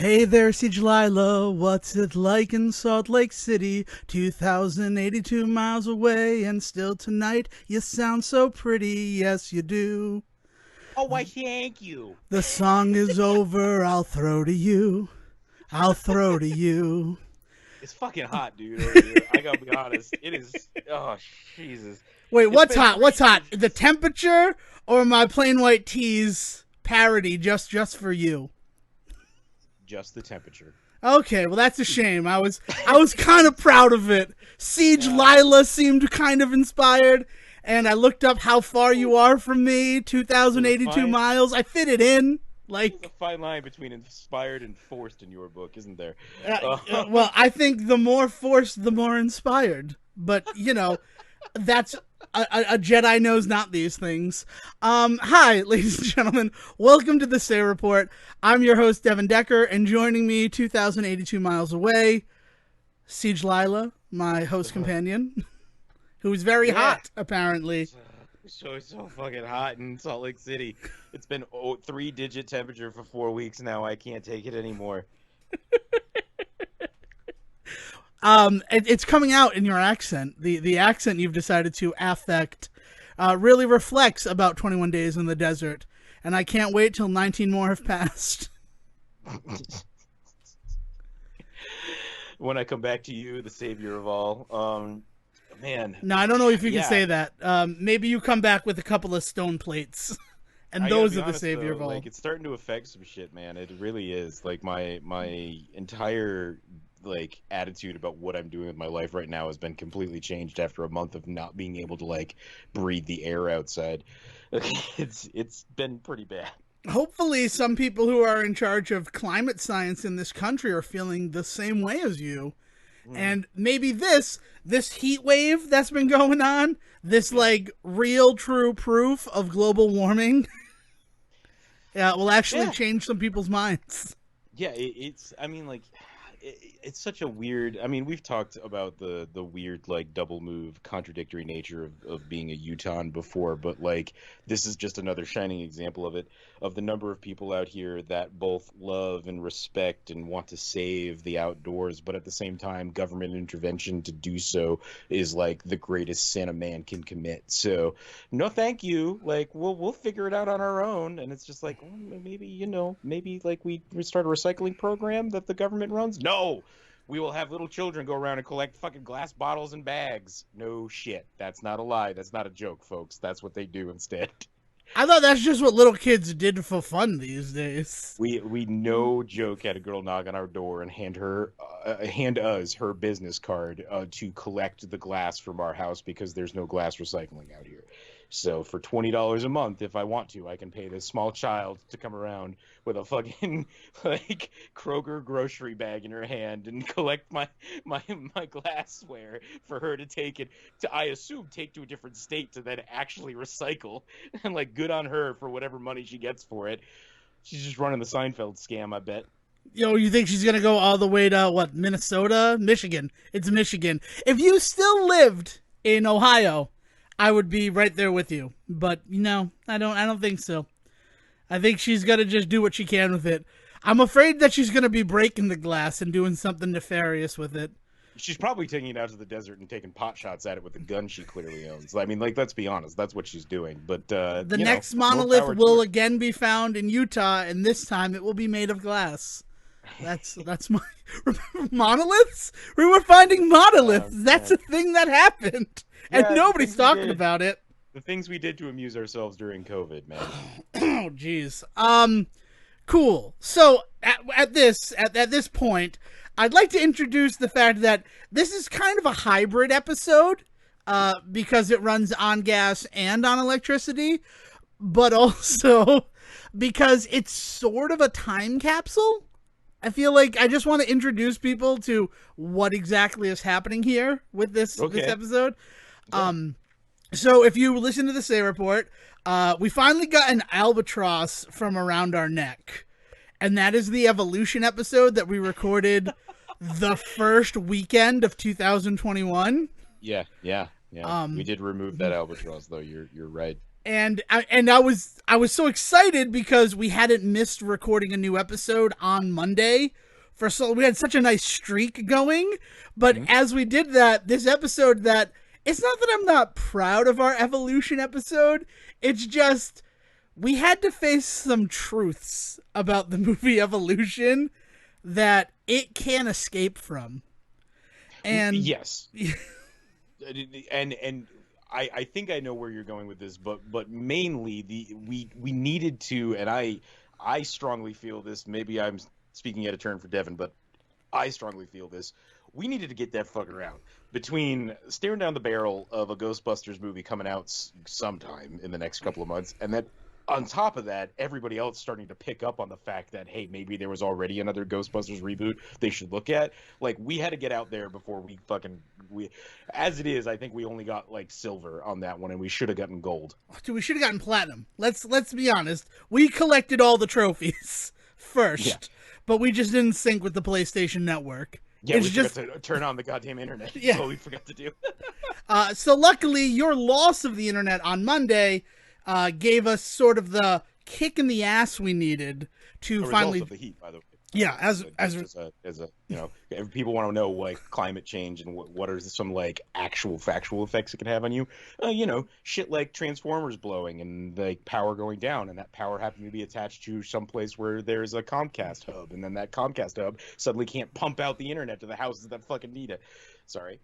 Hey there, Siege Lila, what's it like in Salt Lake City? 2,082 miles away, and still tonight you sound so pretty, yes you do. Oh, why, thank you. The song is over, I'll throw to you. I'll throw to you. It's fucking hot, dude, over here. I gotta be honest. It is. Oh, Jesus. Wait, It's what's been hot? three What's hot? The digits. temperature or my plain white tees parody just for you? Just the temperature. Okay, well that's a shame. I was kind of proud of it. Siege Uh, Lila seemed kind of inspired, and I looked up how far you are from me, there's a 2,082 fine, miles. I fit it in. there's a Like, fine line between inspired and forced in your book, isn't there? uh, Uh, well, I think the more forced, the more inspired. But that's a Jedi knows not these things. Hi, ladies and gentlemen. Welcome to the Say Report. I'm your host, Devin Decker, and joining me 2,082 miles away, Siege Lila, my host companion, who's very yeah. hot, apparently. So fucking hot in Salt Lake City. It's been three-digit temperature for 4 weeks now. I can't take it anymore. It's coming out in your accent. The accent you've decided to affect really reflects about 21 days in the desert, and I can't wait till 19 more have passed. When I come back to you, the savior of all. Man, Now, I don't know if you can yeah. say that. Maybe you come back with a couple of stone plates, and I gotta those be are the honest savior though, of all. like it's starting to affect some shit, man. It really is. Like my entire like attitude about what I'm doing with my life right now has been completely changed after a month of not being able to like breathe the air outside. It's been pretty bad. Hopefully, some people who are in charge of climate science in this country are feeling the same way as you. Mm, And maybe this heat wave that's been going on, this yeah. like real true proof of global warming, yeah, will actually Yeah. change some people's minds. Yeah, it's. I mean, like, it's such a weird. I mean, we've talked about the weird like double move, contradictory nature of being a Utah before, but like this is just another shining example of it. Of the number of people out here that both love and respect and want to save the outdoors, but at the same time, government intervention to do so is like the greatest sin a man can commit. So no thank you, like we'll figure it out on our own. And it's just like, well, maybe maybe like we start a recycling program that the government runs. No, we will have little children go around and collect fucking glass bottles and bags. No shit, that's not a lie, that's not a joke, folks. That's what they do instead. I thought that's just what little kids did for fun these days. We no joke had a girl knock on our door and hand us her business card to collect the glass from our house because there's no glass recycling out here. So for $20 a month, if I want to, I can pay this small child to come around with a fucking like Kroger grocery bag in her hand and collect my my glassware for her to take it to, I assume, take to a different state to then actually recycle. And like, good on her for whatever money she gets for it. She's just running the Seinfeld scam, I bet. You think she's gonna go all the way to what, Minnesota, Michigan? It's Michigan. If you still lived in Ohio, I would be right there with you. But I don't. I don't think so. I think she's gonna just do what she can with it. I'm afraid that she's gonna be breaking the glass and doing something nefarious with it. She's probably taking it out to the desert and taking pot shots at it with a gun she clearly owns. I mean, like, let's be honest, that's what she's doing. But The next more monolith power to will her. again be found in Utah, and this time it will be made of glass. That's my remember monoliths. We were finding monoliths. That's Man. a thing that happened, and Yeah, the nobody's things we talking did, about it. the things we did to amuse ourselves during COVID, man. Oh, jeez. Cool. So at this point, I'd like to introduce the fact that this is kind of a hybrid episode, because it runs on gas and on electricity, but also because it's sort of a time capsule. I feel like I just want to introduce people to what exactly is happening here with this Okay. episode. Yeah. So if you listen to the Say Report, we finally got an albatross from around our neck. And that is the evolution episode that we recorded the first weekend of 2021. Yeah. We did remove that albatross, though. You're right. And I was so excited because we hadn't missed recording a new episode on Monday. We had such a nice streak going, but as we did that, this episode that it's not that I'm not proud of our Evolution episode, it's just we had to face some truths about the movie Evolution that it can't escape from. And yes. and I think I know where you're going with this, but mainly we needed to, and I strongly feel this. Maybe I'm speaking out of turn for Devon, but I strongly feel this. We needed to get that fucker out. Between staring down the barrel of a Ghostbusters movie coming out sometime in the next couple of months, and then on top of that, everybody else starting to pick up on the fact that, hey, maybe there was already another Ghostbusters reboot they should look at. Like, we had to get out there before we as it is, I think we only got like silver on that one, and we should have gotten gold. Dude, we should have gotten platinum. Let's be honest. We collected all the trophies first, but we just didn't sync with the PlayStation Network. Yeah, we forgot to turn on the goddamn internet. That's what we forgot to do. So luckily, your loss of the internet on Monday gave us sort of the kick in the ass we needed to finally. Of the heat, by the way. Yeah, as a if people want to know like climate change and what are some like actual factual effects it can have on you, shit like transformers blowing and like power going down, and that power happened to be attached to some place where there's a Comcast hub, and then that Comcast hub suddenly can't pump out the internet to the houses that fucking need it. Sorry.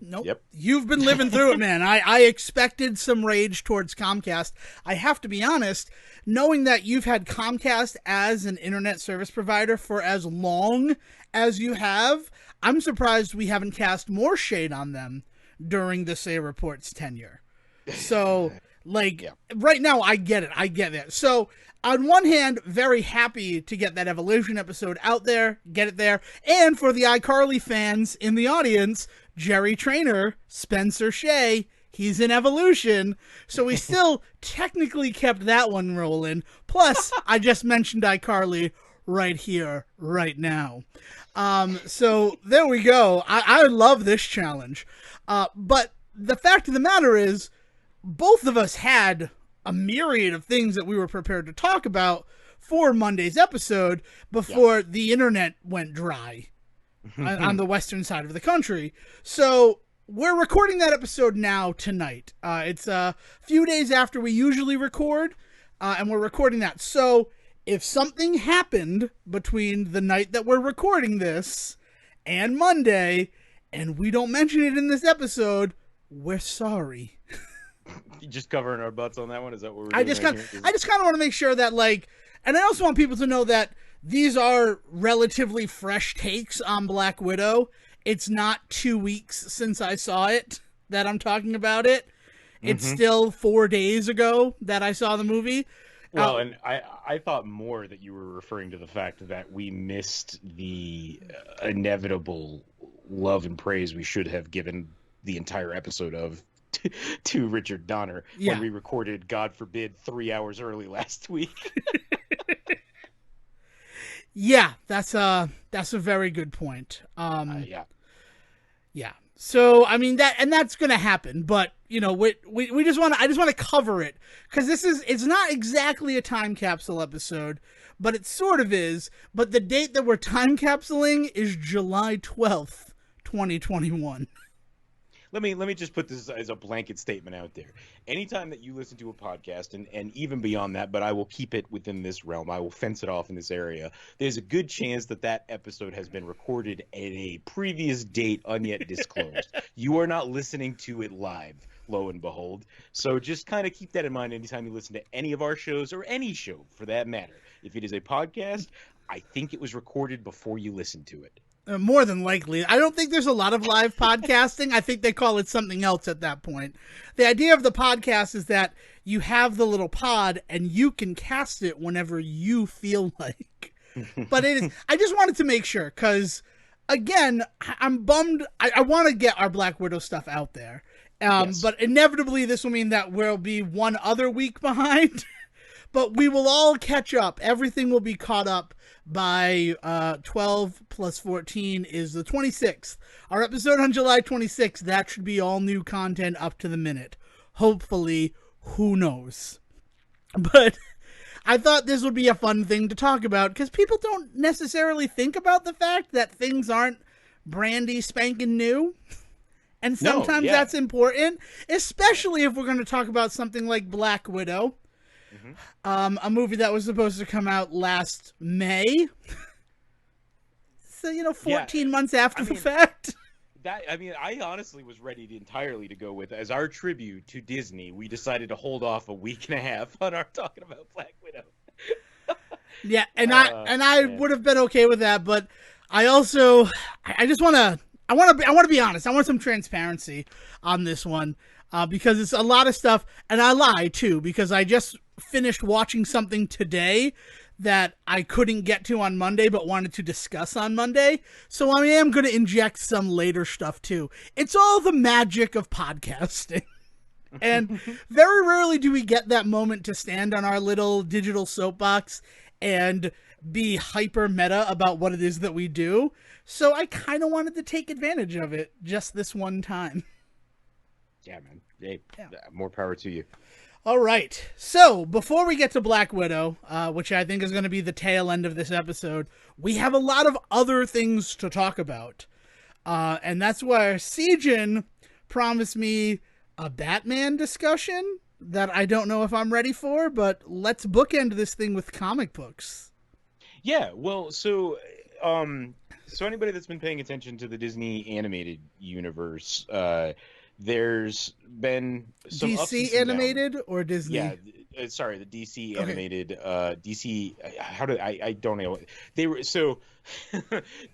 Nope. Yep. You've been living through it, man. I expected some rage towards Comcast. I have to be honest, knowing that you've had Comcast as an internet service provider for as long as you have, I'm surprised we haven't cast more shade on them during the Say Report's tenure. So, right now, I get it. I get it. So, on one hand, very happy to get that Evolution episode out there, get it there. And for the iCarly fans in the audience, Jerry Trainer, Spencer Shea, he's in Evolution. So we still technically kept that one rolling. Plus, I just mentioned iCarly right here, right now. So there we go. I love this challenge. But the fact of the matter is, both of us had a myriad of things that we were prepared to talk about for Monday's episode before the internet went dry on the western side of the country. So we're recording that episode now tonight. It's a few days after we usually record, and we're recording that. So if something happened between the night that we're recording this and Monday, and we don't mention it in this episode, we're sorry. You just covering our butts on that one? Is that what we're doing? I just kind of want to make sure that, and I also want people to know that these are relatively fresh takes on Black Widow. It's not 2 weeks since I saw it that I'm talking about it. It's still 4 days ago that I saw the movie. Well, and I thought more that you were referring to the fact that we missed the inevitable love and praise we should have given the entire episode of to Richard Donner when we recorded, God forbid, 3 hours early last week. Yeah, that's a very good point. Yeah. So I mean that's gonna happen, but we just I just want to cover it because it's not exactly a time capsule episode, but it sort of is. But the date that we're time capsuling is July 12th, 2021. Let me just put this as a blanket statement out there. Anytime that you listen to a podcast, and even beyond that, but I will keep it within this realm, I will fence it off in this area, there's a good chance that episode has been recorded at a previous date unyet disclosed. You are not listening to it live, lo and behold. So just kind of keep that in mind anytime you listen to any of our shows, or any show for that matter. If it is a podcast, I think it was recorded before you listen to it. More than likely. I don't think there's a lot of live podcasting. I think they call it something else at that point. The idea of the podcast is that you have the little pod and you can cast it whenever you feel like. But I just wanted to make sure because, again, I'm bummed. I want to get our Black Widow stuff out there. But inevitably this will mean that we'll be one other week behind. But we will all catch up. Everything will be caught up by 12 plus 14 is the 26th. Our episode on July 26th, that should be all new content up to the minute. Hopefully, Who knows? But I thought this would be a fun thing to talk about because people don't necessarily think about the fact that things aren't brandy spanking new. And sometimes that's important, especially if we're going to talk about something like Black Widow, a movie that was supposed to come out last May. So, 14 months after the fact. I honestly was ready to entirely to go with, as our tribute to Disney, we decided to hold off a week and a half on our talking about Black Widow. Yeah, and I would have been okay with that, but I also I just want to be honest. I want some transparency on this one because it's a lot of stuff, and I lie too because I just finished watching something today that I couldn't get to on Monday but wanted to discuss on Monday. So I am going to inject some later stuff too. It's all the magic of podcasting. And very rarely do we get that moment to stand on our little digital soapbox and be hyper meta about what it is that we do. So I kind of wanted to take advantage of it just this one time. Yeah, man. Hey, more power to you. All right. So before we get to Black Widow, which I think is going to be the tail end of this episode, we have a lot of other things to talk about. And that's where Sejin promised me a Batman discussion that I don't know if I'm ready for, but let's bookend this thing with comic books. Yeah, well, so anybody that's been paying attention to the Disney animated universe, there's been some DC animated or Disney? Yeah, sorry, the DC animated, DC. I don't know. They were so.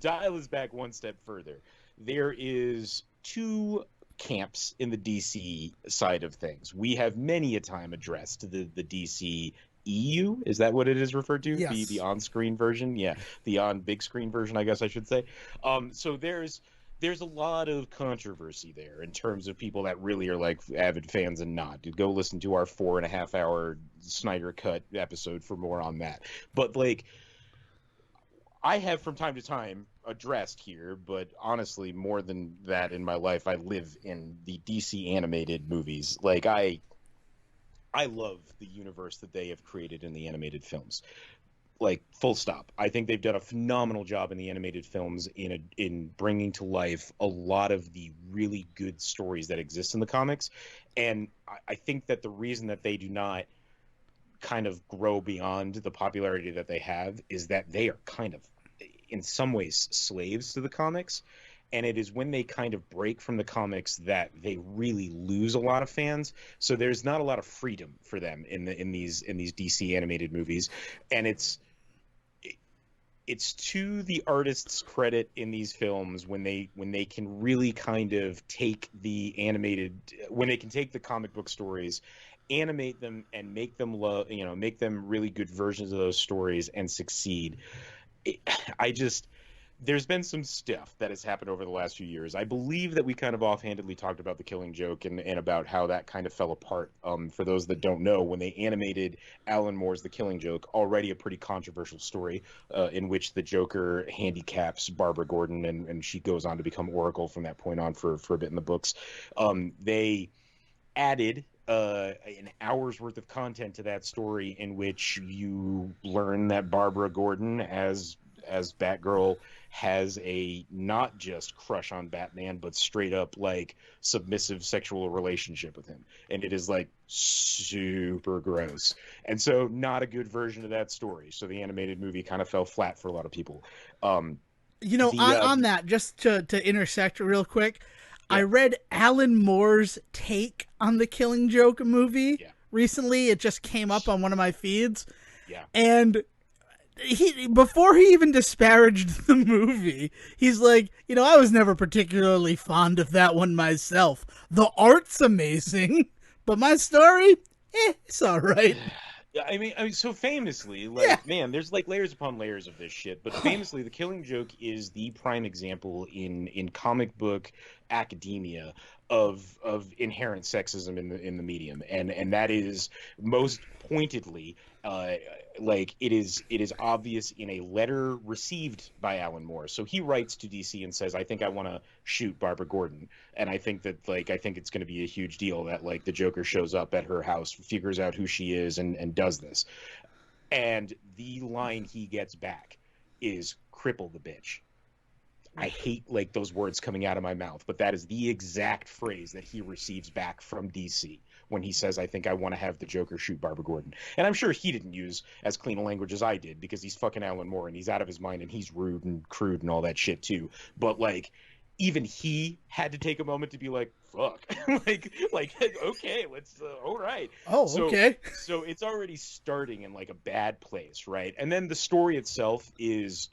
Dial is back one step further. There is two camps in the DC side of things. We have many a time addressed the DC EU. Is that what it is referred to? Yes. The on-screen version. Yeah, the on big screen version, I guess I should say. So there's a lot of controversy there in terms of people that really are like avid fans and not. Go listen to our 4.5 hour Snyder Cut episode for more on that. But like, I have from time to time addressed here, but honestly, more than that in my life, I live in the DC animated movies. Like I love the universe that they have created in the animated films. Like, full stop. I think they've done a phenomenal job in the animated films in bringing to life a lot of the really good stories that exist in the comics. And I think that the reason that they do not kind of grow beyond the popularity that they have is that they are kind of, in some ways, slaves to the comics. And it is when they kind of break from the comics that they really lose a lot of fans. So there's not a lot of freedom for them in these DC animated movies, and it's to the artists' credit in these films when they can really kind of take the comic book stories, animate them, and make them really good versions of those stories and succeed. There's been some stuff that has happened over the last few years. I believe that we kind of offhandedly talked about The Killing Joke and about how that kind of fell apart. For those that don't know, when they animated Alan Moore's The Killing Joke, already a pretty controversial story in which the Joker handicaps Barbara Gordon and she goes on to become Oracle from that point on for a bit in the books. They added an hour's worth of content to that story in which you learn that Barbara Gordon as Batgirl has a not just crush on Batman, but straight up like submissive sexual relationship with him. And it is like super gross. And so not a good version of that story. So the animated movie kind of fell flat for a lot of people. On that, just to intersect real quick, yeah. I read Alan Moore's take on the Killing Joke movie recently. It just came up on one of my feeds. Yeah. And before he even disparaged the movie, he's like, I was never particularly fond of that one myself. The art's amazing, but my story, it's all right. I mean, so famously, man, there's like layers upon layers of this shit. But famously, The Killing Joke is the prime example in comic book academia of inherent sexism in the medium, and that is most pointedly like it is obvious in a letter received by Alan Moore. So he writes to DC and says, I think I want to shoot Barbara Gordon, and I think that like I think it's going to be a huge deal that like the Joker shows up at her house, figures out who she is, and does this. And the line he gets back is cripple the bitch. I hate like those words coming out of my mouth, but that is the exact phrase that he receives back from DC when he says, I think I want to have the Joker shoot Barbara Gordon. And I'm sure he didn't use as clean a language as I did, because he's fucking Alan Moore and he's out of his mind and he's rude and crude and all that shit too. But like, even he had to take a moment to be like, fuck, like okay, let's all right. Oh, okay. So it's already starting in like a bad place, right? And then the story itself is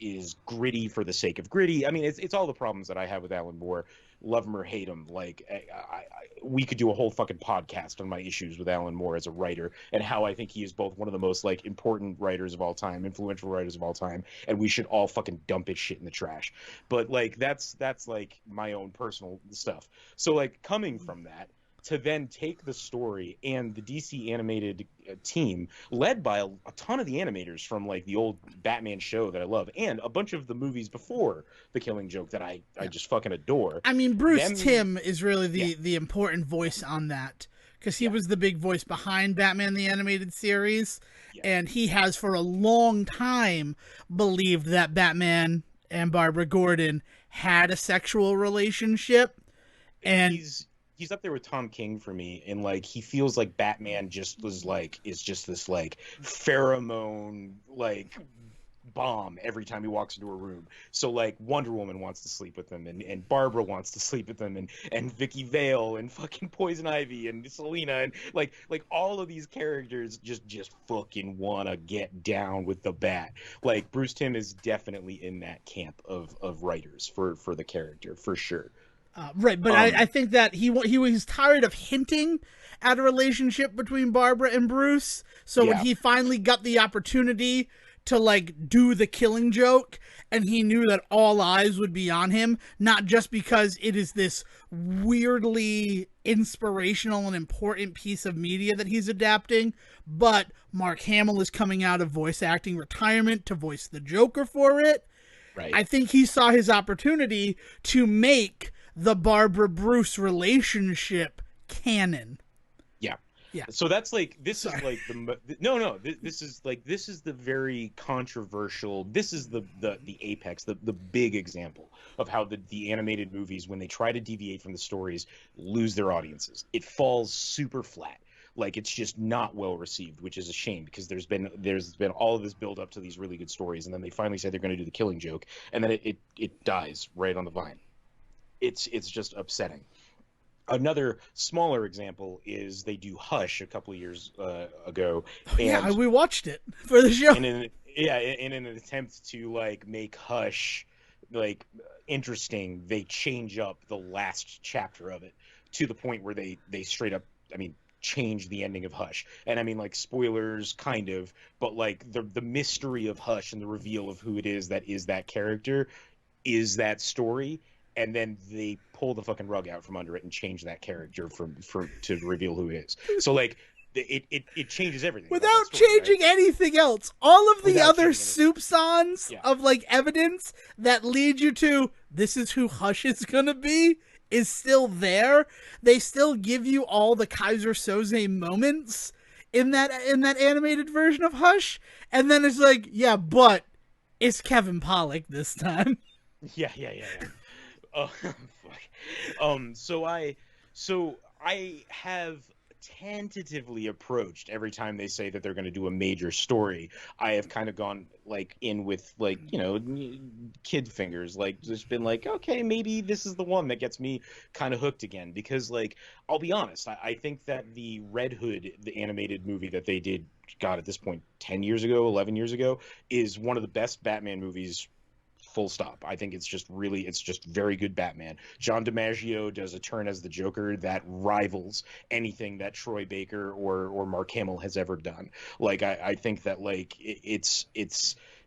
gritty for the sake of gritty. I mean, it's all the problems that I have with Alan Moore. Love him or hate him, like we could do a whole fucking podcast on my issues with Alan Moore as a writer, and how I think he is both one of the most like important writers of all time, influential writers of all time, and we should all fucking dump his shit in the trash. But like that's like my own personal stuff. So like coming from that, to then take the story and the DC animated team, led by a ton of the animators from like the old Batman show that I love, and a bunch of the movies before The Killing Joke that I just fucking adore. I mean, Tim is really the important voice on that, because he was the big voice behind Batman the Animated Series, and he has for a long time believed that Batman and Barbara Gordon had a sexual relationship, and he's up there with Tom King for me, and like he feels like Batman is just this like pheromone like bomb every time he walks into a room. So like Wonder Woman wants to sleep with him, and Barbara wants to sleep with him, and Vicky Vale and fucking Poison Ivy and Selena, and like all of these characters just fucking wanna get down with the bat. Like Bruce Timm is definitely in that camp of writers for the character for sure. Right, but I think that he was tired of hinting at a relationship between Barbara and Bruce. So when he finally got the opportunity to like do The Killing Joke, and he knew that all eyes would be on him, not just because it is this weirdly inspirational and important piece of media that he's adapting, but Mark Hamill is coming out of voice acting retirement to voice the Joker for it. Right. I think he saw his opportunity to make the Barbara Bruce relationship canon. Yeah. So that's like this is like this is the very controversial. This is the apex, the big example of how the animated movies, when they try to deviate from the stories, lose their audiences. It falls super flat. Like it's just not well received, which is a shame, because there's been all of this build up to these really good stories, and then they finally say they're going to do The Killing Joke, and then it dies right on the vine. It's just upsetting. Another smaller example is they do Hush a couple of years ago. And we watched it for the show. In an attempt to like make Hush like interesting, they change up the last chapter of it to the point where they straight up, I mean, change the ending of Hush. And I mean, like, spoilers kind of, but like the mystery of Hush and the reveal of who it is that character is that story. And then they pull the fucking rug out from under it and change that character to reveal who it is. So like it changes everything without changing anything else. All of the other soupçons of like evidence that lead you to this is who Hush is gonna be is still there. They still give you all the Kaiser Soze moments in that animated version of Hush, and then it's like, yeah, but it's Kevin Pollak this time. Yeah. Oh, fuck. So I have tentatively approached every time they say that they're going to do a major story. I have kind of gone like in with like, you know, kid fingers, like just been like, okay, maybe this is the one that gets me kind of hooked again, because like, I'll be honest, I think that the Red Hood, the animated movie that they did, God, at this point, 10 years ago, 11 years ago, is one of the best Batman movies. Full stop. I think it's just very good Batman. John DiMaggio does a turn as the Joker that rivals anything that Troy Baker or Mark Hamill has ever done. Like I think that like it's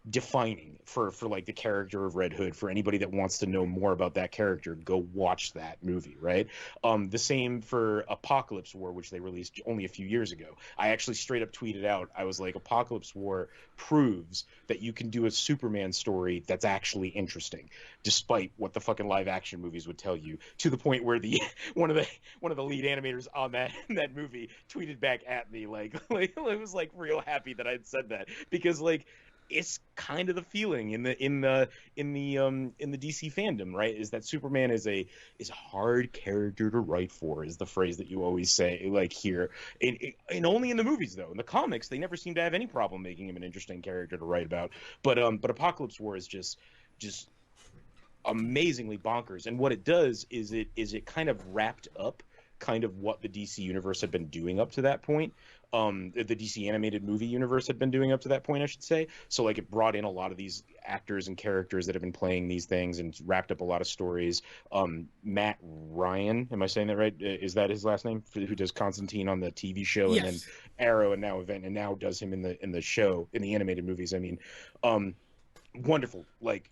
defining for like the character of Red Hood. For anybody that wants to know more about that character, go watch that movie, right? The same for Apocalypse War, which they released only a few years ago. I actually straight up tweeted out, I was like, Apocalypse War proves that you can do a Superman story that's actually interesting, despite what the fucking live action movies would tell you. To the point where the one of the lead animators on that movie tweeted back at me like it was like real happy that I'd said that, because like it's kind of the feeling in the DC fandom, right? Is that Superman is a hard character to write for, is the phrase that you always say, like here. And only in the movies though. In the comics, they never seem to have any problem making him an interesting character to write about. But Apocalypse War is just amazingly bonkers. And what it does is it kind of wrapped up kind of what the DC universe had been doing up to that point. The DC animated movie universe had been doing up to that point, I should say. So like it brought in a lot of these actors and characters that have been playing these things and wrapped up a lot of stories. Matt Ryan, am I saying that right? Is that his last name? Who does Constantine on the TV show, and then Yes. Arrow, and now Event, and now does him in the show, in the animated movies. I mean, wonderful, like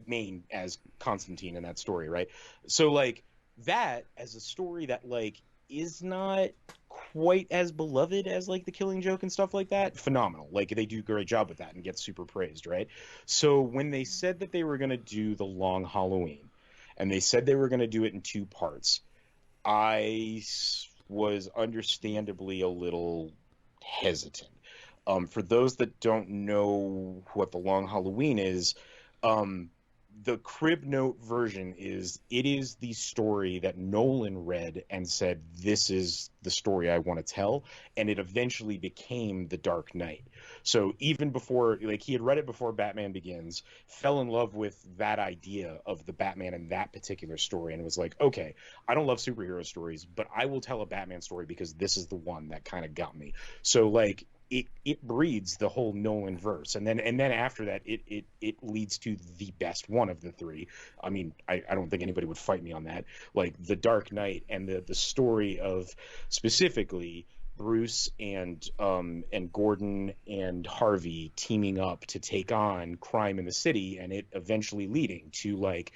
main as Constantine in that story, right? So like that as a story that like is not quite as beloved as like the Killing Joke and stuff like that, phenomenal. Like they do a great job with that and get super praised, right? So when they said that they were going to do the Long Halloween, and they said they were going to do it in two parts, was understandably a little hesitant. For those that don't know what the Long Halloween is, um, the Crib Note version is, it is the story that Nolan read and said, this is the story I want to tell, and it eventually became The Dark Knight. So even before, like, he had read it before Batman Begins, fell in love with that idea of the Batman in that particular story, and was like, okay, I don't love superhero stories, but I will tell a Batman story because this is the one that kind of got me. So like it breeds the whole Nolan verse, and then after that, it leads to the best one of the three. I mean, I don't think anybody would fight me on that. Like the Dark Knight, and the story of specifically Bruce and Gordon and Harvey teaming up to take on crime in the city, and it eventually leading to like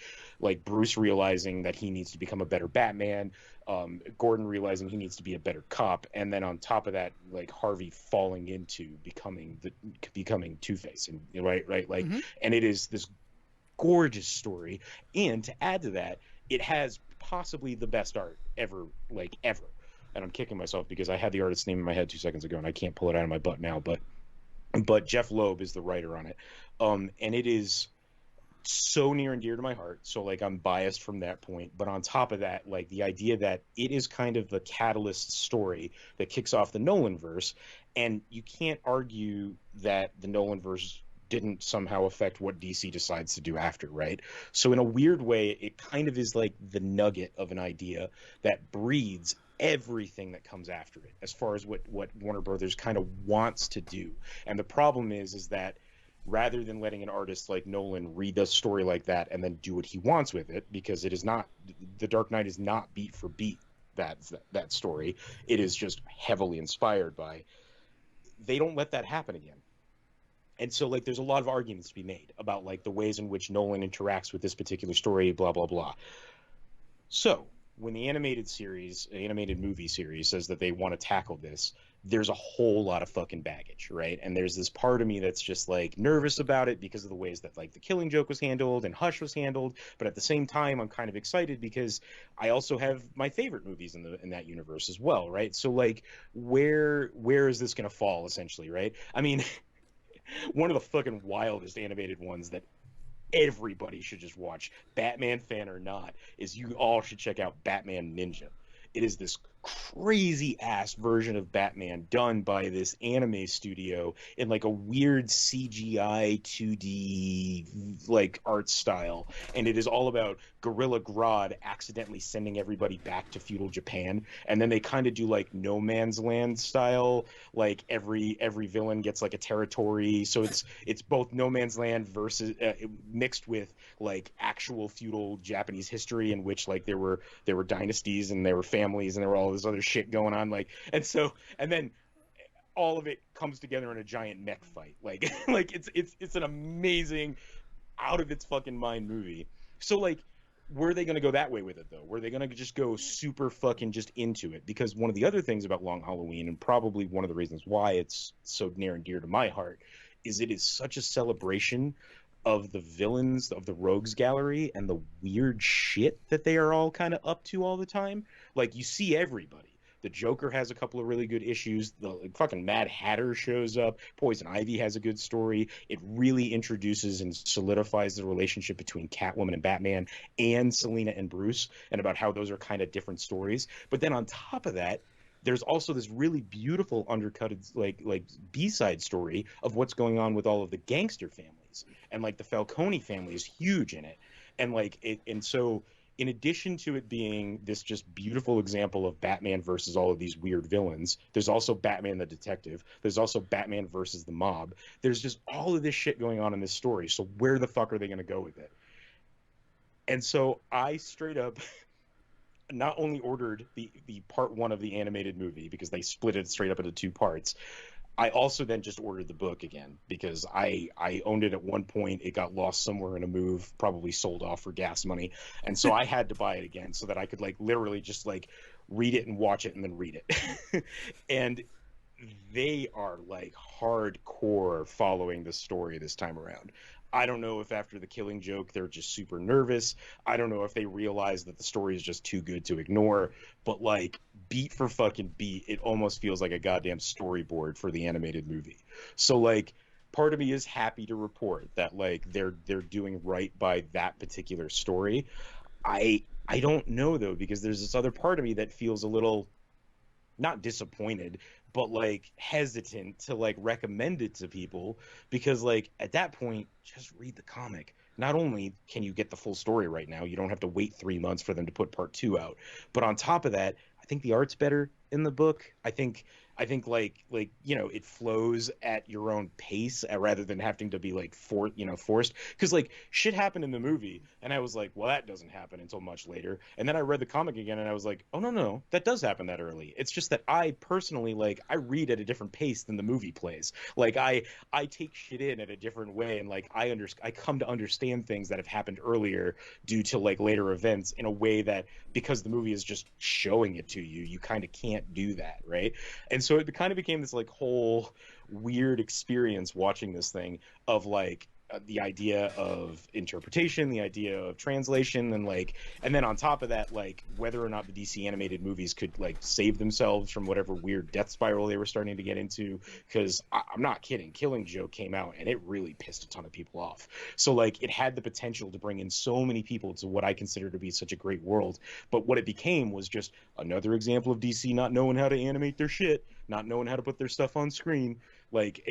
Bruce realizing that he needs to become a better Batman, Gordon realizing he needs to be a better cop, and then on top of that, like Harvey falling into becoming Two-Face, and right, like, Mm-hmm. and it is this gorgeous story, and to add to that, it has possibly the best art ever, like ever. And I'm kicking myself because I had the artist's name in my head 2 seconds ago and I can't pull it out of my butt now. But Jeff Loeb is the writer on it, and it is so near and dear to my heart. So like I'm biased from that point. But on top of that, like the idea that it is kind of the catalyst story that kicks off the Nolan verse, and you can't argue that the Nolan verse didn't somehow affect what DC decides to do after, right? So in a weird way, it kind of is like the nugget of an idea that breeds everything that comes after it, as far as what Warner Brothers kind of wants to do. And the problem is that rather than letting an artist like Nolan read a story like that and then do what he wants with it, because it is not, The Dark Knight is not beat for beat that story. It is just heavily inspired by. They don't let that happen again. And so like there's a lot of arguments to be made about like the ways in which Nolan interacts with this particular story, blah blah blah. So when the animated movie series says that they want to tackle this, there's a whole lot of fucking baggage, right? And there's this part of me that's just like nervous about it because of the ways that like the Killing Joke was handled and Hush was handled, but at the same time I'm kind of excited because I also have my favorite movies in that universe as well, right? So like where is this going to fall essentially, right? I mean, one of the fucking wildest animated ones that everybody should just watch, Batman fan or not, is you all should check out Batman Ninja. It is this crazy ass version of Batman done by this anime studio in like a weird CGI 2D like art style, and it is all about Gorilla Grodd accidentally sending everybody back to feudal Japan, and then they kind of do like No Man's Land style, like every villain gets like a territory, so it's both No Man's Land versus mixed with like actual feudal Japanese history, in which like there were dynasties and there were families and there were all this other shit going on, like, and then all of it comes together in a giant mech fight. Like like it's an amazing, out of its fucking mind movie. So like, were they going to go that way with it though? Were they going to just go super fucking just into it? Because one of the other things about Long Halloween, and probably one of the reasons why it's so near and dear to my heart, is it is such a celebration of the villains of the rogues gallery and the weird shit that they are all kind of up to all the time. Like, you see everybody. The Joker has a couple of really good issues. The like, fucking Mad Hatter shows up. Poison Ivy has a good story. It really introduces and solidifies the relationship between Catwoman and Batman, and Selina and Bruce, and about how those are kind of different stories. But then on top of that, there's also this really beautiful undercutted like B-side story of what's going on with all of the gangster families, and like the Falcone family is huge in it, and like it, and so in addition to it being this just beautiful example of Batman versus all of these weird villains, there's also Batman the detective. There's also Batman versus the mob. There's just all of this shit going on in this story. So where the fuck are they going to go with it? And so I straight up not only ordered the part one of the animated movie, because they split it straight up into two parts, I also then just ordered the book again, because I owned it at one point. It got lost somewhere in a move, probably sold off for gas money. And so I had to buy it again so that I could like literally just like read it and watch it and then read it. And they are like hardcore following the story this time around. I don't know if after the Killing Joke they're just super nervous. I don't know if they realize that the story is just too good to ignore. But like, beat for fucking beat, it almost feels like a goddamn storyboard for the animated movie. So like, part of me is happy to report that like they're doing right by that particular story. I don't know though, because there's this other part of me that feels a little, not disappointed, but like hesitant to like recommend it to people, because like at that point, just read the comic. Not only can you get the full story right now, you don't have to wait 3 months for them to put part two out, but on top of that, I think the art's better in the book. I think like you know, it flows at your own pace, rather than having to be like forced, because like shit happened in the movie and I was like, well, that doesn't happen until much later, and then I read the comic again and I was like, oh no, that does happen that early. It's just that I personally, like, I read at a different pace than the movie plays. Like I take shit in at a different way, and like I come to understand things that have happened earlier due to like later events in a way that, because the movie is just showing it to you, you kind of can't do that, right? And so it kind of became this like whole weird experience watching this thing of like the idea of interpretation, the idea of translation, and like, and then on top of that, like whether or not the DC animated movies could like save themselves from whatever weird death spiral they were starting to get into. Because I'm not kidding, Killing Joke came out and it really pissed a ton of people off. So like, it had the potential to bring in so many people to what I consider to be such a great world, but what it became was just another example of DC not knowing how to animate their shit, not knowing how to put their stuff on screen. Like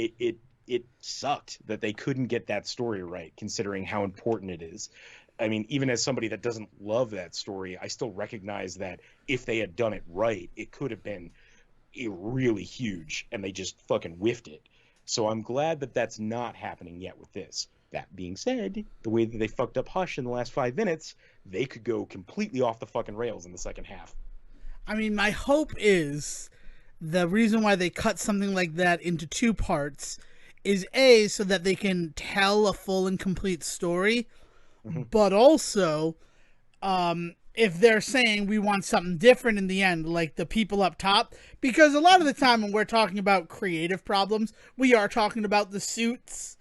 it sucked that they couldn't get that story right, considering how important it is. I mean, even as somebody that doesn't love that story, I still recognize that if they had done it right, it could have been really huge, and they just fucking whiffed it. So I'm glad that that's not happening yet with this. That being said, the way that they fucked up Hush in the last 5 minutes, they could go completely off the fucking rails in the second half. I mean, my hope is the reason why they cut something like that into two parts is A, so that they can tell a full and complete story, Mm-hmm. but also, if they're saying we want something different in the end, like the people up top, because a lot of the time when we're talking about creative problems, we are talking about the suits.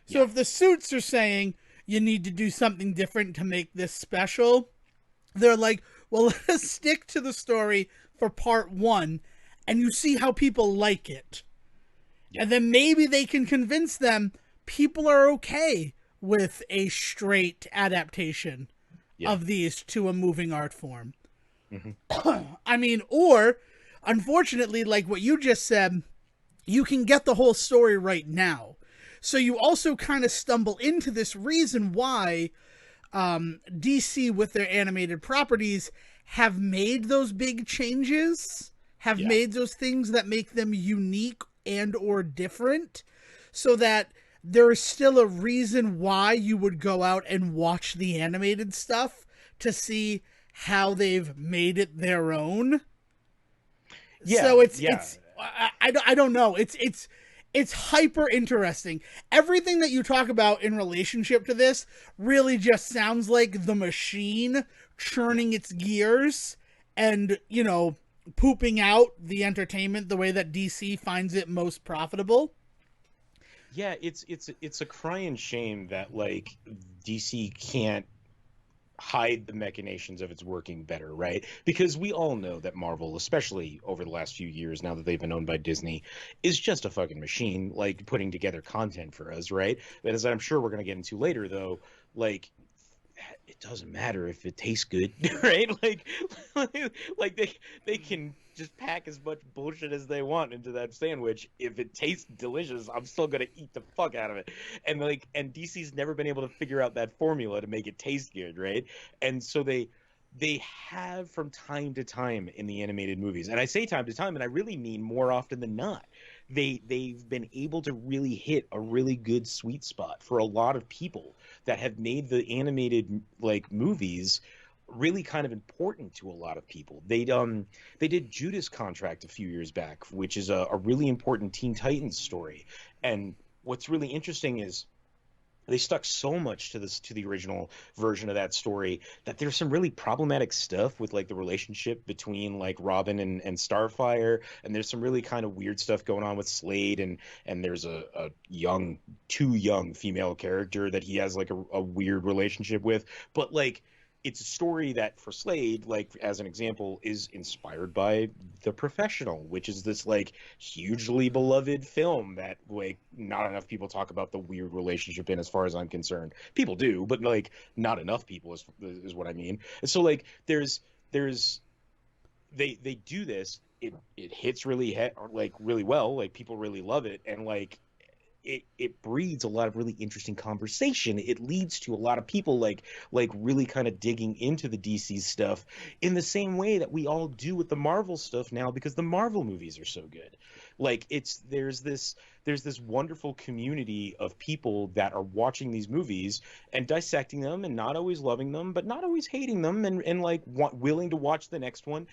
So if the suits are saying you need to do something different to make this special, they're like, well, let us stick to the story for part one, and you see how people like it. Yeah. And then maybe they can convince them people are okay with a straight adaptation of these to a moving art form. Mm-hmm. I mean, or, unfortunately, like what you just said, you can get the whole story right now. So you also kind of stumble into this reason why DC, with their animated properties, have made those big changes, have made those things that make them unique and or different, so that there is still a reason why you would go out and watch the animated stuff to see how they've made it their own. So I don't know. It's hyper interesting. Everything that you talk about in relationship to this really just sounds like the machine churning its gears and, you know, pooping out the entertainment the way that DC finds it most profitable. Yeah, it's a crying shame that like DC can't hide the machinations of its working better, right? Because we all know that Marvel, especially over the last few years now that they've been owned by Disney, is just a fucking machine, like putting together content for us, right? But as I'm sure we're gonna get into later, though, like it doesn't matter if it tastes good, right? Like they can just pack as much bullshit as they want into that sandwich. If it tastes delicious, I'm still gonna eat the fuck out of it. And DC's never been able to figure out that formula to make it taste good, right? And so they have from time to time in the animated movies, and I say time to time, and I really mean more often than not, they've been able to really hit a really good sweet spot for a lot of people that have made the animated like movies really kind of important to a lot of people. They did Judas Contract a few years back, which is a really important Teen Titans story. And what's really interesting is they stuck so much to the original version of that story that there's some really problematic stuff with like the relationship between like Robin and Starfire, and there's some really kind of weird stuff going on with Slade, and there's a young too young female character that he has like a weird relationship with. But like it's a story that for Slade, like as an example, is inspired by The Professional, which is this like hugely beloved film that like not enough people talk about the weird relationship in, as far as I'm concerned. People do, but like not enough people is what I mean. And so like there's they do this. It hits like really well. Like people really love it, and like it breeds a lot of really interesting conversation. It leads to a lot of people like really kind of digging into the DC stuff in the same way that we all do with the Marvel stuff now, because the Marvel movies are so good. Like there's this wonderful community of people that are watching these movies and dissecting them and not always loving them, but not always hating them, and like willing to watch the next one.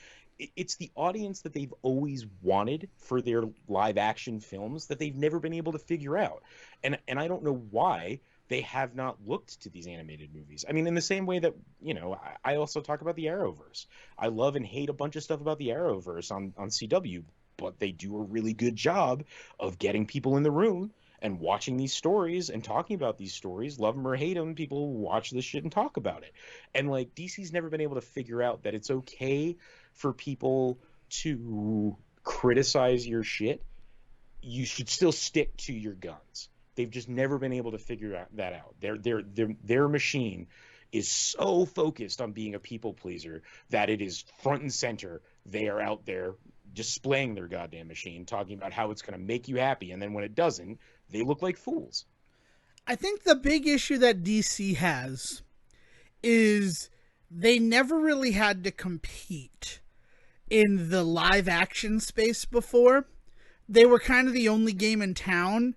It's the audience that they've always wanted for their live action films that they've never been able to figure out. And I don't know why they have not looked to these animated movies. I mean, in the same way that, you know, I also talk about the Arrowverse. I love and hate a bunch of stuff about the Arrowverse on CW, but they do a really good job of getting people in the room and watching these stories and talking about these stories. Love them or hate them, people watch this shit and talk about it. And like DC's never been able to figure out that it's okay for people to criticize your shit. You should still stick to your guns. They've just never been able to figure that out. Their machine is so focused on being a people pleaser that it is front and center. They are out there displaying their goddamn machine, talking about how it's going to make you happy, and then when it doesn't, they look like fools. I think the big issue that DC has is they never really had to compete in the live action space before. They were kind of the only game in town,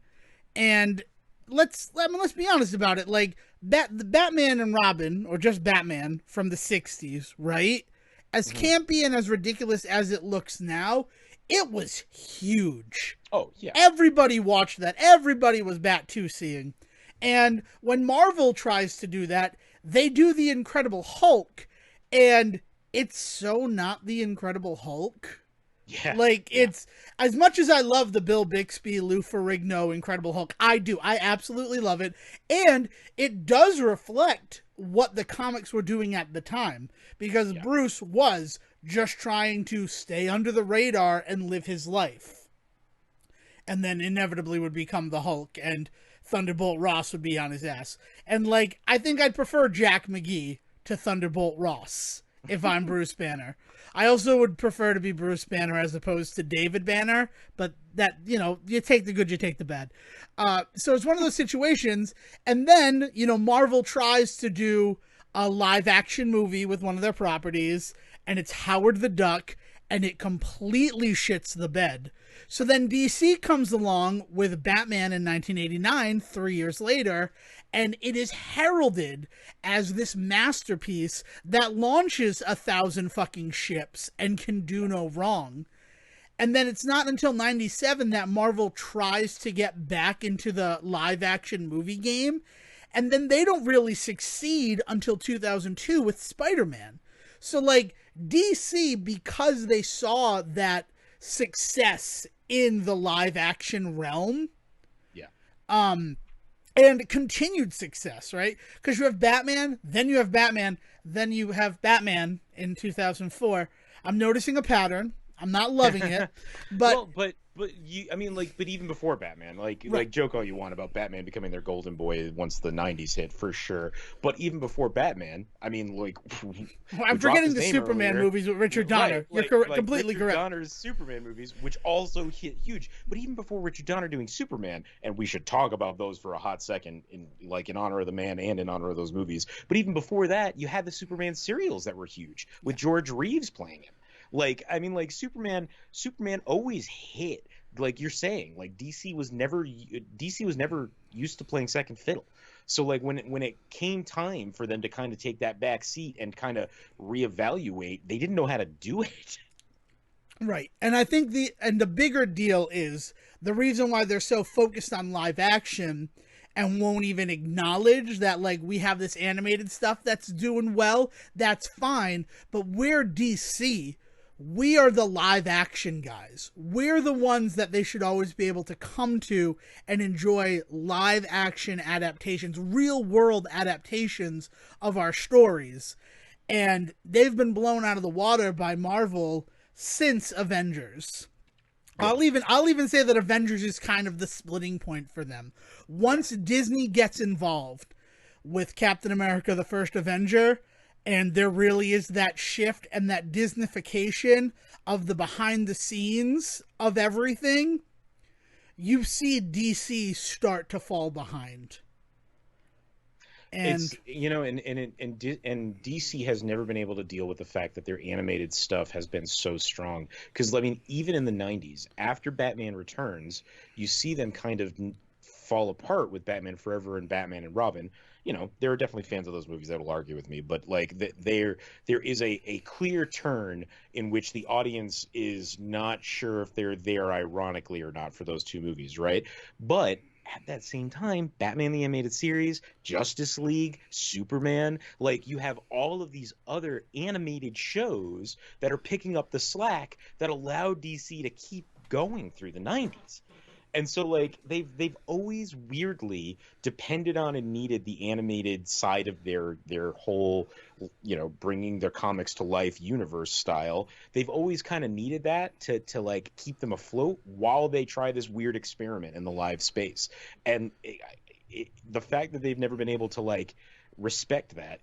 and let's be honest about it. Like the Batman and Robin, or just Batman from the 60s, right? As campy and as ridiculous as it looks now, it was huge. Oh, yeah. Everybody watched that. Everybody was Bat-2-seeing. And when Marvel tries to do that, they do the Incredible Hulk, and it's so not the Incredible Hulk. Yeah. Like, it's, as much as I love the Bill Bixby, Lou Ferrigno Incredible Hulk, I absolutely love it. And it does reflect what the comics were doing at the time, because Bruce was just trying to stay under the radar and live his life. And then inevitably would become the Hulk, and Thunderbolt Ross would be on his ass. And, like, I think I'd prefer Jack McGee to Thunderbolt Ross if I'm Bruce Banner. I also would prefer to be Bruce Banner as opposed to David Banner, but that, you know, you take the good, you take the bad. So it's one of those situations, and then, you know, Marvel tries to do a live action movie with one of their properties, and it's Howard the Duck, and it completely shits the bed. So then DC comes along with Batman in 1989, 3 years later, and it is heralded as this masterpiece that launches 1,000 fucking ships and can do no wrong. And then it's not until 97 that Marvel tries to get back into the live action movie game. And then they don't really succeed until 2002 with Spider-Man. So, like, DC, because they saw that success in the live action realm, Yeah. and continued success, right? Because you have Batman, then you have Batman, then you have Batman in 2004. I'm noticing a pattern. I'm not loving it, but Well, but you, I mean, like, but even before Batman, like joke all you want about Batman becoming their golden boy once the '90s hit, for sure. But even before Batman, I mean, like, I'm forgetting the Superman earlier. movies with Richard Donner. Right, You're like completely Richard correct. Donner's Superman movies, which also hit huge. But even before Richard Donner doing Superman, and we should talk about those for a hot second, in honor of the man and in honor of those movies. But even before that, you had the Superman serials that were huge with George Reeves playing him. Like, I mean, like Superman always hit. Like you're saying, like DC was never used to playing second fiddle. So like when it came time for them to kind of take that back seat and kind of reevaluate, they didn't know how to do it. Right. And I think the bigger deal is the reason why they're so focused on live action and won't even acknowledge that, like, we have this animated stuff that's doing well, that's fine, but we're DC. We are the live action guys. We're the ones that they should always be able to come to and enjoy live action adaptations, real world adaptations of our stories. And they've been blown out of the water by Marvel since Avengers. Yeah. I'll even say that Avengers is kind of the splitting point for them. Once Disney gets involved with Captain America the First Avenger, and there really is that shift and that Disneyfication of the behind the scenes of everything, you see DC start to fall behind. And It's and DC has never been able to deal with the fact that their animated stuff has been so strong. Because I mean, even in the '90s, after Batman Returns, you see them kind of fall apart with Batman Forever and Batman and Robin. You know, there are definitely fans of those movies that will argue with me, but like there is a clear turn in which the audience is not sure if they're there ironically or not for those two movies, right? But at that same time, Batman the Animated Series, Justice League, Superman, like you have all of these other animated shows that are picking up the slack that allow DC to keep going through the 90s. And so like they've always weirdly depended on and needed the animated side of their whole, bringing their comics to life universe style. They've always kind of needed that to like keep them afloat while they try this weird experiment in the live space. And the fact that they've never been able to like respect that,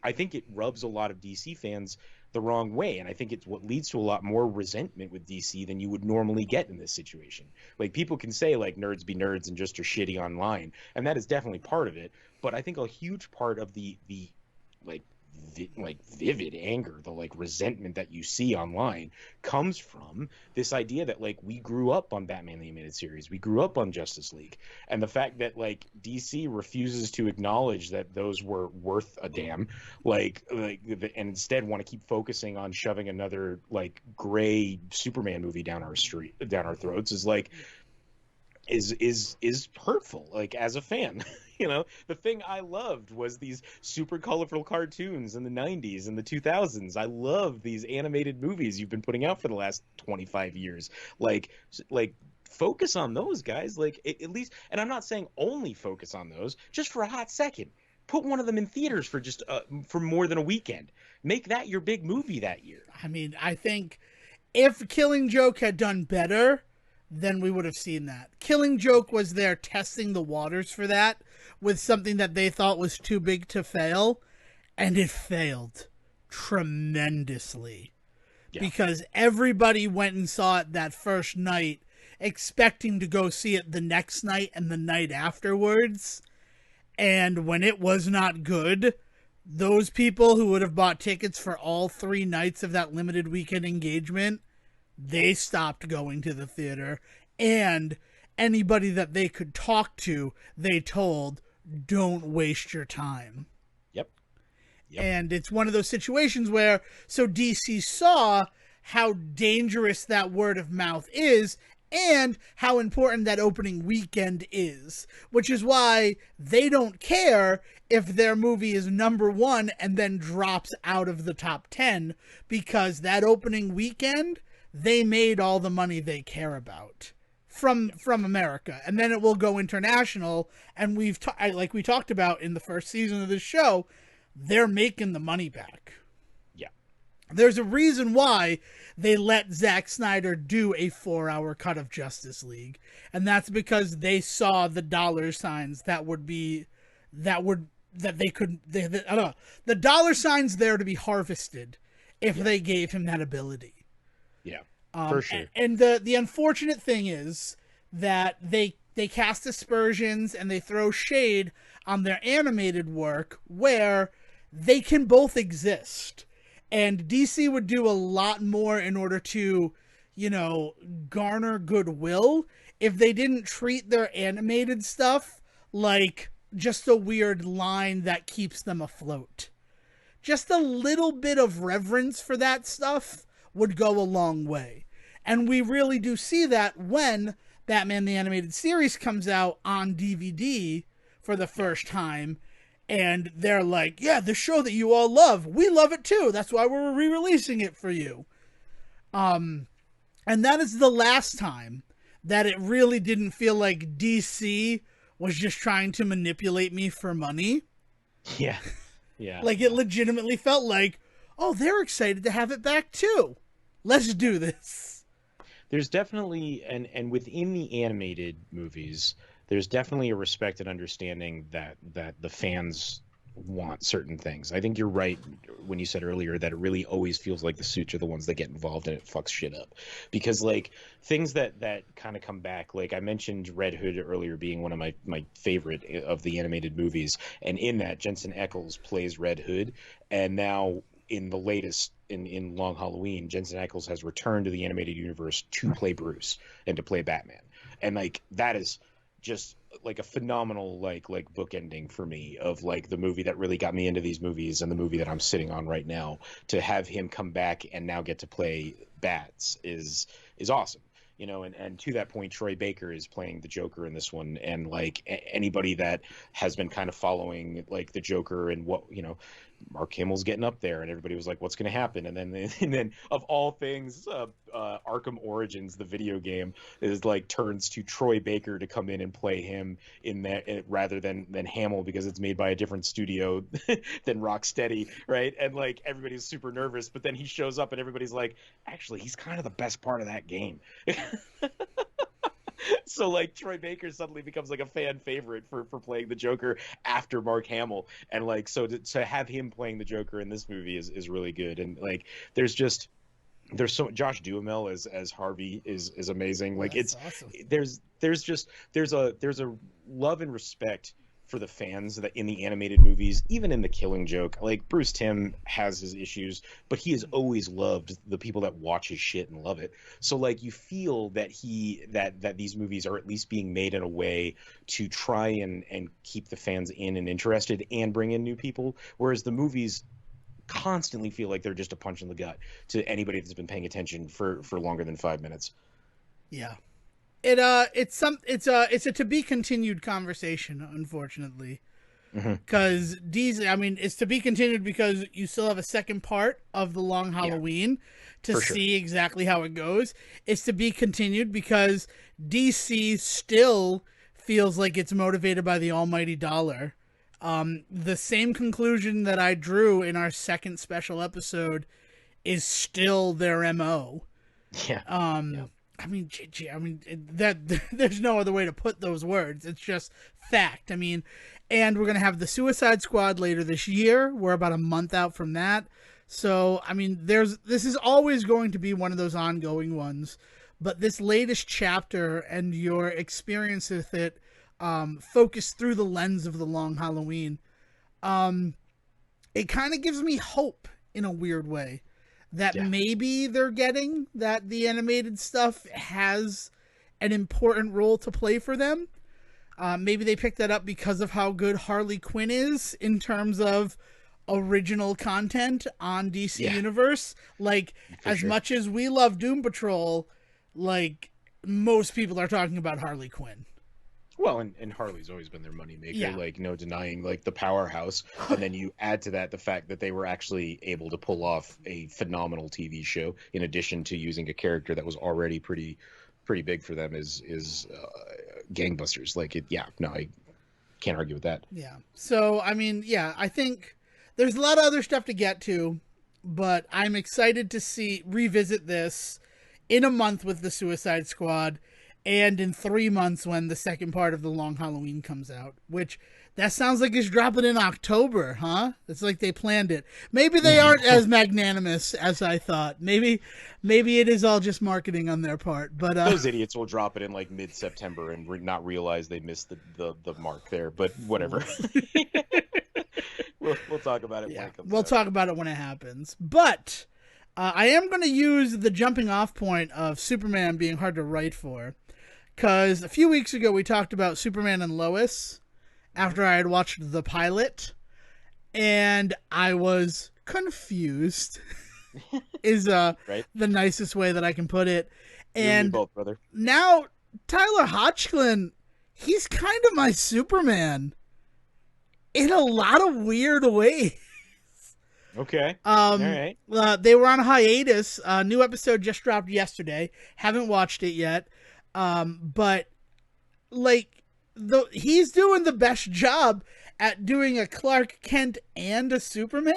I think it rubs a lot of DC fans the wrong way, and I think it's what leads to a lot more resentment with DC than you would normally get in this situation. Like people can say like nerds be nerds and just are shitty online, and that is definitely part of it, but I think a huge part of the vivid anger, the like resentment that you see online comes from this idea that like we grew up on Batman the Animated Series, we grew up on Justice League, and the fact that like DC refuses to acknowledge that those were worth a damn, and instead want to keep focusing on shoving another like gray Superman movie down our throats is hurtful, like as a fan. The thing I loved was these super colorful cartoons in the 90s and the 2000s. I love these animated movies you've been putting out for the last 25 years. Like focus on those guys, like at least, and I'm not saying only focus on those, just for a hot second. Put one of them in theaters for just for more than a weekend. Make that your big movie that year. I mean, I think if Killing Joke had done better, then we would have seen that. Killing Joke was there testing the waters for that with something that they thought was too big to fail, and it failed tremendously. Yeah. Because everybody went and saw it that first night expecting to go see it the next night and the night afterwards, and when it was not good, those people who would have bought tickets for all 3 nights of that limited weekend engagement, they stopped going to the theater, and anybody that they could talk to, they told, don't waste your time. Yep. And it's one of those situations where, so DC saw how dangerous that word of mouth is and how important that opening weekend is, which is why they don't care if their movie is number one and then drops out of the top 10, because that opening weekend, they made all the money they care about from America, and then it will go international. And like we talked about in the first season of this show, they're making the money back. Yeah. There's a reason why they let Zack Snyder do a 4-hour cut of Justice League, and that's because they saw the dollar signs the dollar signs there to be harvested if they gave him that ability. Yeah, for sure. And the unfortunate thing is that they cast aspersions and they throw shade on their animated work, where they can both exist. And DC would do a lot more in order to, garner goodwill if they didn't treat their animated stuff like just a weird line that keeps them afloat. Just a little bit of reverence for that stuff would go a long way. And we really do see that when Batman the Animated Series comes out on DVD for the first time, and they're like, yeah, the show that you all love, we love it too. That's why we're re-releasing it for you. And that is the last time that it really didn't feel like DC was just trying to manipulate me for money. Yeah. Yeah. Like, it legitimately felt like, oh, they're excited to have it back too. Let's do this. There's definitely, and within the animated movies, there's definitely a respect and understanding that the fans want certain things. I think you're right when you said earlier that it really always feels like the suits are the ones that get involved and it fucks shit up. Because, like, things that kind of come back, like I mentioned Red Hood earlier being one of my favorite of the animated movies, and in that, Jensen Ackles plays Red Hood, and now in the latest, in Long Halloween, Jensen Ackles has returned to the animated universe to play Bruce and to play Batman. And, like, that is just like a phenomenal like book ending for me of like the movie that really got me into these movies and the movie that I'm sitting on right now. To have him come back and now get to play Bats is awesome. And to that point, Troy Baker is playing the Joker in this one, and like anybody that has been kind of following like the Joker and what Mark Hamill's getting up there, and everybody was like, what's going to happen? And then of all things, Arkham Origins, the video game, is like turns to Troy Baker to come in and play him in that rather than Hamill, because it's made by a different studio than Rocksteady, right? And like everybody's super nervous, but then he shows up and everybody's like, actually, he's kind of the best part of that game. So like Troy Baker suddenly becomes like a fan favorite for playing the Joker after Mark Hamill, and like so to have him playing the Joker in this movie is really good. And like there's so Josh Duhamel as Harvey is amazing. Like it's awesome. There's a love and respect for the fans that in the animated movies, even in The Killing Joke, like Bruce Timm has his issues, but he has always loved the people that watch his shit and love it. So like you feel that that these movies are at least being made in a way to try and keep the fans in and interested and bring in new people, whereas the movies constantly feel like they're just a punch in the gut to anybody that's been paying attention for longer than 5 minutes. Yeah. It's a to be continued conversation, unfortunately, because it's to be continued because you still have a second part of the Long Halloween to see exactly how it goes. It's to be continued because DC still feels like it's motivated by the almighty dollar. The same conclusion that I drew in our second special episode is still their MO. Yeah. There's no other way to put those words. It's just fact. And we're going to have the Suicide Squad later this year. We're about a month out from that. So, this is always going to be one of those ongoing ones. But this latest chapter and your experience with it, focused through the lens of the Long Halloween, it kind of gives me hope in a weird way. That maybe they're getting that the animated stuff has an important role to play for them. Maybe they picked that up because of how good Harley Quinn is in terms of original content on DC Yeah. Universe. Like, For as sure. much as we love Doom Patrol, like, most people are talking about Harley Quinn. Well, and Harley's always been their moneymaker, Yeah. like no denying, like the powerhouse. And then you add to that the fact that they were actually able to pull off a phenomenal TV show, in addition to using a character that was already pretty big for them, is gangbusters. Like it, yeah, no, I can't argue with that. Yeah. So, I mean, yeah, I think there's a lot of other stuff to get to, but I'm excited to revisit this in a month with the Suicide Squad, and in 3 months when the second part of The Long Halloween comes out, which that sounds like it's dropping in October, huh? It's like they planned it. Maybe they aren't as magnanimous as I thought. Maybe it is all just marketing on their part. But Those idiots will drop it in like mid-September and not realize they missed the mark there. But whatever. we'll talk about it when it comes we'll out. talk about it when it happens. But I am going to use the jumping off point of Superman being hard to write for, because a few weeks ago we talked about Superman and Lois after I had watched the pilot, and I was confused is Right? the nicest way that I can put it. You and me And both, brother. now Tyler Hoechlin, he's kind of my Superman in a lot of weird ways. Okay. All right. They were on hiatus. New episode just dropped yesterday. Haven't watched it yet. But like he's doing the best job at doing a Clark Kent and a Superman.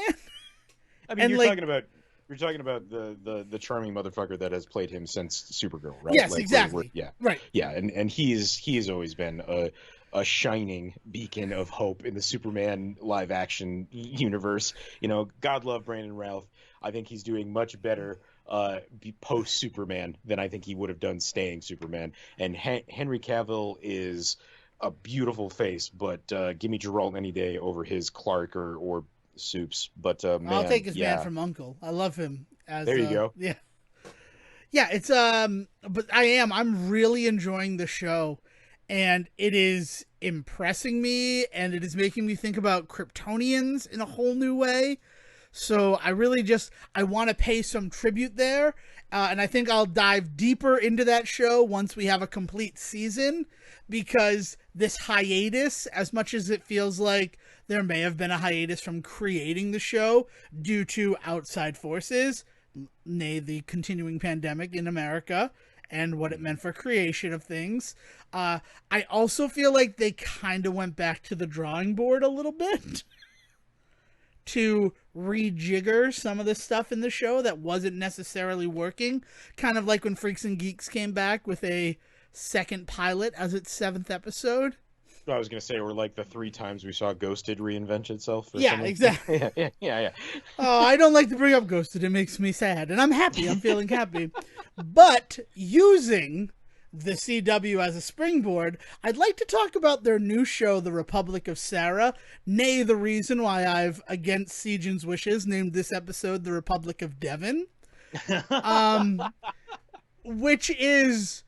I mean, And, you're like- talking about the charming motherfucker that has played him since Supergirl, right? Yes, Like, exactly. yeah, Right. yeah, and he has always been a shining beacon of hope in the Superman live action universe. You know, God love Brandon Routh. I think he's doing much better post Superman than I think he would have done staying Superman. And Henry Cavill is a beautiful face, but give me Geralt any day over his Clark or Supes. But man, I'll take his yeah. man from Uncle. I love him as There you go. Yeah. Yeah, it's but I'm really enjoying the show, and it is impressing me, and it is making me think about Kryptonians in a whole new way. So I really I want to pay some tribute there, and I think I'll dive deeper into that show once we have a complete season, because this hiatus, as much as it feels like there may have been a hiatus from creating the show due to outside forces, nay, the continuing pandemic in America and what it meant for creation of things, I also feel like they kind of went back to the drawing board a little bit to rejigger some of the stuff in the show that wasn't necessarily working. Kind of like when Freaks and Geeks came back with a second pilot as its 7th episode. I was gonna say, or like the 3 times we saw Ghosted reinvent itself. Or Yeah, something. exactly. yeah. Oh, I don't like to bring up Ghosted. It makes me sad. And I'm happy. I'm feeling happy. But using the CW as a springboard, I'd like to talk about their new show, The Republic of Sarah, nay, the reason why I've, against Siegen's wishes, named this episode The Republic of Devon. Which is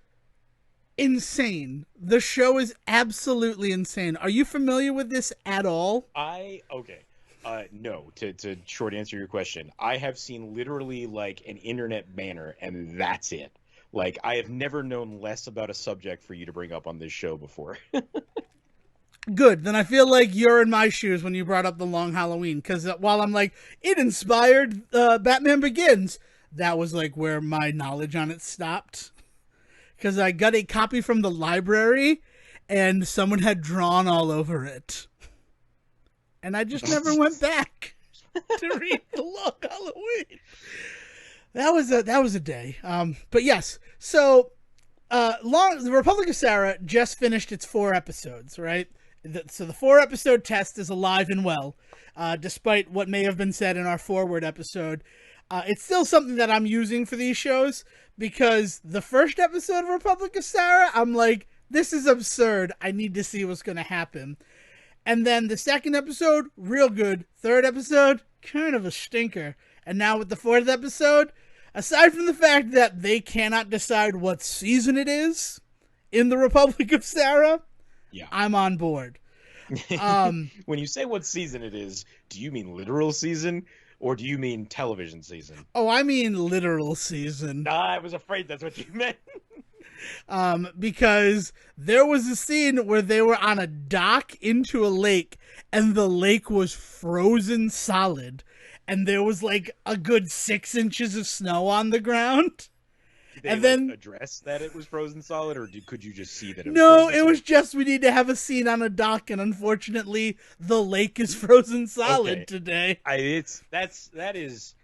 insane. The show is absolutely insane. Are you familiar with this at all? Okay. No, to short answer your question, I have seen literally like an internet banner, and that's it. Like, I have never known less about a subject for you to bring up on this show before. Good. Then I feel like you're in my shoes when you brought up The Long Halloween, because while I'm like, it inspired Batman Begins, that was like where my knowledge on it stopped. Because I got a copy from the library, and someone had drawn all over it. And I just never went back to read The Long Halloween. That was a day. But yes, so the Republic of Sarah just finished its 4 episodes, right? So the 4-episode test is alive and well, despite what may have been said in our forward episode. It's still something that I'm using for these shows, because the first episode of Republic of Sarah, I'm like, this is absurd. I need to see what's going to happen. And then the second episode, real good. Third episode, kind of a stinker. And now with the 4th episode, aside from the fact that they cannot decide what season it is in the Republic of Sarah, Yeah. I'm on board. When you say what season it is, do you mean literal season or do you mean television season? Oh, I mean literal season. I was afraid that's what you meant. Because there was a scene where they were on a dock into a lake, and the lake was frozen solid, and there was like a good 6 inches of snow on the ground. Did they And then address that it was frozen solid, or could you just see that it was no, frozen it was solid? just we need to have a scene on a dock, and unfortunately, the lake is frozen solid Okay. today. That is,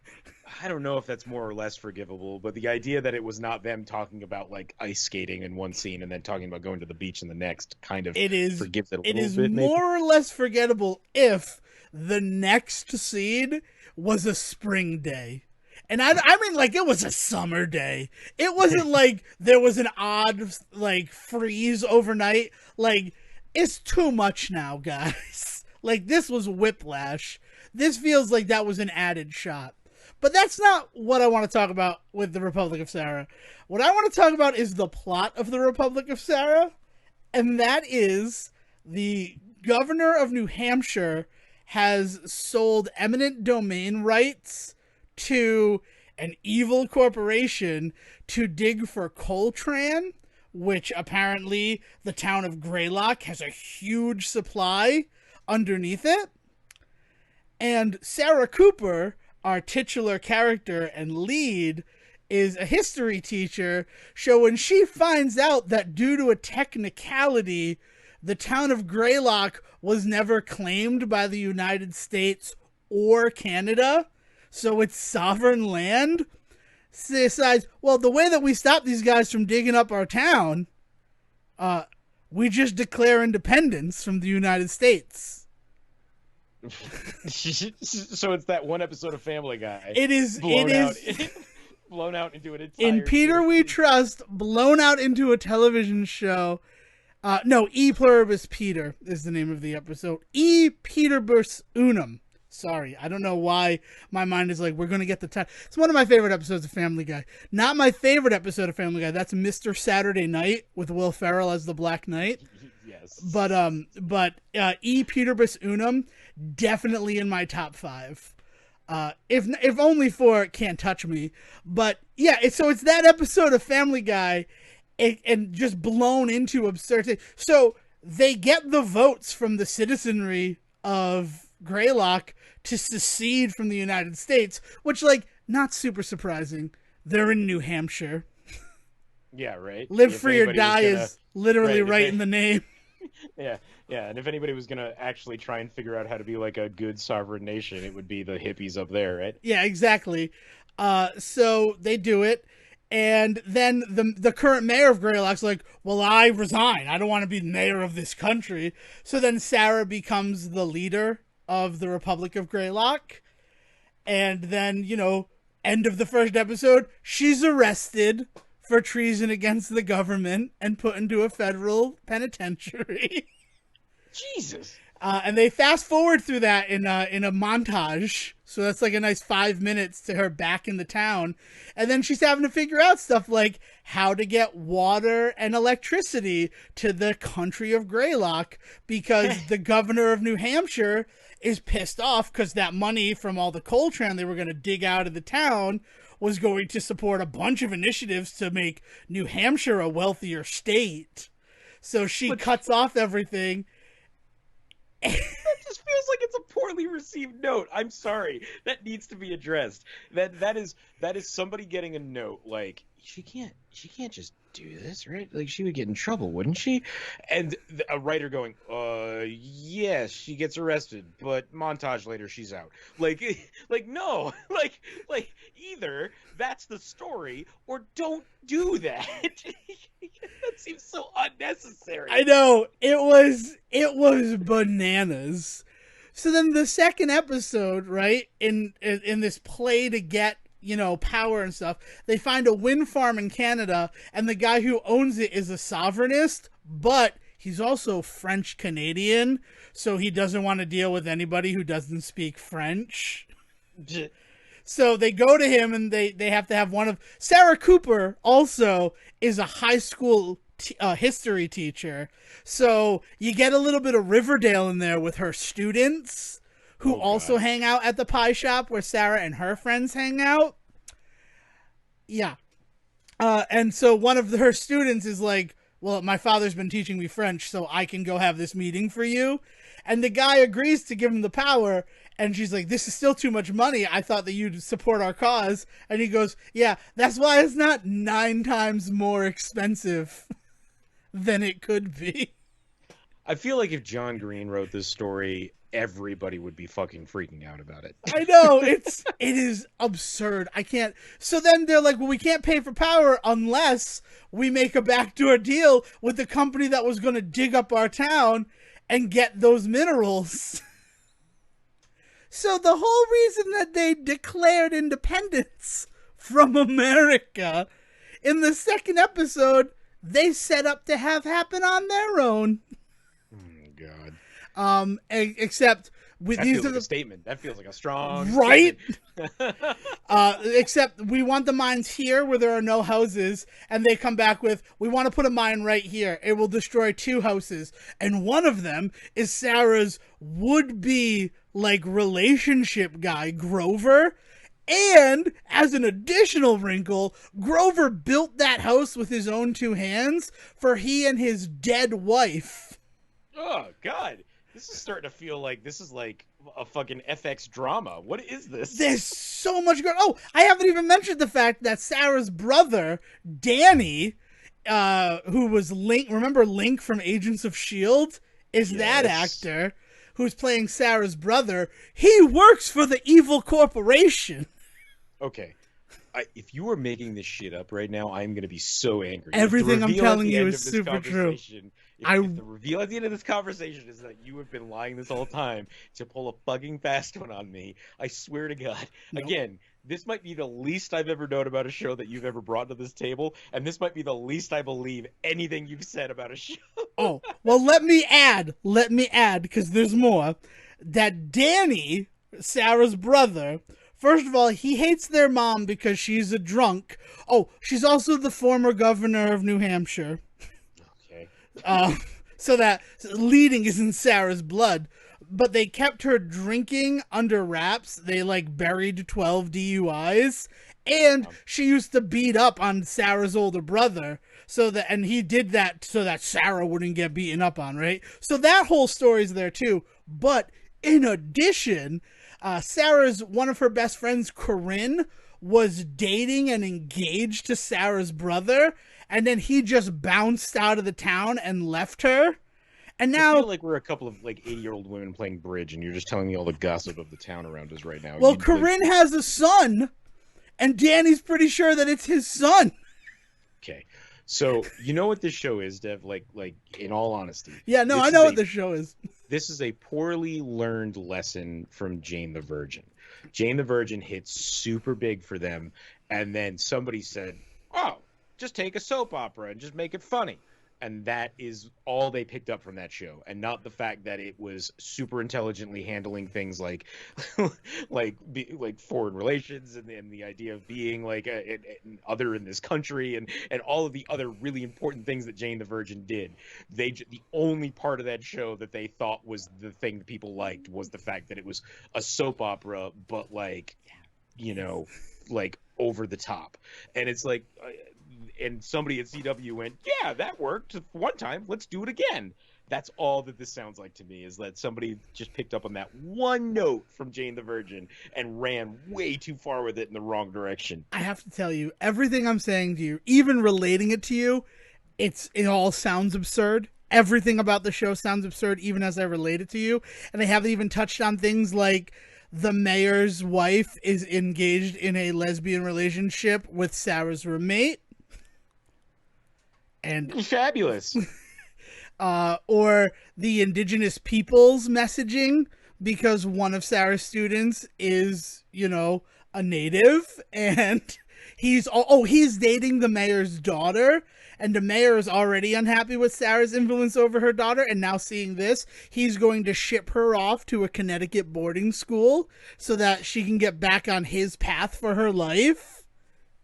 I don't know if that's more or less forgivable, but the idea that it was not them talking about like ice skating in one scene and then talking about going to the beach in the next kind of forgives it a It little is bit, maybe. more or less forgettable if the next scene was a spring day. And I mean, like, it was a summer day. It wasn't like there was an odd, like, freeze overnight. Like, it's too much now, guys. Like, this was whiplash. This feels like that was an added shot. But that's not what I want to talk about with the Republic of Sarah. What I want to talk about is the plot of the Republic of Sarah, and that is the governor of New Hampshire has sold eminent domain rights to an evil corporation to dig for coltran, which apparently the town of Greylock has a huge supply underneath it. And Sarah Cooper, our titular character and lead, is a history teacher. So when she finds out that due to a technicality, the town of Greylock was never claimed by the United States or Canada, so it's sovereign land, she decides, well, the way that we stop these guys from digging up our town, we just declare independence from the United States. So it's that one episode of Family Guy. It is Blown out into an entire in Peter We Trust, blown out into a television show. No, E Pluribus Peter is the name of the episode. E Peterbus Unum. Sorry, I don't know why my mind is like, we're going to get the time. It's one of my favorite episodes of Family Guy. Not my favorite episode of Family Guy. That's Mr. Saturday Night with Will Ferrell as the Black Knight. Yes. But E Peterbus Unum, definitely in my top 5. If only for Can't Touch Me. But yeah, it's that episode of Family Guy and just blown into absurdity. So they get the votes from the citizenry of Greylock to secede from the United States, which, like, not super surprising. They're in New Hampshire. Yeah, right. Live If free or anybody was die gonna- is literally right if in the name. Yeah, and if anybody was gonna actually try and figure out how to be like a good sovereign nation, it would be the hippies up there, right? Yeah, exactly. So they do it, and then the current mayor of Greylock's like, well, I resign. I don't want to be mayor of this country. So then Sarah becomes the leader of the Republic of Greylock, and then, end of the first episode, she's arrested for treason against the government and put into a federal penitentiary. Jesus. And they fast forward through that in a montage. So that's like a nice 5 minutes to her back in the town. And then she's having to figure out stuff like how to get water and electricity to the country of Greylock, because the governor of New Hampshire is pissed off because that money from all the coltran they were going to dig out of the town was going to support a bunch of initiatives to make New Hampshire a wealthier state. So she cuts off everything. That just feels like it's a poorly received note. I'm sorry. That needs to be addressed. That is somebody getting a note like she can't just do this, right? Like, she would get in trouble, wouldn't she? And a writer going, yes, she gets arrested, but montage later she's out. Like no, like either that's the story or don't do that. That seems so unnecessary. I know, it was bananas. So then the second episode, right, in this play to get, power and stuff, they find a wind farm in Canada, and the guy who owns it is a sovereignist, but he's also French Canadian, so he doesn't want to deal with anybody who doesn't speak French. So they go to him, and they have to have one of... Sarah Cooper also is a high school history teacher. So you get a little bit of Riverdale in there with her students who also hang out at the pie shop where Sarah and her friends hang out. Yeah. And so one of her students is like, well, my father's been teaching me French, so I can go have this meeting for you. And the guy agrees to give him the power. And she's like, this is still too much money. I thought that you'd support our cause. And he goes, yeah, that's why it's not 9 times more expensive than it could be. I feel like if John Green wrote this story, everybody would be fucking freaking out about it. I know, it is absurd. I can't. So then they're like, well, we can't pay for power unless we make a backdoor deal with the company that was going to dig up our town and get those minerals. So the whole reason that they declared independence from America in the second episode, they set up to have happen on their own. Oh, God. Except with that these feels are like the a statement. That feels like a strong right. Except we want the mines here where there are no houses, and they come back with, we want to put a mine right here. It will destroy 2 houses, and one of them is Sarah's would-be like relationship guy, Grover. And as an additional wrinkle, Grover built that house with his own 2 hands for he and his dead wife. Oh, God. This is starting to feel like this is like a fucking FX drama. What is this? There's so much going on. Oh, I haven't even mentioned the fact that Sarah's brother, Danny, who was Link, remember Link from Agents of S.H.I.E.L.D., is that actor who's playing Sarah's brother. He works for the evil corporation. Okay. If you were making this shit up right now, I'm going to be so angry. Everything I'm telling you is super true. If the reveal at the end of this conversation is that you have been lying this whole time to pull a fucking fast one on me, I swear to God. Nope. Again, this might be the least I've ever known about a show that you've ever brought to this table, and this might be the least I believe anything you've said about a show. Oh, well, let me add, because there's more, that Danny, Sarah's brother, first of all, he hates their mom because she's a drunk. Oh, she's also the former governor of New Hampshire. Okay. So that leading is in Sarah's blood. But they kept her drinking under wraps. They, like, buried 12 DUIs. And she used to beat up on Sarah's older brother. And he did that so that Sarah wouldn't get beaten up on, right? So that whole story's there, too. But in addition, Sarah's, one of her best friends, Corinne, was dating and engaged to Sarah's brother. And then he just bounced out of the town and left her. And now, I feel like we're a couple of like 80-year-old women playing bridge, and you're just telling me all the gossip of the town around us right now. Well, Corinne has a son, and Danny's pretty sure that it's his son. Okay, so you know what this show is, Dev? Like in all honesty. Yeah, no, I know what this show is. This is a poorly learned lesson from Jane the Virgin. Jane the Virgin hit super big for them, and then somebody said, "Oh, just take a soap opera and just make it funny." And that is all they picked up from that show, and not the fact that it was super intelligently handling things like like foreign relations and the idea of being like an other in this country and all of the other really important things that Jane the Virgin did. The only part of that show that they thought was the thing that people liked was the fact that it was a soap opera, but like, you know, like over the top. And it's like and somebody at CW went, yeah, that worked one time, let's do it again. That's all that this sounds like to me, is that somebody just picked up on that one note from Jane the Virgin and ran way too far with it in the wrong direction. I have to tell you, everything I'm saying to you, even relating it to you, it all sounds absurd. Everything about the show sounds absurd, even as I relate it to you. And they haven't even touched on things like the mayor's wife is engaged in a lesbian relationship with Sarah's roommate. And fabulous. Or the indigenous peoples messaging, because one of Sarah's students is, you know, a native, and he's dating the mayor's daughter, and the mayor is already unhappy with Sarah's influence over her daughter, and now seeing this, he's going to ship her off to a Connecticut boarding school so that she can get back on his path for her life.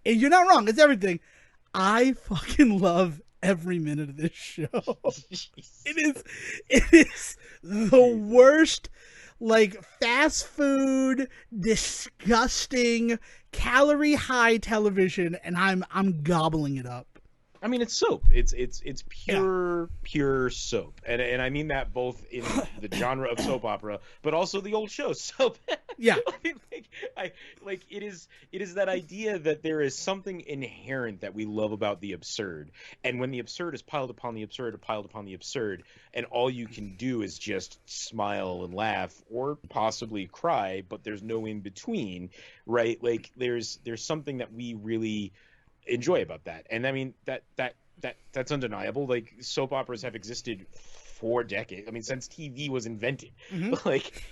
And you're not wrong, it's everything. I fucking love every minute of this show. Jesus. It is the worst, like, fast food, disgusting, calorie high television, and I'm gobbling it up. I mean, it's soap. It's Yeah. pure soap, and I mean that both in the genre of soap opera, but also the old show soap. Yeah. Like it is that idea that there is something inherent that we love about the absurd, and when the absurd is piled upon the absurd, piled upon the absurd, and all you can do is just smile and laugh, or possibly cry, but there's no in between, right? Like there's something that we really enjoy about that. And I mean that's undeniable. Like soap operas have existed for decades. I mean, since TV was invented. Mm-hmm. Like,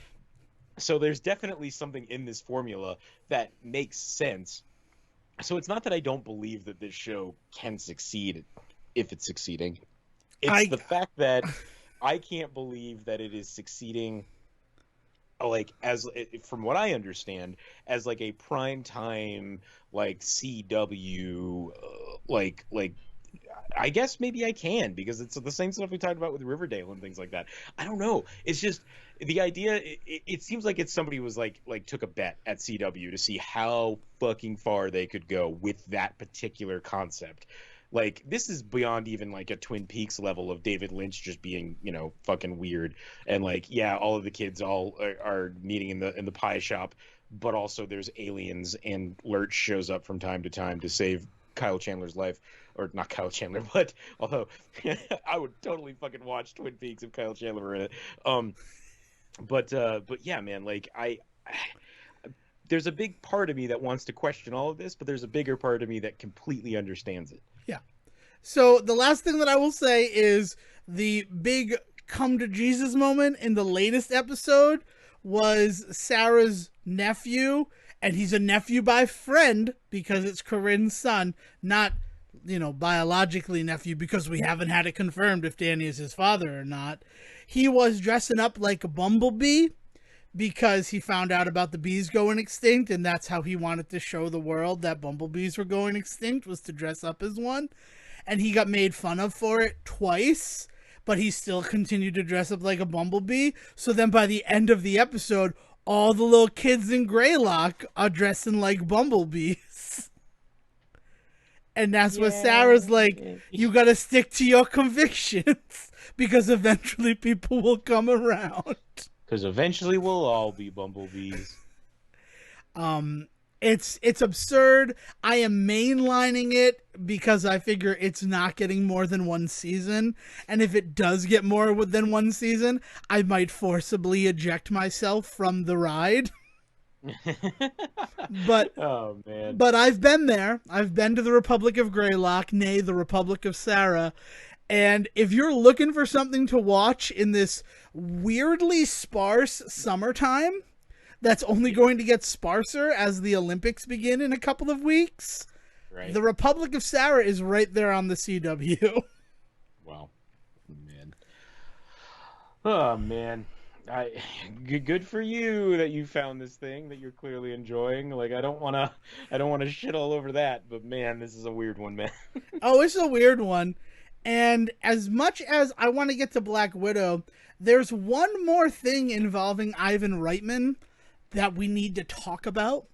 so there's definitely something in this formula that makes sense. So it's not that I don't believe that this show can succeed if it's succeeding. It's the fact that I can't believe that it is succeeding, like, as from what I understand, as like a prime time, like CW, like I guess maybe I can, because it's the same stuff we talked about with Riverdale and things like that. I don't know. It's just the idea. It seems like it's somebody was like took a bet at CW to see how fucking far they could go with that particular concept. Like, this is beyond even like a Twin Peaks level of David Lynch just being, fucking weird. And like, yeah, all of the kids all are meeting in the pie shop, but also there's aliens, and Lurch shows up from time to time to save Kyle Chandler's life. Or not Kyle Chandler, but although I would totally fucking watch Twin Peaks if Kyle Chandler were in it. But yeah, man, like there's a big part of me that wants to question all of this, but there's a bigger part of me that completely understands it. Yeah. So the last thing that I will say is the big come to Jesus moment in the latest episode was Sarah's nephew, and he's a nephew by friend because it's Corinne's son, not, biologically nephew, because we haven't had it confirmed if Danny is his father or not. He was dressing up like a bumblebee because he found out about the bees going extinct, and that's how he wanted to show the world that bumblebees were going extinct, was to dress up as one. And he got made fun of for it twice, but he still continued to dress up like a bumblebee. So then by the end of the episode, all the little kids in Greylock are dressing like bumblebees. And that's what Sarah's like, you gotta stick to your convictions, because eventually people will come around. Because eventually we'll all be bumblebees. It's absurd. I am mainlining it because I figure it's not getting more than one season. And if it does get more than one season, I might forcibly eject myself from the ride. But oh man. But I've been there. I've been to the Republic of Greylock, nay, the Republic of Sarah. And if you're looking for something to watch in this weirdly sparse summertime, that's only going to get sparser as the Olympics begin in a couple of weeks, right, the Republic of Sarah is right there on the CW. Wow. Man. Oh, man. Good for you that you found this thing that you're clearly enjoying. Like, I don't want to shit all over that, but man, this is a weird one, man. Oh, it's a weird one. And as much as I want to get to Black Widow, there's one more thing involving Ivan Reitman that we need to talk about,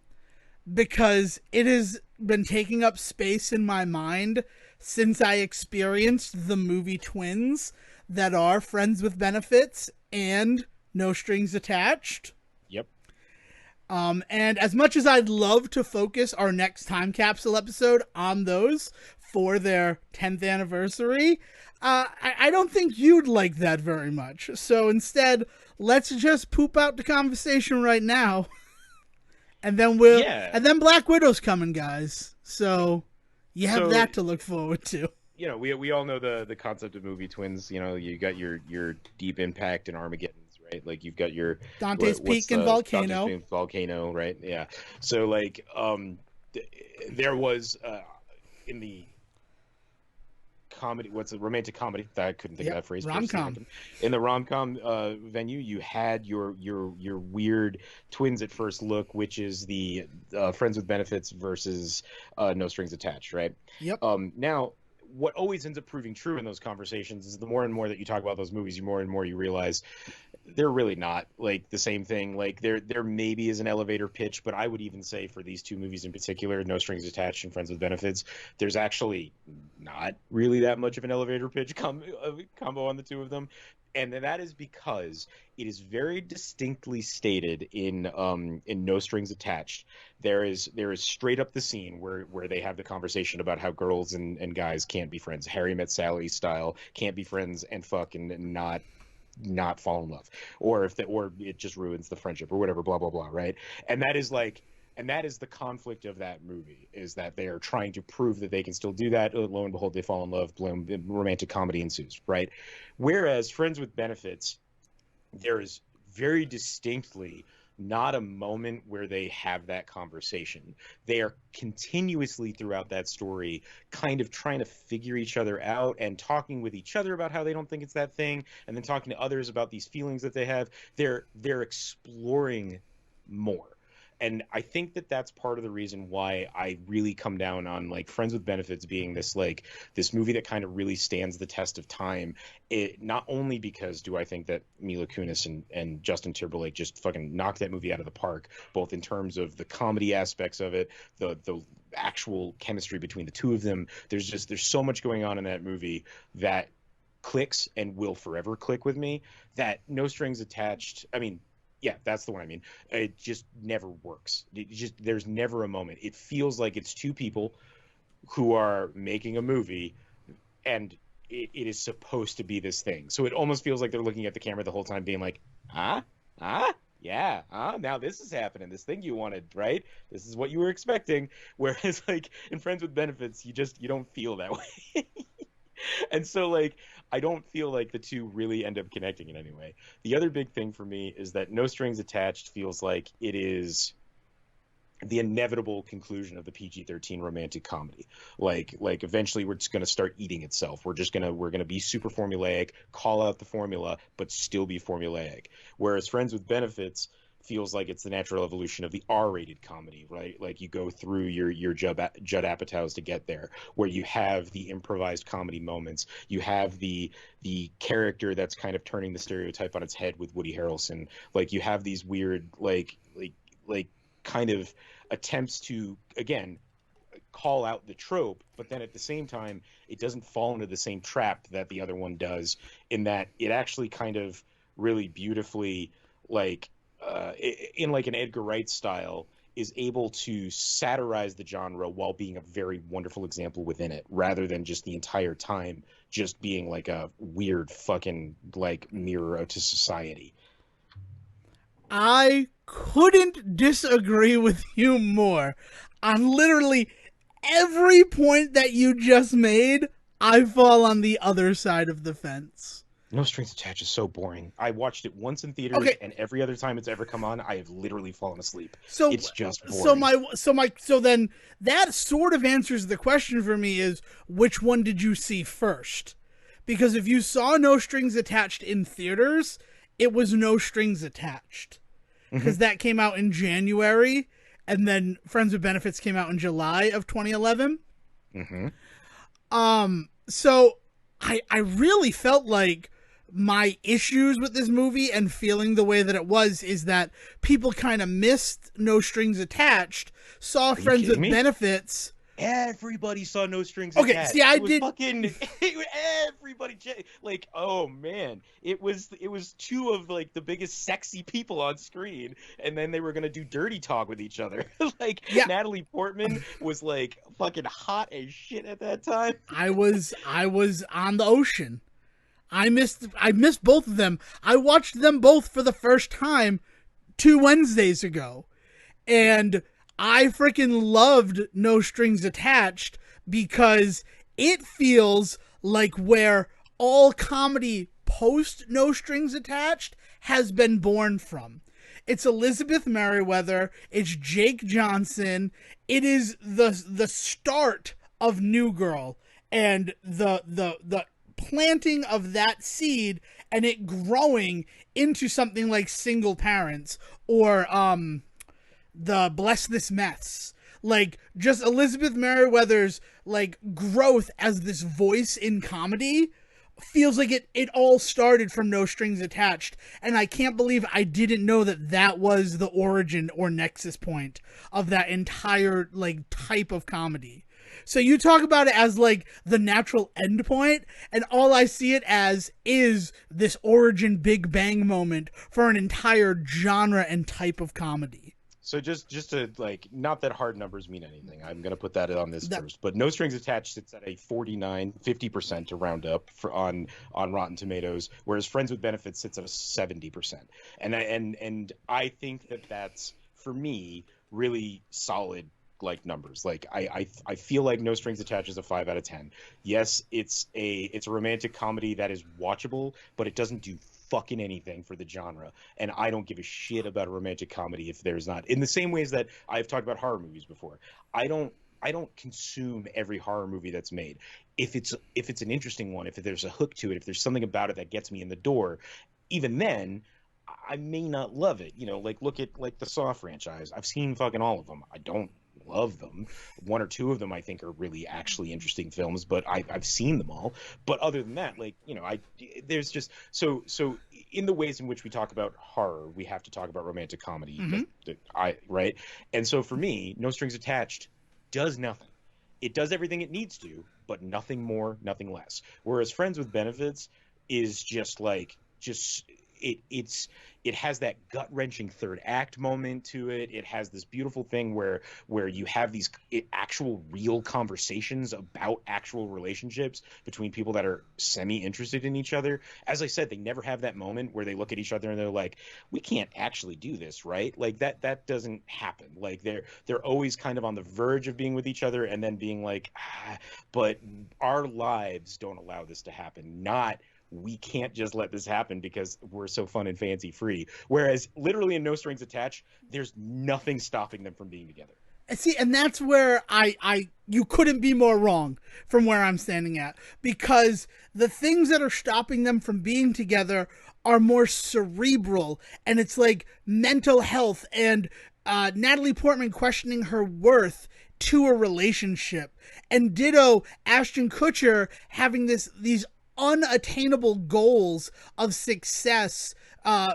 because it has been taking up space in my mind since I experienced the movie Twins, that are Friends with Benefits and No Strings Attached. Yep. And as much as I'd love to focus our next time capsule episode on those for their 10th anniversary, I don't think you'd like that very much. So instead, let's just poop out the conversation right now. And then and then Black Widow's coming, guys. So you have that to look forward to. We all know the concept of movie Twins. You got your Deep Impact and Armageddon's, right? Like, you've got your Dante's Peak and Volcano. Dante's Peak, Volcano, right? Yeah. So like, there was in the comedy, romantic comedy, I couldn't think of that phrase. Rom-com. In the rom-com venue, you had your weird twins at first look, which is the Friends with Benefits versus No Strings Attached, right? Yep. Now, what always ends up proving true in those conversations is the more and more that you talk about those movies, the more and more you realize they're really not like the same thing. Like there maybe is an elevator pitch, but I would even say for these two movies in particular, No Strings Attached and Friends with Benefits, there's actually not really that much of an elevator pitch combo on the two of them. And that is because it is very distinctly stated in No Strings Attached. There is straight up the scene where they have the conversation about how girls and guys can't be friends. Harry Met Sally style, can't be friends and fuck and not fall in love, or or it just ruins the friendship or whatever, blah blah blah, right? And that is the conflict of that movie, is that they are trying to prove that they can still do that. Lo and behold, they fall in love, bloom, romantic comedy ensues, right? Whereas Friends with Benefits, there is very distinctly not a moment where they have that conversation. They are continuously throughout that story kind of trying to figure each other out and talking with each other about how they don't think it's that thing, and then talking to others about these feelings that they have. They're exploring more. And I think that that's part of the reason why I really come down on like Friends with Benefits being this movie that kind of really stands the test of time. It not only because do I think that Mila Kunis and Justin Timberlake just fucking knocked that movie out of the park, both in terms of the comedy aspects of it, the actual chemistry between the two of them. There's so much going on in that movie that clicks and will forever click with me, that No Strings Attached, I mean, yeah, that's the one I mean. It just never works. There's never a moment. It feels like it's two people who are making a movie, and it is supposed to be this thing. So it almost feels like they're looking at the camera the whole time, being like, yeah, now this is happening. This thing you wanted, right? This is what you were expecting. Whereas like in Friends with Benefits, you don't feel that way. And so like I don't feel like the two really end up connecting in any way. The other big thing for me is that No Strings Attached feels like it is the inevitable conclusion of the PG-13 romantic comedy. Like eventually we're just going to start eating itself. We're going to be super formulaic, call out the formula, but still be formulaic. Whereas Friends with Benefits feels like it's the natural evolution of the R-rated comedy, right? Like you go through your Judd Apatows to get there, where you have the improvised comedy moments, you have the character that's kind of turning the stereotype on its head with Woody Harrelson. Like you have these weird like kind of attempts to again call out the trope, but then at the same time it doesn't fall into the same trap that the other one does, in that it actually kind of really beautifully in like an Edgar Wright style is able to satirize the genre while being a very wonderful example within it, rather than just the entire time just being like a weird fucking like mirror to society. I couldn't disagree with you more. On literally every point that you just made, I fall on the other side of the fence. No Strings Attached is so boring. I watched it once in theaters, Okay. and every other time it's ever come on, I have literally fallen asleep. So It's just boring. so then that sort of answers the question for me, is which one did you see first? Because if you saw No Strings Attached in theaters, it was No Strings Attached. Because that came out in January, and then Friends with Benefits came out in July of 2011. So I really felt like my issues with this movie and feeling the way that it was is that people kind of missed No Strings Attached, saw Friends with Benefits. Everybody saw No Strings Attached. Okay, see, I did. Fucking everybody, like, oh man, it was two of like the biggest sexy people on screen, and then they were gonna do dirty talk with each other. Like, yeah. Natalie Portman was like fucking hot as shit at that time. I was on the ocean. I missed both of them. I watched them both for the first time 2 Wednesdays ago, and I freaking loved No Strings Attached because it feels like where all comedy post No Strings Attached has been born from. It's Elizabeth Merriweather, it's Jake Johnson, it is the start of New Girl, and the planting of that seed and it growing into something like Single Parents or the Bless This Mess. like just Elizabeth Merriweather's like growth as this voice in comedy feels like it all started from No Strings Attached, and I can't believe I didn't know that was the origin or nexus point of that entire like type of comedy. So you talk about it as like the natural end point, and all I see it as is this origin Big Bang moment for an entire genre and type of comedy. So just to like, not that hard numbers mean anything. I'm gonna put that on this That, first, but No Strings Attached sits at a 50% to round up for on Rotten Tomatoes, whereas Friends with Benefits sits at a 70%. And I think that's, for me, really solid like numbers. Like I feel like No Strings Attached is a 5 out of 10. Yes, it's a romantic comedy that is watchable, but it doesn't do fucking anything for the genre, and I don't give a shit about a romantic comedy if there's not, in the same ways that I've talked about horror movies before. I don't consume every horror movie that's made. If it's an interesting one, if there's a hook to it, if there's something about it that gets me in the door, even then I may not love it. Like, look at like the Saw franchise. I've seen fucking all of them. I don't love them. One or two of them I think are really actually interesting films, but I've seen them all. But other than that, like, there's just so in the ways in which we talk about horror, we have to talk about romantic comedy. Right. And so for me, No Strings Attached does nothing. It does everything it needs to, but nothing more, nothing less. Whereas Friends with Benefits is just like, it has that gut-wrenching third act moment to it. It has this beautiful thing where you have these actual real conversations about actual relationships between people that are semi-interested in each other. As I said, they never have that moment where they look at each other and they're like, we can't actually do this, right? Like that doesn't happen. Like they're always kind of on the verge of being with each other and then being like, but our lives don't allow this to happen. Not, we can't just let this happen because we're so fun and fancy free. Whereas literally in No Strings Attached, there's nothing stopping them from being together. See, and that's where you couldn't be more wrong from where I'm standing at, because the things that are stopping them from being together are more cerebral, and it's like mental health and Natalie Portman questioning her worth to a relationship, and ditto Ashton Kutcher having these unattainable goals of success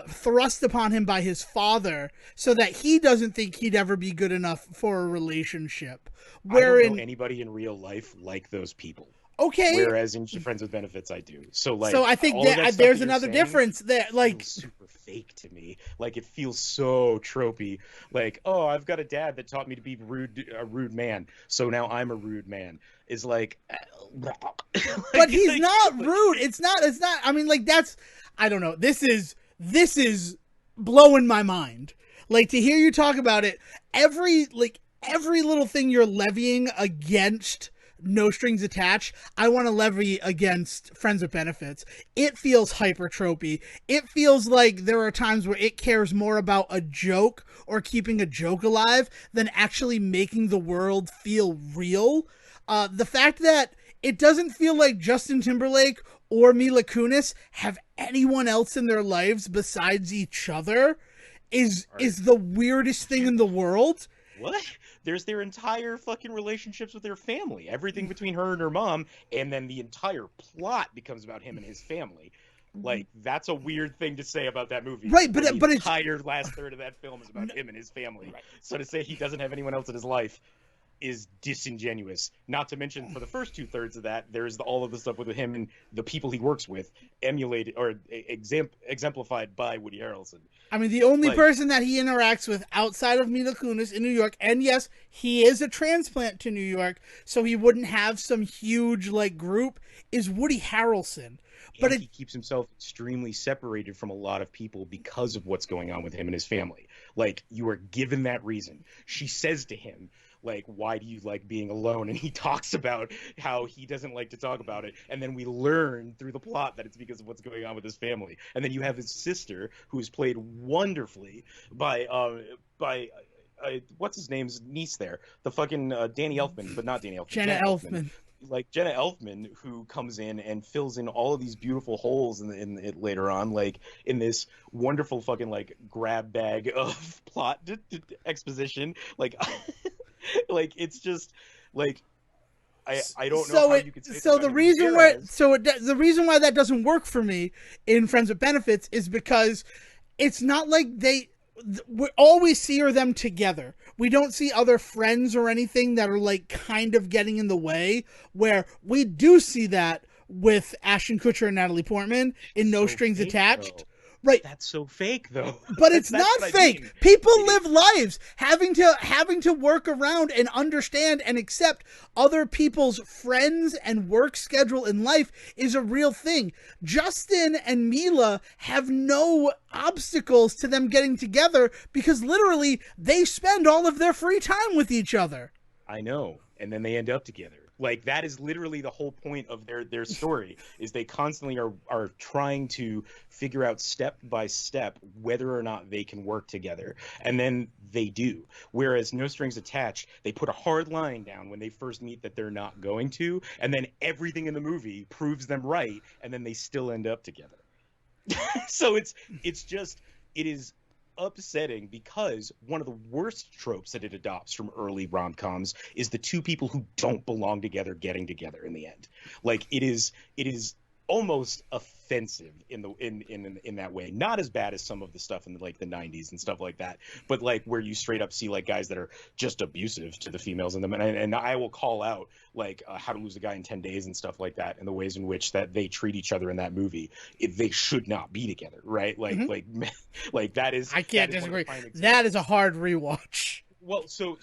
thrust upon him by his father, so that he doesn't think he'd ever be good enough for a relationship. I don't know anybody in real life like those people. Okay. Whereas in Friends with Benefits, I do. So like, so I think that there's another difference there. Like, super fake to me. Like, it feels so tropey. Like, oh, I've got a dad that taught me to be a rude man, so now I'm a rude man. Is like, but he's not rude. It's not. I mean, like, that's, I don't know. This is blowing my mind. Like, to hear you talk about it, every little thing you're levying against No Strings Attached, I want to levy against Friends with Benefits. It feels hypertropy. It feels like there are times where it cares more about a joke or keeping a joke alive than actually making the world feel real. The fact that it doesn't feel like Justin Timberlake or Mila Kunis have anyone else in their lives besides each other is the weirdest thing in the world. What? There's their entire fucking relationships with their family. Everything between her and her mom, and then the entire plot becomes about him and his family. Like, that's a weird thing to say about that movie. Right, but the entire last third of that film is about him and his family. Right. So to say he doesn't have anyone else in his life is disingenuous. Not to mention, for the first 2/3 of that, there's all of the stuff with him and the people he works with, emulated or exemplified by Woody Harrelson. I mean, the only person that he interacts with outside of Mila Kunis in New York, and yes, he is a transplant to New York, so he wouldn't have some huge like group, is Woody Harrelson. But he keeps himself extremely separated from a lot of people because of what's going on with him and his family. Like, you are given that reason. She says to him, like, why do you like being alone? And he talks about how he doesn't like to talk about it. And then we learn through the plot that it's because of what's going on with his family. And then you have his sister, who is played wonderfully by what's his name's niece there? The fucking Danny Elfman, but not Danny Elfman. Jenna Elfman. Like, Jenna Elfman, who comes in and fills in all of these beautiful holes in it later on, like, in this wonderful fucking, like, grab bag of plot exposition. Like, Like it's just like I don't know So how it you could say so that about the it. reason why Whereas, the reason why that doesn't work for me in Friends with Benefits is because it's not like all we see are them together. We don't see other friends or anything that are like kind of getting in the way, where we do see that with Ashton Kutcher and Natalie Portman in No so Strings fake Attached. though. Right. That's so fake though. But it's That's not what I fake. mean. People It, live lives having to work around and understand and accept other people's friends and work schedule in life is a real thing. Justin and Mila have no obstacles to them getting together because literally they spend all of their free time with each other. I know. And then they end up together. Like that is literally the whole point of their story is they constantly are trying to figure out step by step whether or not they can work together. And then they do. Whereas No Strings Attached, they put a hard line down when they first meet that they're not going to, and then everything in the movie proves them right, and then they still end up together. So it is upsetting because one of the worst tropes that it adopts from early rom-coms is the two people who don't belong together getting together in the end. Like it is almost offensive in that way. Not as bad as some of the stuff in like the 90s and stuff like that, but like where you straight up see like guys that are just abusive to the females in them. And I will call out like How to Lose a Guy in 10 Days and stuff like that, and the ways in which that they treat each other in that movie. They should not be together, right? Like that is I can't disagree. That is a hard rewatch. Well, so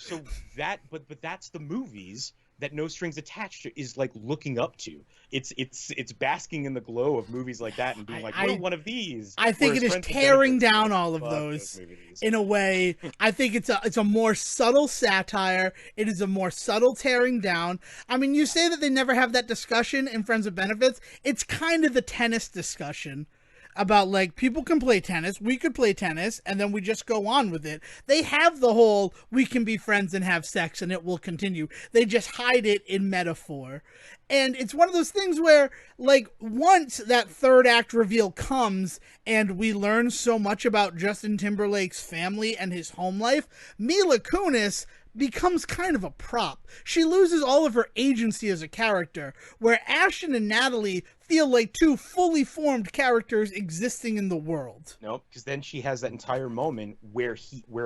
that but that's the movies that No Strings Attached is like looking up to. It's basking in the glow of movies like that and being like, we're one of these. I think it is tearing down all of those in a way. I think it's a more subtle satire. It is a more subtle tearing down. I mean, you say that they never have that discussion in Friends with Benefits. It's kind of the tennis discussion about like people can play tennis, we could play tennis, and then we just go on with it. They have the whole we can be friends and have sex and it will continue. They just hide it in metaphor. And it's one of those things where like once that third act reveal comes and we learn so much about Justin Timberlake's family and his home life, Mila Kunis becomes kind of a prop. She loses all of her agency as a character, where Ashton and Natalie feel like two fully formed characters existing in the world. No, because then she has that entire moment where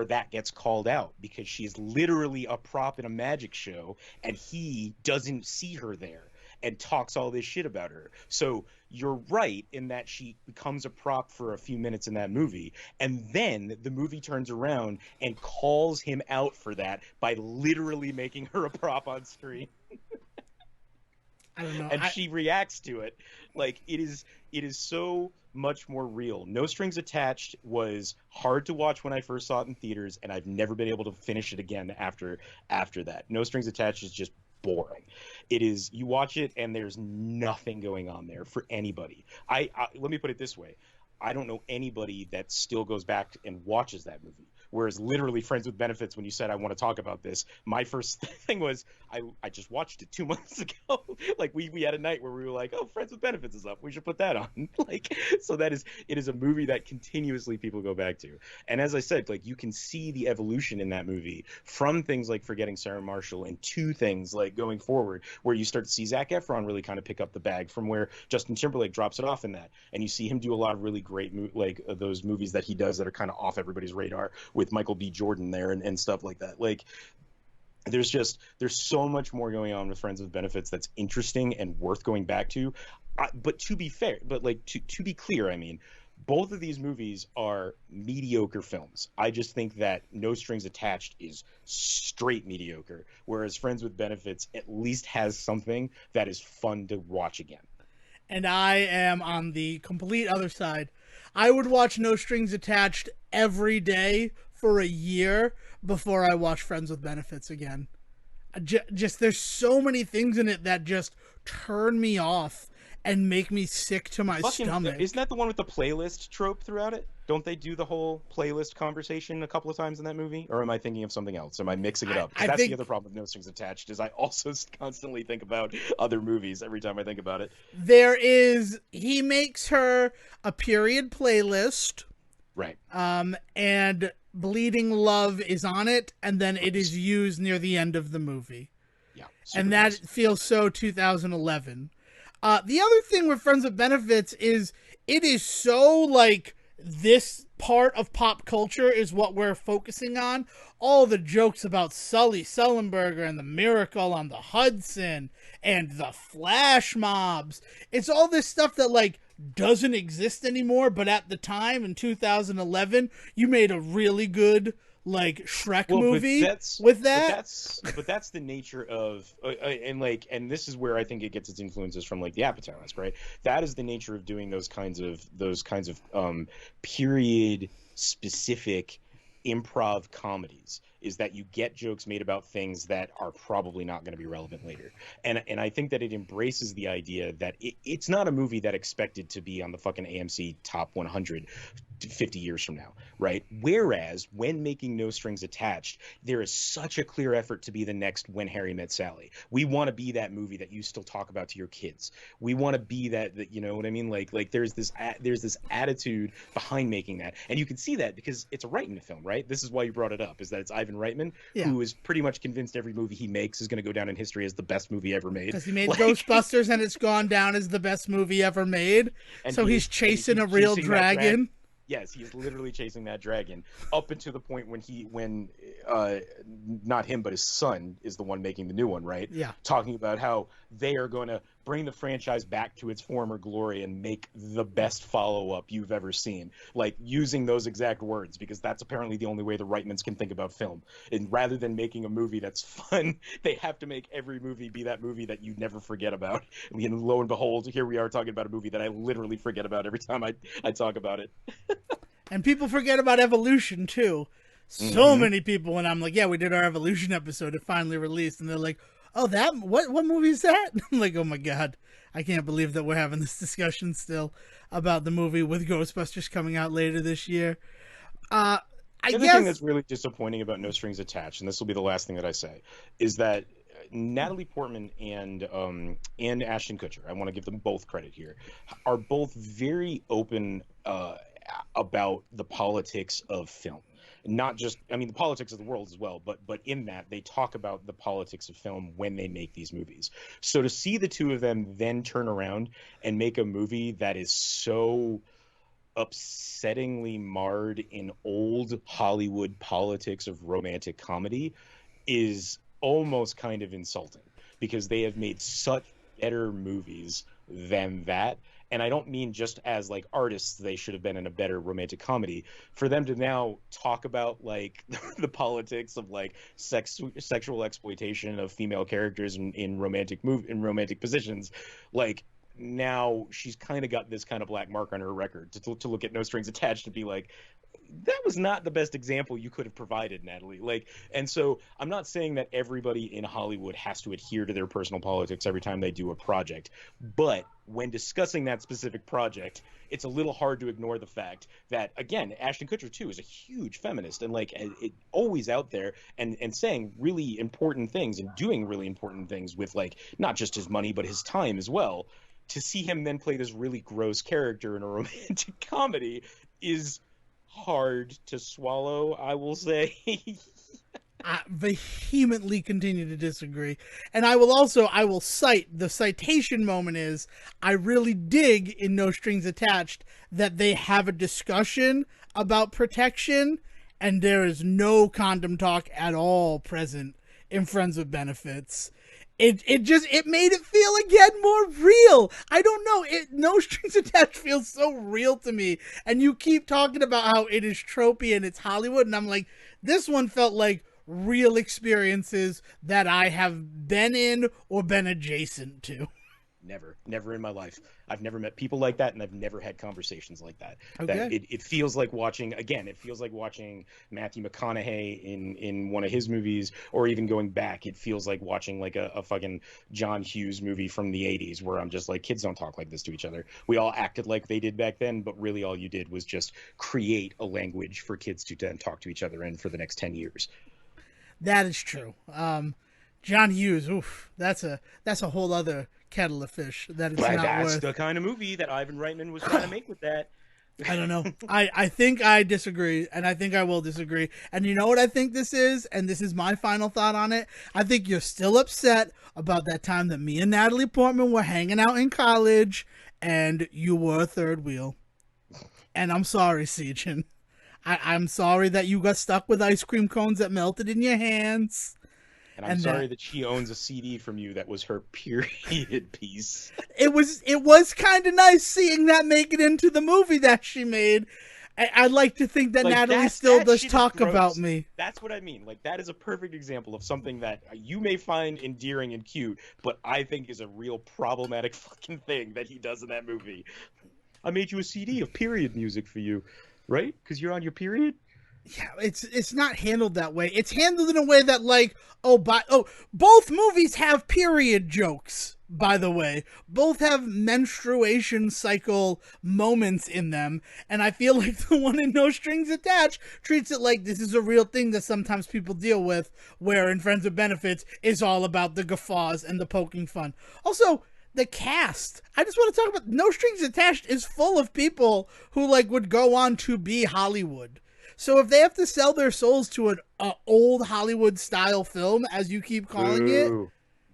that gets called out because she's literally a prop in a magic show and he doesn't see her there and talks all this shit about her. So you're right in that she becomes a prop for a few minutes in that movie, and then the movie turns around and calls him out for that by literally making her a prop on screen. I don't know. And she reacts to it like it is so much more real. No Strings Attached was hard to watch when I first saw it in theaters, and I've never been able to finish it again after that. No Strings Attached is just boring. It is, you watch it and there's nothing going on there for anybody. I let me put it this way. I don't know anybody that still goes back and watches that movie. Whereas literally Friends with Benefits, when you said I want to talk about this, my first thing was I just watched it 2 months ago. Like we had a night where we were like, oh, Friends with Benefits is up, we should put that on. Like, so it is a movie that continuously people go back to. And as I said, like you can see the evolution in that movie from things like Forgetting Sarah Marshall and to things like going forward, where you start to see Zac Efron really kind of pick up the bag from where Justin Timberlake drops it off in that, and you see him do a lot of really great those movies that he does that are kind of off everybody's radar with Michael B. Jordan there and stuff like that. Like there's so much more going on with Friends with Benefits that's interesting and worth going back to. But to be fair, but like to be clear, I mean, both of these movies are mediocre films. I just think that No Strings Attached is straight mediocre, whereas Friends with Benefits at least has something that is fun to watch again. And I am on the complete other side. I would watch No Strings Attached every day for a year before I watch Friends with Benefits again. Just there's so many things in it that just turn me off and make me sick to my stomach. Isn't that the one with the playlist trope throughout it? Don't they do the whole playlist conversation a couple of times in that movie? Or am I thinking of something else? Am I mixing it up? Because that's the other problem with No Strings Attached, is I also constantly think about other movies every time I think about it. He makes her a period playlist. Right. And bleeding love is on it, and then it is used near the end of the movie. Yeah, And that gross. feels so 2011. The other thing with Friends with Benefits is it is so like this part of pop culture is what we're focusing on. All the jokes about Sully Sullenberger and the Miracle on the Hudson and the flash mobs. It's all this stuff that like doesn't exist anymore, but at the time in 2011, you made a really good like Shrek movie with that. But that's the nature of and this is where I think it gets its influences from, like the Apatow Mask, right? That is the nature of doing those kinds of period specific improv comedies, is that you get jokes made about things that are probably not going to be relevant later. And I think that it embraces the idea that it's not a movie that expected to be on the fucking AMC top 100 50 years from now, right? Whereas when making No Strings Attached, there is such a clear effort to be the next When Harry Met Sally. We want to be that movie that you still talk about to your kids. We want to be that, you know what I mean? Like there's this attitude behind making that, and you can see that because it's a Reitman film, right? This is why you brought it up, is that it's Ivan Reitman, Yeah. who is pretty much convinced every movie he makes is going to go down in history as the best movie ever made. Because he made Ghostbusters and it's gone down as the best movie ever made. And so he's chasing a real dragon. Yes, he's literally chasing that dragon up until the point when not him but his son is the one making the new one, right? Yeah. Talking about how they are going to bring the franchise back to its former glory and make the best follow-up you've ever seen. Like, using those exact words, because that's apparently the only way the Reitmans can think about film. And rather than making a movie that's fun, they have to make every movie be that movie that you never forget about. And lo and behold, here we are talking about a movie that I literally forget about every time I talk about it. And people forget about Evolution, too. So many people, when I'm like, yeah, we did our Evolution episode, it finally released, and they're like, oh, what movie is that? I'm like, oh my god, I can't believe that we're having this discussion still about the movie with Ghostbusters coming out later this year. The other thing that's really disappointing about No Strings Attached, and this will be the last thing that I say, is that Natalie Portman and Ashton Kutcher, I want to give them both credit here, are both very open about the politics of film. Not just, I mean, the politics of the world as well, but in that they talk about the politics of film when they make these movies. So to see the two of them then turn around and make a movie that is so upsettingly marred in old Hollywood politics of romantic comedy is almost kind of insulting, because they have made such better movies than that. And I don't mean just as like artists, they should have been in a better romantic comedy. For them to now talk about like the politics of like sexual exploitation of female characters in romantic positions, like now she's kind of got this kind of black mark on her record to look at No Strings Attached and be like, that was not the best example you could have provided, Natalie. Like, and so I'm not saying that everybody in Hollywood has to adhere to their personal politics every time they do a project, but when discussing that specific project, it's a little hard to ignore the fact that, again, Ashton Kutcher too is a huge feminist and like it always out there and saying really important things and doing really important things with like not just his money but his time as well. To see him then play this really gross character in a romantic comedy is hard to swallow, I will say. I vehemently continue to disagree. And I will cite, the citation moment is, I really dig in No Strings Attached that they have a discussion about protection, and there is no condom talk at all present in Friends with Benefits. It made it feel again more real. I don't know. No Strings Attached feels so real to me. And you keep talking about how it is tropey and it's Hollywood, and I'm like, this one felt like real experiences that I have been in or been adjacent to. Never in my life. I've never met people like that, and I've never had conversations like that. Okay. That it feels like watching, again, it feels like watching Matthew McConaughey in one of his movies, or even going back, it feels like watching like a fucking John Hughes movie from the 80s, where I'm just like, kids don't talk like this to each other. We all acted like they did back then, but really all you did was just create a language for kids to then talk to each other in for the next 10 years. That is true. John Hughes, oof, that's a whole other kettle of fish. That is not That's worth. the kind of movie that Ivan Reitman was trying to make with that. I don't know. I think I disagree, and I think I will disagree. And you know what I think this is? And this is my final thought on it. I think you're still upset about that time that me and Natalie Portman were hanging out in college, and you were a third wheel. And I'm sorry, Sejin. I'm sorry that you got stuck with ice cream cones that melted in your hands. And I'm sorry that she owns a CD from you that was her period piece. It was kind of nice seeing that make it into the movie that she made. I'd like to think that like Natalie still does talk about me. That's what I mean. Like, that is a perfect example of something that you may find endearing and cute, but I think is a real problematic fucking thing that he does in that movie. I made you a CD of period music for you, right? Because you're on your period? Yeah, it's not handled that way. It's handled in a way that, like, both movies have period jokes, by the way. Both have menstruation cycle moments in them, and I feel like the one in No Strings Attached treats it like this is a real thing that sometimes people deal with, where in Friends with Benefits is all about the guffaws and the poking fun. Also, the cast. I just want to talk about No Strings Attached is full of people who, like, would go on to be Hollywood. So if they have to sell their souls to an old Hollywood style film, as you keep calling it,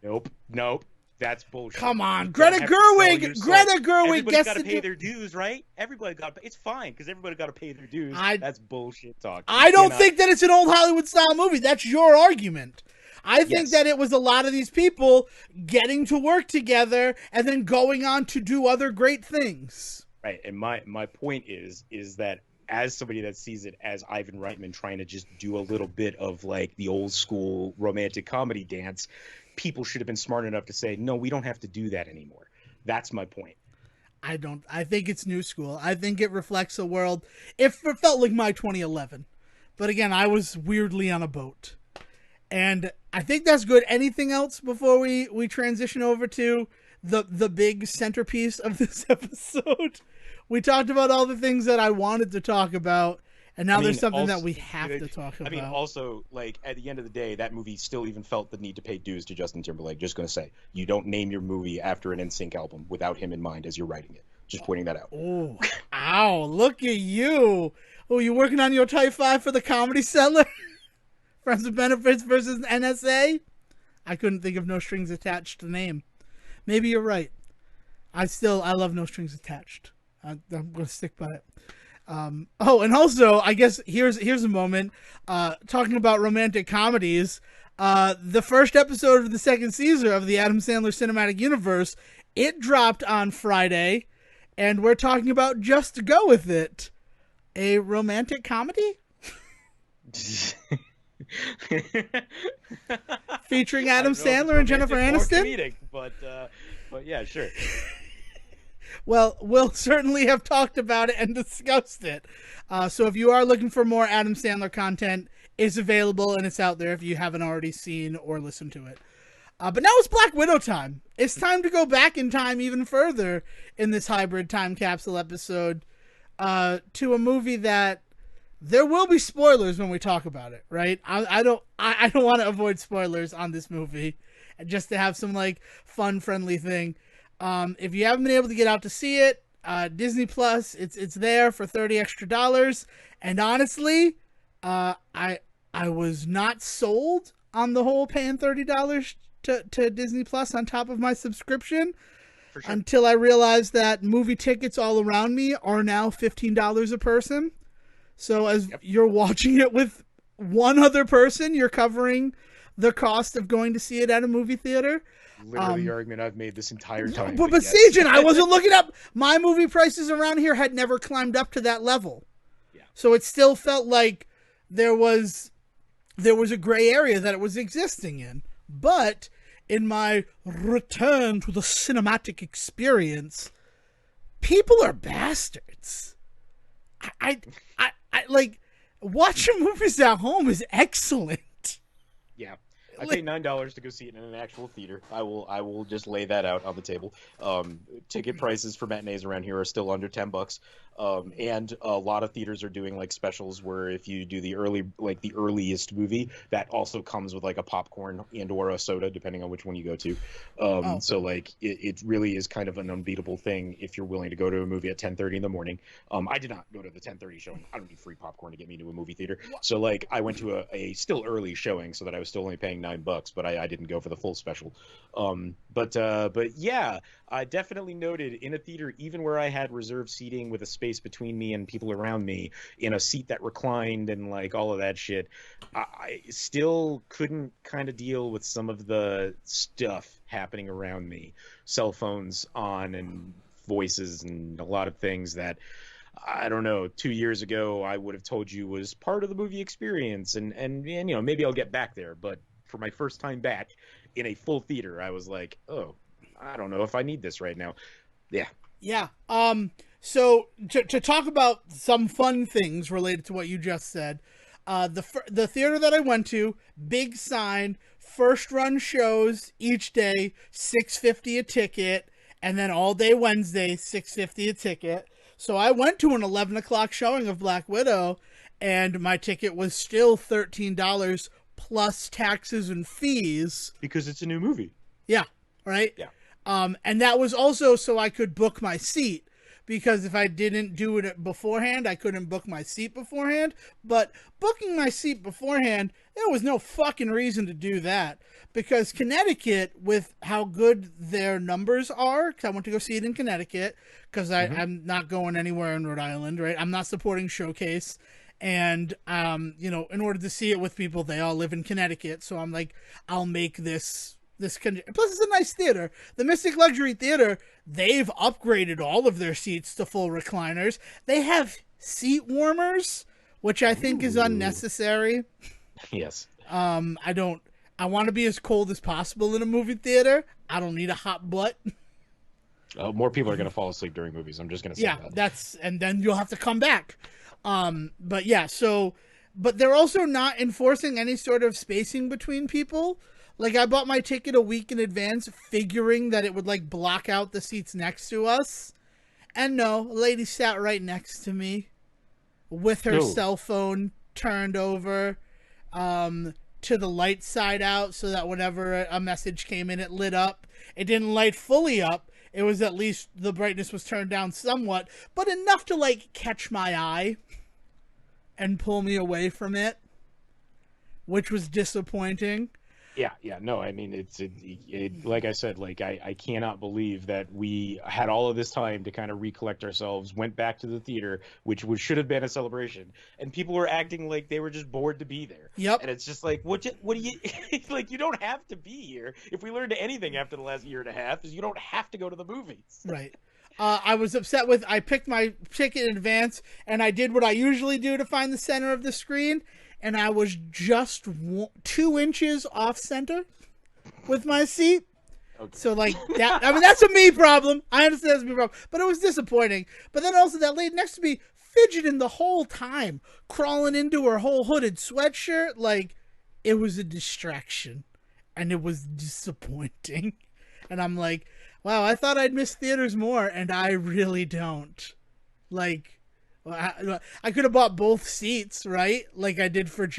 nope, that's bullshit. Come on, Greta Gerwig Everybody's got to pay their dues, right? Everybody got to. It's fine because everybody got to pay their dues. That's bullshit talk. I don't think that it's an old Hollywood style movie. That's your argument. I think that it was a lot of these people getting to work together and then going on to do other great things. Right, and my point is that, as somebody that sees it as Ivan Reitman trying to just do a little bit of like the old school romantic comedy dance, people should have been smart enough to say, no, we don't have to do that anymore. That's my point. I think it's new school. I think it reflects a world. It felt like my 2011. But again, I was weirdly on a boat. And I think that's good. Anything else before we transition over to the big centerpiece of this episode? We talked about all the things that I wanted to talk about, and now there's something that we have to talk about. I mean, also, like, at the end of the day, that movie still even felt the need to pay dues to Justin Timberlake. Just going to say, you don't name your movie after an NSYNC album without him in mind as you're writing it. Just pointing that out. Oh, ow, look at you. Oh, you working on your Type 5 for the Comedy Cellar? Friends with Benefits versus NSA? I couldn't think of No Strings Attached to name. Maybe you're right. I love No Strings Attached. I'm going to stick by it. And also, I guess here's a moment. Talking about romantic comedies, the first episode of the second season of the Adam Sandler Cinematic Universe, it dropped on Friday, and we're talking about Just Go With It, a romantic comedy featuring Adam Sandler and Jennifer Aniston. Comedic, but yeah, sure. Well, we'll certainly have talked about it and discussed it. So if you are looking for more Adam Sandler content, it's available and it's out there if you haven't already seen or listened to it. But now it's Black Widow time. It's time to go back in time even further in this hybrid time capsule episode to a movie that there will be spoilers when we talk about it, right? I don't want to avoid spoilers on this movie, just to have some like fun, friendly thing. If you haven't been able to get out to see it, Disney Plus, it's there for $30 extra. And honestly, I was not sold on the whole paying $30 to Disney Plus on top of my subscription, for sure, until I realized that movie tickets all around me are now $15 a person. So as you're watching it with one other person, you're covering the cost of going to see it at a movie theater. Literally the argument I've made this entire time. But yes. Sejin, I wasn't looking up. My movie prices around here had never climbed up to that level. Yeah. So it still felt like there was a gray area that it was existing in. But in my return to the cinematic experience, people are bastards. I like watching movies at home is excellent. Yeah. I paid $9 to go see it in an actual theater. I will just lay that out on the table. Ticket prices for matinees around here are still under $10. And a lot of theaters are doing like specials where if you do the earliest movie, that also comes with like a popcorn and or a soda, depending on which one you go to. Oh, So like it really is kind of an unbeatable thing if you're willing to go to a movie at 10:30 in the morning. I did not go to the 10:30 showing. I don't need free popcorn to get me to a movie theater. So like I went to a still early showing so that I was still only paying $9, but I didn't go for the full special. But yeah, I definitely noted in a theater, even where I had reserved seating with a space between me and people around me, in a seat that reclined and like all of that shit, I still couldn't kind of deal with some of the stuff happening around me, cell phones on and voices and a lot of things that I don't know, 2 years ago I would have told you was part of the movie experience, and you know, maybe I'll get back there, but for my first time back in a full theater, I was like, oh, I don't know if I need this right now. Yeah. yeah. So to talk about some fun things related to what you just said, the theater that I went to, big sign, first run shows each day, $6.50 a ticket, and then all day Wednesday, $6.50 a ticket. So I went to an 11 o'clock showing of Black Widow, and my ticket was still $13 plus taxes and fees. Because it's a new movie. Yeah, right? Yeah. And that was also so I could book my seat, because if I didn't do it beforehand, I couldn't book my seat beforehand. But booking my seat beforehand, there was no fucking reason to do that, because Connecticut, with how good their numbers are, because I went to go see it in Connecticut, because I'm not going anywhere in Rhode Island, right? I'm not supporting Showcase. And, you know, in order to see it with people, they all live in Connecticut. So I'm like, I'll make this plus it's a nice theater. The Mystic Luxury Theater, they've upgraded all of their seats to full recliners. They have seat warmers, which I think is unnecessary. Yes. I want to be as cold as possible in a movie theater. I don't need a hot butt. More people are going to fall asleep during movies. I'm just going to say that. And then you'll have to come back. But yeah, but they're also not enforcing any sort of spacing between people. Like, I bought my ticket a week in advance, figuring that it would, like, block out the seats next to us. And no, a lady sat right next to me with her cell phone turned over to the light side out, so that whenever a message came in, it lit up. It didn't light fully up. It was at least the brightness was turned down somewhat, but enough to, like, catch my eye and pull me away from it, which was disappointing. Yeah, no, I mean, it's like I said, like I cannot believe that we had all of this time to kind of recollect ourselves, went back to the theater, which should have been a celebration, and people were acting like they were just bored to be there. Yep. And it's just like, what do you, like, you don't have to be here. If we learned anything after the last year and a half, is you don't have to go to the movies. Right. I was upset I picked my ticket in advance, and I did what I usually do to find the center of the screen, and I was just 2 inches off center with my seat. Okay. So, like, that, I mean, that's a me problem. I understand that's a me problem. But it was disappointing. But then also that lady next to me fidgeting the whole time, crawling into her whole hooded sweatshirt. Like, it was a distraction. And it was disappointing. And I'm like, wow, I thought I'd miss theaters more, and I really don't. Like, I could have bought both seats, right? Like I did for Rise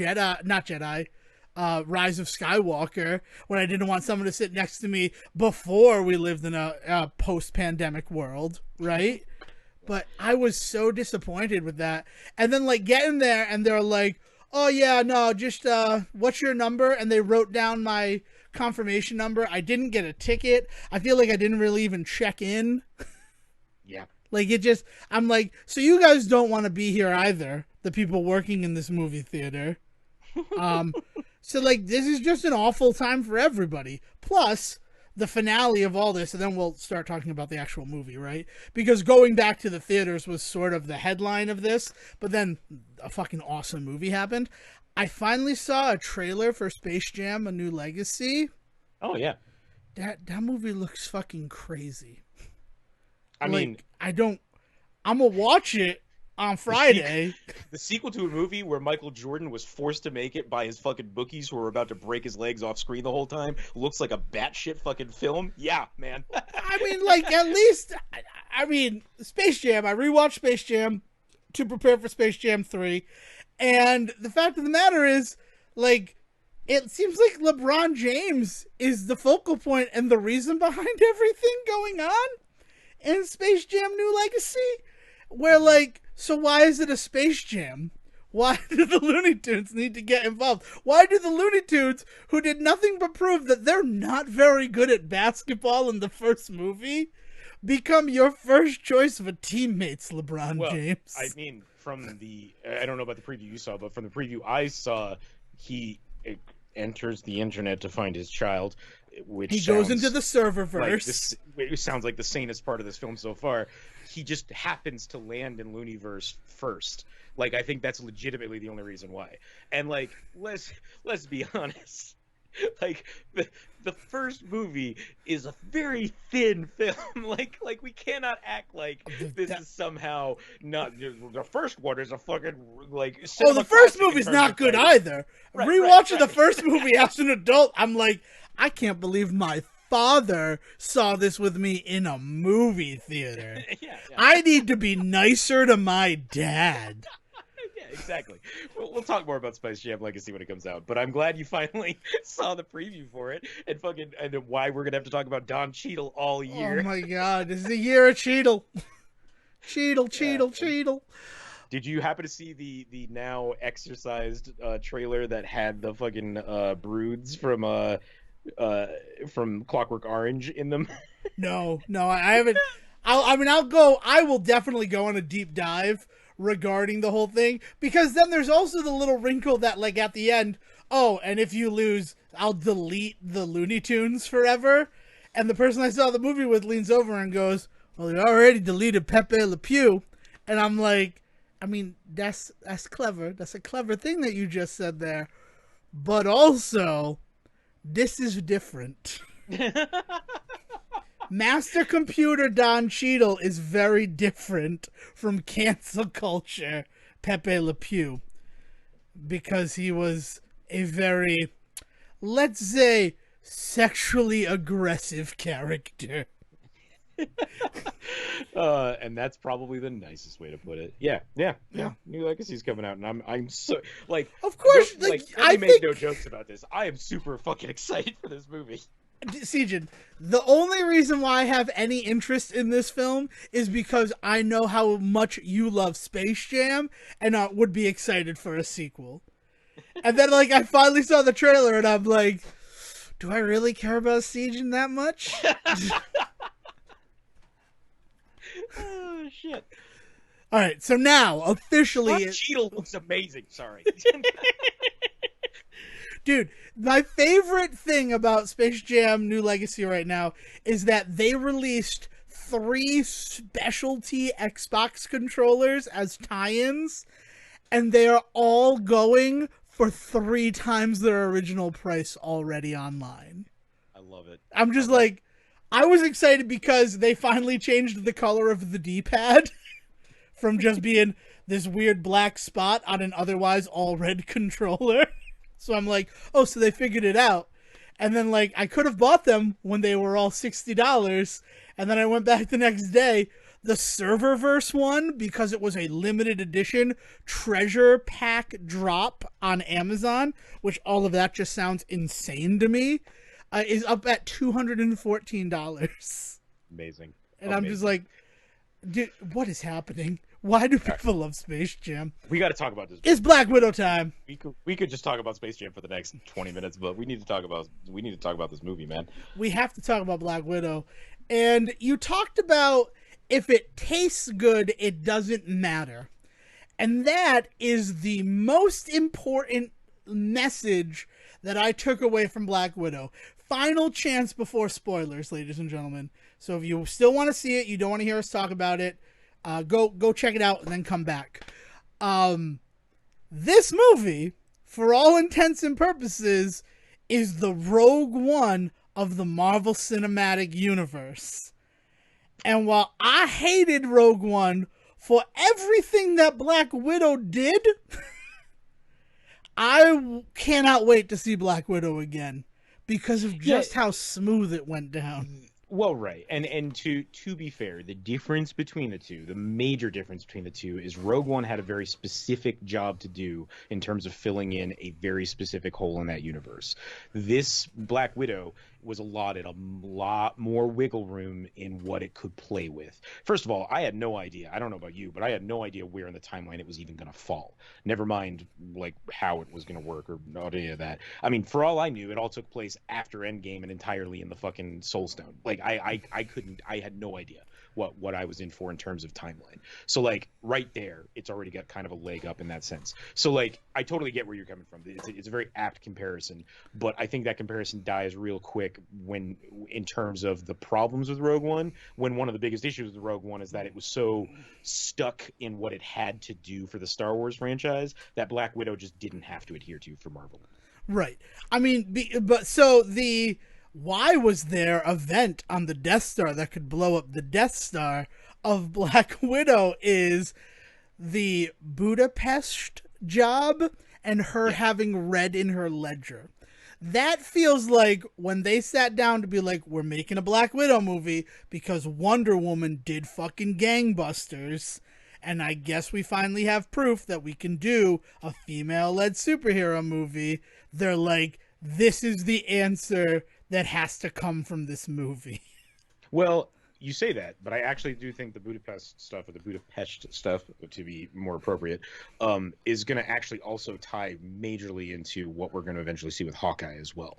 of Skywalker, when I didn't want someone to sit next to me before we lived in a post-pandemic world, right? But I was so disappointed with that. And then, like, getting there, and they're like, oh, yeah, no, just, what's your number? And they wrote down my confirmation number. I didn't get a ticket. I feel like I didn't really even check in. Yeah. Like, it just, I'm like, so you guys don't want to be here either, the people working in this movie theater. So, like, this is just an awful time for everybody. Plus, the finale of all this, and then we'll start talking about the actual movie, right? Because going back to the theaters was sort of the headline of this, but then a fucking awesome movie happened. I finally saw a trailer for Space Jam: A New Legacy. Oh, yeah. That movie looks fucking crazy. I mean, I'm gonna watch it on Friday. The sequel to a movie where Michael Jordan was forced to make it by his fucking bookies who were about to break his legs off screen the whole time looks like a batshit fucking film. Yeah, man. I mean, like, at least, I mean, Space Jam. I rewatched Space Jam to prepare for Space Jam 3. And the fact of the matter is, like, it seems like LeBron James is the focal point and the reason behind everything going on in Space Jam New Legacy. Where, like, so why is it a Space Jam? Why do the Looney Tunes need to get involved? Why do the Looney Tunes, who did nothing but prove that they're not very good at basketball in the first movie, become your first choice of a teammates, LeBron James? I mean, I don't know about the preview you saw, but from the preview I saw, he enters the internet to find his child, which he goes into the serververse. Like it sounds like the sanest part of this film so far. He just happens to land in Looneyverse first. Like, I think that's legitimately the only reason why. And, like, let's be honest. Like, the first movie is a very thin film. Like we cannot act like this is somehow not. The first one is a fucking, like... Oh, the first movie's not good either. Rewatching the first movie as an adult, I'm like, I can't believe my father saw this with me in a movie theater. Yeah. I need to be nicer to my dad. Yeah, exactly. We'll talk more about Space Jam Legacy when it comes out, but I'm glad you finally saw the preview for it and why we're gonna have to talk about Don Cheadle all year. Oh my god, this is a year of Cheadle. Cheadle. Did you happen to see the now exercised trailer that had the fucking broods from Clockwork Orange in them? No, I haven't. I will definitely go on a deep dive regarding the whole thing, because then there's also the little wrinkle that, like, at the end, oh, and if you lose, I'll delete the Looney Tunes forever. And the person I saw the movie with leans over and goes, well, you already deleted Pepe Le Pew. And I'm like, I mean, that's clever. That's a clever thing that you just said there. But also, this is different. Master Computer Don Cheadle is very different from cancel culture Pepe Le Pew, because he was a very, let's say, sexually aggressive character. And that's probably the nicest way to put it. Yeah. New Legacy's coming out, and I'm so, like, of course, I make no jokes about this. I am super fucking excited for this movie. Sejin, the only reason why I have any interest in this film is because I know how much you love Space Jam and would be excited for a sequel. And then, like, I finally saw the trailer and I'm like, do I really care about Sejin that much? Oh, shit. All right, so now, officially... Don Cheadle looks amazing, sorry. Dude, my favorite thing about Space Jam New Legacy right now is that they released 3 specialty Xbox controllers as tie-ins, and they are all going for 3 times their original price already online. I love it. I'm just like, I was excited because they finally changed the color of the D-pad from just being this weird black spot on an otherwise all-red controller. So I'm like, oh, so they figured it out. And then, like, I could have bought them when they were all $60. And then I went back the next day. The Serververse one, because it was a limited edition treasure pack drop on Amazon, which all of that just sounds insane to me, is up at $214. Amazing. And I'm just like, dude, what is happening? Why do people love Space Jam? We got to talk about this. It's Black Widow time. We could just talk about Space Jam for the next 20 minutes, but we need to talk about this movie, man. We have to talk about Black Widow. And you talked about if it tastes good, it doesn't matter. And that is the most important message that I took away from Black Widow. Final chance before spoilers, ladies and gentlemen. So if you still want to see it, you don't want to hear us talk about it, go check it out and then come back. This movie, for all intents and purposes, is the Rogue One of the Marvel Cinematic Universe. And while I hated Rogue One for everything that Black Widow did, I cannot wait to see Black Widow again because of just how smooth it went down. Well, right, and to be fair, the difference between the two, the major difference between the two, is Rogue One had a very specific job to do in terms of filling in a very specific hole in that universe. This Black Widow was allotted a lot more wiggle room in what it could play with. First of all, I had no idea. I don't know about you, but I had no idea where in the timeline it was even going to fall. Never mind like how it was going to work or not any of that. I mean, for all I knew, it all took place after Endgame and entirely in the fucking Soul Stone. Like I couldn't. I had no idea what I was in for in terms of timeline. So like right there, it's already got kind of a leg up in that sense. So like I totally get where you're coming from. It's a very apt comparison, but I think that comparison dies real quick when in terms of the problems with Rogue One, when one of the biggest issues with Rogue One is that it was so stuck in what it had to do for the Star Wars franchise that Black Widow just didn't have to adhere to for Marvel. Right. I mean, but so why was there a vent on the Death Star that could blow up the Death Star of Black Widow is the Budapest job and her having red in her ledger. That feels like when they sat down to be like, we're making a Black Widow movie because Wonder Woman did fucking gangbusters. And I guess we finally have proof that we can do a female-led superhero movie. They're like, this is the answer that has to come from this movie. Well, you say that, but I actually do think the Budapest stuff, or the Budapest stuff, to be more appropriate, is going to actually also tie majorly into what we're going to eventually see with Hawkeye as well.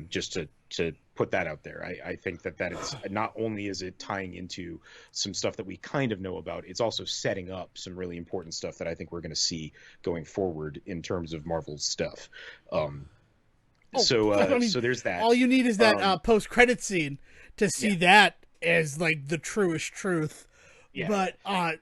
Just to put that out there, I think that it's not only is it tying into some stuff that we kind of know about, it's also setting up some really important stuff that I think we're going to see going forward in terms of Marvel's stuff. So there's that. All you need is that post-credit scene to see that as like the truest truth. Yeah. But that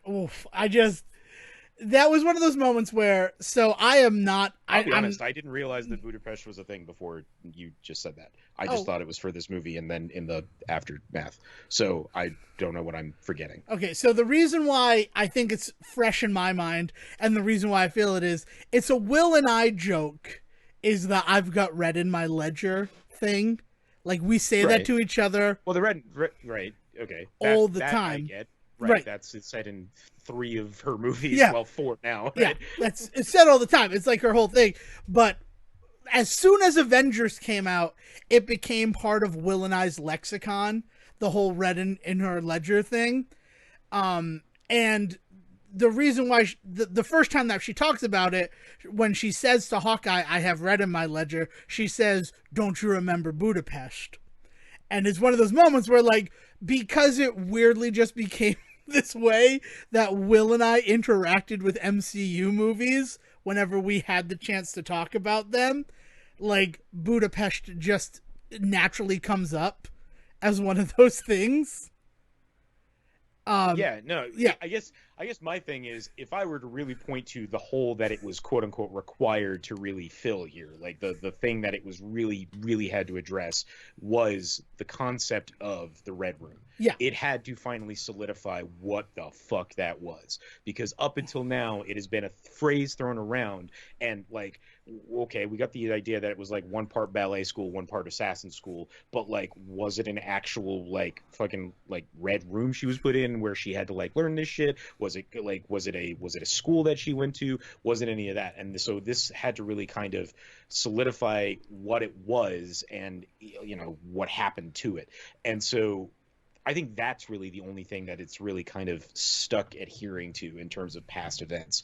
was one of those moments where, so I am not. I'll be honest, I didn't realize that Budapest was a thing before you just said that. I just thought it was for this movie and then in the aftermath. So I don't know what I'm forgetting. Okay, so the reason why I think it's fresh in my mind, and the reason why I feel it is, it's a Will and I joke, is that I've got red in my ledger thing. Like, we say that to each other. Well, the red right, okay. All the time. I get. Right. That's said in 3 of her movies. Yeah. Well, 4 now. Right? Yeah, it's said all the time. It's like her whole thing. But as soon as Avengers came out, it became part of Will and I's lexicon, the whole red in her ledger thing. And the reason why the first time that she talks about it, when she says to Hawkeye, I have red in my ledger, she says, don't you remember Budapest? And it's one of those moments where, like, because it weirdly just became this way that Will and I interacted with MCU movies whenever we had the chance to talk about them, like, Budapest just naturally comes up as one of those things. I guess my thing is, if I were to really point to the hole that it was quote unquote required to really fill here, like the thing that it was really had to address was the concept of the Red Room. Yeah. It had to finally solidify what the fuck that was, because up until now it has been a phrase thrown around, and like, okay, we got the idea that it was like one part ballet school, one part assassin school, but like, was it an actual like fucking like red room she was put in where she had to like learn this shit? Was it a school that she went to? Wasn't any of that. And so this had to really kind of solidify what it was and, you know, what happened to it. And so I think that's really the only thing that it's really kind of stuck adhering to in terms of past events.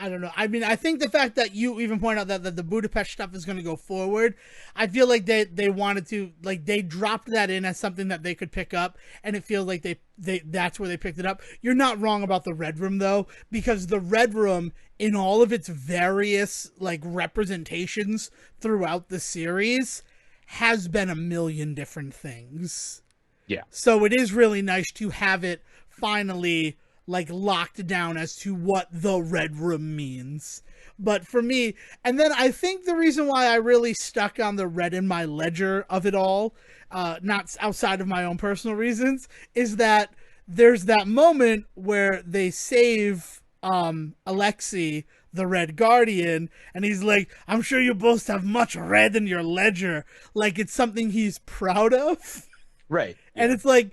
I don't know. I mean, I think the fact that you even point out that the Budapest stuff is going to go forward, I feel like they wanted to, like, they dropped that in as something that they could pick up, and it feels like they that's where they picked it up. You're not wrong about the Red Room, though, because the Red Room, in all of its various, like, representations throughout the series, has been a million different things. Yeah. So it is really nice to have it finally, like, locked down as to what the Red Room means. But for me, and then I think the reason why I really stuck on the red in my ledger of it all, not outside of my own personal reasons, is that there's that moment where they save Alexei, the Red Guardian, and he's like, I'm sure you both have much red in your ledger, like it's something he's proud of. Right. And Yeah. it's like,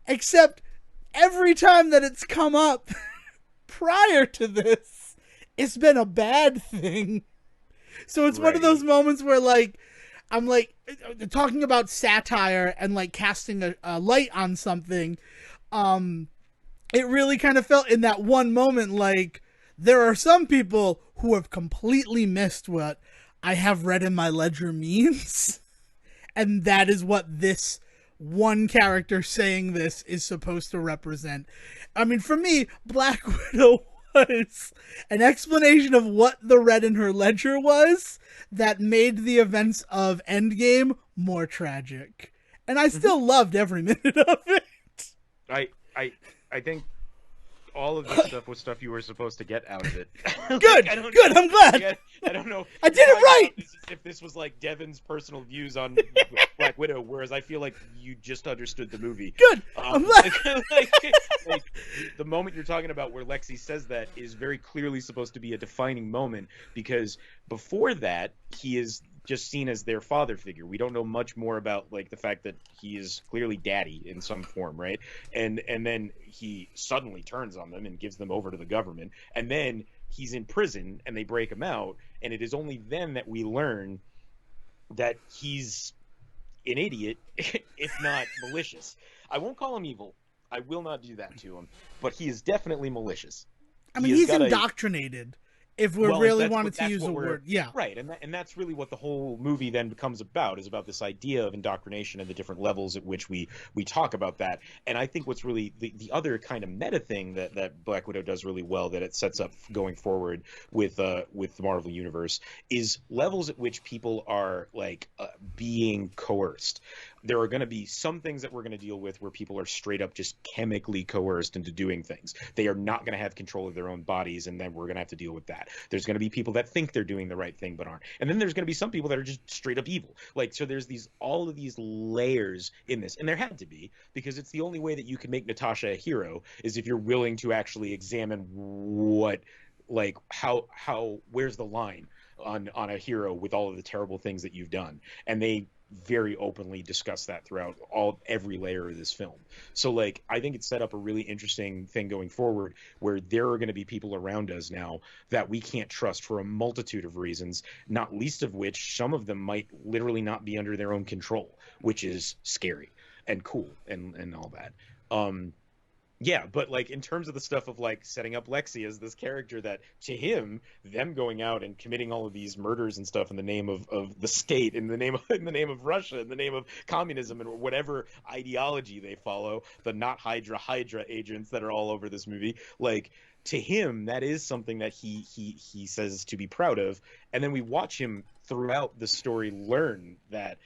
except every time that it's come up prior to this, it's been a bad thing. So it's one of those moments where, like, I'm like talking about satire and like casting a light on something. It really kind of felt in that one moment like there are some people who have completely missed what I have read in my ledger means. And that is what this one character saying this is supposed to represent. I mean, for me, Black Widow was an explanation of what the red in her ledger was that made the events of Endgame more tragic. And I still loved every minute of it. I think all of this stuff was stuff you were supposed to get out of it. Good, good. I'm glad. I don't know. I did it right. If this was like Devin's personal views on Black Widow, whereas I feel like you just understood the movie. Good. I'm glad. Like, the moment you're talking about where Lexi says that is very clearly supposed to be a defining moment, because before that he is just seen as their father figure. We don't know much more about like the fact that he is clearly daddy in some form, right? And then he suddenly turns on them and gives them over to the government, and then he's in prison and they break him out, and it is only then that we learn that he's an idiot, if not malicious. I won't call him evil. I will not do that to him, but he is definitely malicious. I mean, he's indoctrinated. If we really wanted to use a word, yeah, right, and that's really what the whole movie then becomes about, is about this idea of indoctrination and the different levels at which we talk about that. And I think what's really the other kind of meta thing that Black Widow does really well, that it sets up going forward with the Marvel Universe, is levels at which people are like being coerced. There are going to be some things that we're going to deal with where people are straight up just chemically coerced into doing things. They are not going to have control of their own bodies, and then we're going to have to deal with that. There's going to be people that think they're doing the right thing but aren't. And then there's going to be some people that are just straight up evil. Like, so there's all of these layers in this. And there had to be, because it's the only way that you can make Natasha a hero, is if you're willing to actually examine what, like, where's the line on a hero with all of the terrible things that you've done. And they very openly discuss that throughout every layer of this film. So like, I think it set up a really interesting thing going forward, where there are going to be people around us now that we can't trust for a multitude of reasons, not least of which some of them might literally not be under their own control, which is scary and cool and all that. Yeah, but like in terms of the stuff of like setting up Lexi as this character that, to him, them going out and committing all of these murders and stuff in the name of the state, in the name of Russia, in the name of communism, and whatever ideology they follow, the not Hydra agents that are all over this movie, like, to him that is something that he says to be proud of. And then we watch him throughout the story learn that,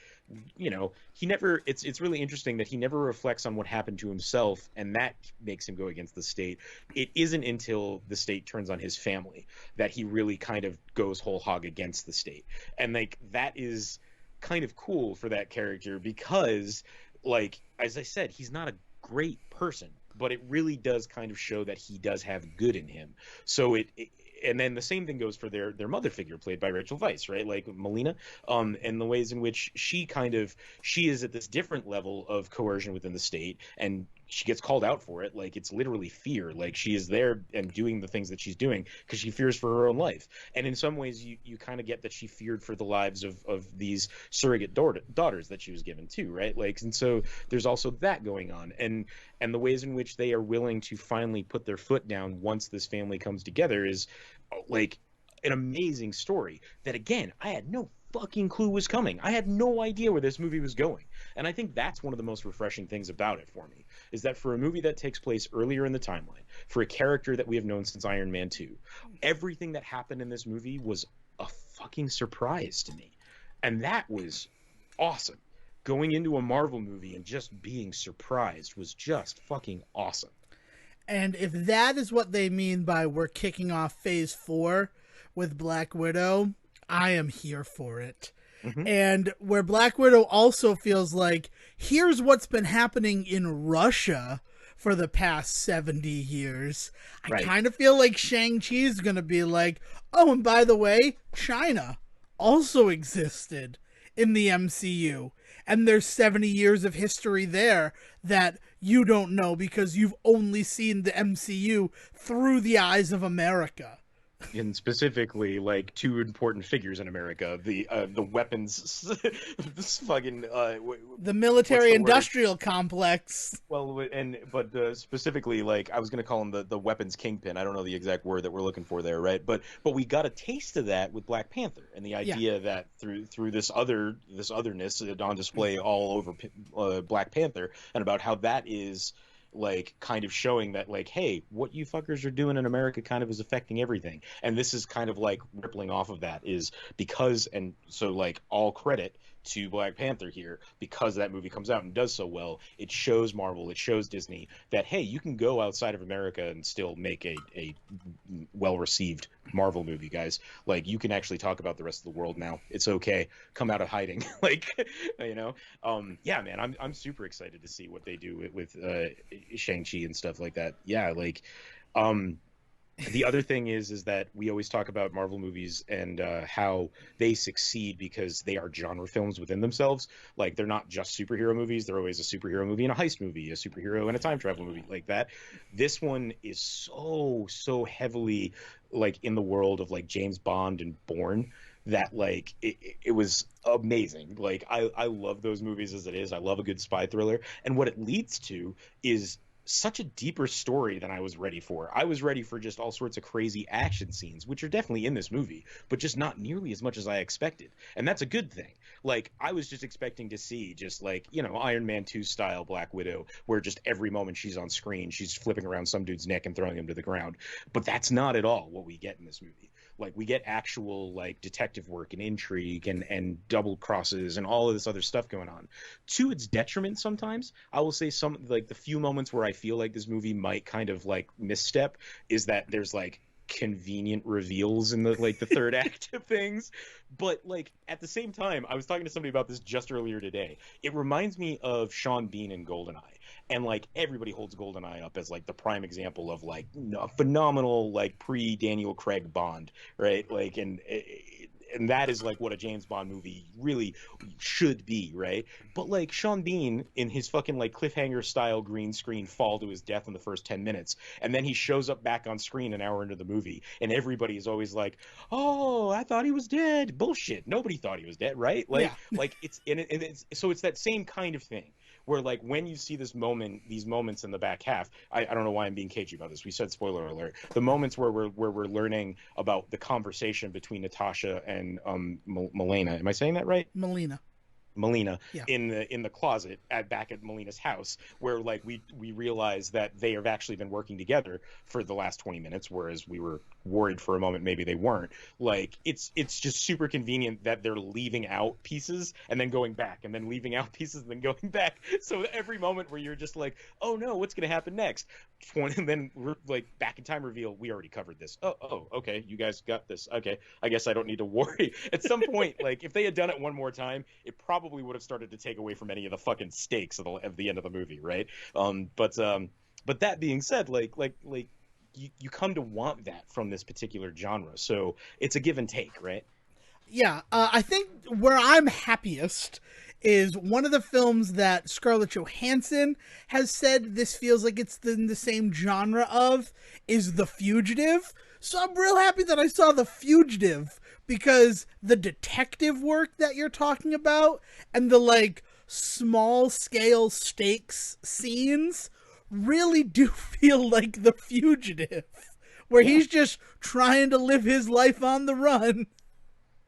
you know, he never, it's really interesting that he never reflects on what happened to himself, and that makes him go against the state. It isn't until the state turns on his family that he really kind of goes whole hog against the state. And like, that is kind of cool for that character, because, like, as I said, he's not a great person, but it really does kind of show that he does have good in him. So and then the same thing goes for their mother figure, played by Rachel Weisz, right? Like Melina, and the ways in which she is at this different level of coercion within the state, and she gets called out for it. Like, it's literally fear. Like, she is there and doing the things that she's doing because she fears for her own life. And in some ways, you kind of get that she feared for the lives of these surrogate daughters that she was given too, right? Like, and so there's also that going on, and the ways in which they are willing to finally put their foot down once this family comes together is like an amazing story that, again, I had no fucking clue was coming. I had no idea where this movie was going. And I think that's one of the most refreshing things about it for me, is that for a movie that takes place earlier in the timeline, for a character that we have known since Iron Man 2, everything that happened in this movie was a fucking surprise to me. And that was awesome. Going into a Marvel movie and just being surprised was just fucking awesome. And if that is what they mean by we're kicking off phase 4 with Black Widow, I am here for it. Mm-hmm. And where Black Widow also feels like, here's what's been happening in Russia for the past 70 years. I Right. kind of feel like Shang-Chi is going to be like, oh, and by the way, China also existed in the MCU. And there's 70 years of history there that you don't know because you've only seen the MCU through the eyes of America. And specifically, like two important figures in America, the weapons, this fucking The what's military the word? industrial complex. Well, and but specifically, like I was gonna call him the weapons kingpin. I don't know the exact word that we're looking for there, right? But we got a taste of that with Black Panther, and the Yeah. idea that through this otherness on display all over Black Panther, and about how that is like kind of showing that like, hey, what you fuckers are doing in America kind of is affecting everything, and this is kind of like rippling off of that is because, and so like all credit to Black Panther here because that movie comes out and does so well. It shows Marvel, it shows Disney that hey, you can go outside of America and still make a well received Marvel movie, guys. Like you can actually talk about the rest of the world now. It's okay. Come out of hiding. Like you know. Yeah, man, I'm super excited to see what they do with Shang-Chi and stuff like that. Yeah, like um the other thing is that we always talk about Marvel movies and how they succeed because they are genre films within themselves. Like they're not just superhero movies; they're always a superhero movie and a heist movie, a superhero and a time travel movie, like that. This one is so heavily like in the world of like James Bond and Bourne that like it was amazing. Like I love those movies as it is. I love a good spy thriller, and what it leads to is such a deeper story than I was ready for. I was ready for just all sorts of crazy action scenes, which are definitely in this movie, but just not nearly as much as I expected. And that's a good thing. Like, I was just expecting to see just like, you know, Iron Man 2 style Black Widow, where just every moment she's on screen, she's flipping around some dude's neck and throwing him to the ground. But that's not at all what we get in this movie. Like we get actual like detective work and intrigue and double crosses and all of this other stuff going on to its detriment sometimes. I will say some like the few moments where I feel like this movie might kind of like misstep is that there's like convenient reveals in the like the third act of things, but like at the same time I was talking to somebody about this just earlier today. It reminds me of Sean Bean in Goldeneye, and like everybody holds Goldeneye up as like the prime example of like a phenomenal like pre Daniel Craig Bond, right? Like and that is like what a James Bond movie really should be, right? But like Sean Bean in his fucking like cliffhanger style green screen fall to his death in the first 10 minutes, and then he shows up back on screen an hour into the movie, and everybody is always like, "Oh, I thought he was dead." Bullshit. Nobody thought he was dead, right? Yeah. Like it's so it's that same kind of thing where like when you see these moments in the back half, I don't know why I'm being cagey about this. We said spoiler alert. The moments where we're learning about the conversation between Natasha and Milena. Am I saying that right? Melina. Melina Yeah. in the closet back at Melina's house, where like we realize that they have actually been working together for the last 20 minutes, whereas we were worried for a moment maybe they weren't. Like it's just super convenient that they're leaving out pieces and then going back, and then leaving out pieces and then going back. So every moment where you're just like, oh no, what's gonna happen next? And then we're like back in time reveal, we already covered this. Oh, okay, you guys got this. Okay, I guess I don't need to worry. At some point, like if they had done it one more time, it probably would have started to take away from any of the fucking stakes of the end of the movie, right? But that being said, like you come to want that from this particular genre, so it's a give and take, right? Yeah, I think where I'm happiest is one of the films that Scarlett Johansson has said this feels like it's in the same genre of is The Fugitive. So I'm real happy that I saw The Fugitive because the detective work that you're talking about and the like small scale stakes scenes really do feel like The Fugitive, where Yeah. he's just trying to live his life on the run.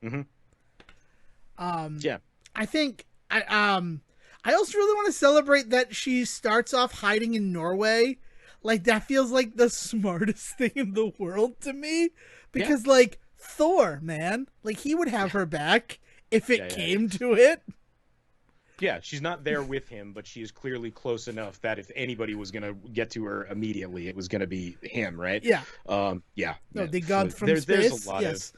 Mm-hmm. Um, Yeah. I think I also really want to celebrate that she starts off hiding in Norway. Like that feels like the smartest thing in the world to me because like Thor, man, like he would have her back if it Yeah, yeah, came to it. Yeah, she's not there with him, but she is clearly close enough that if anybody was gonna get to her immediately, it was gonna be him, right? Yeah. Yeah. No, the So god from there's a space. lot of Yes.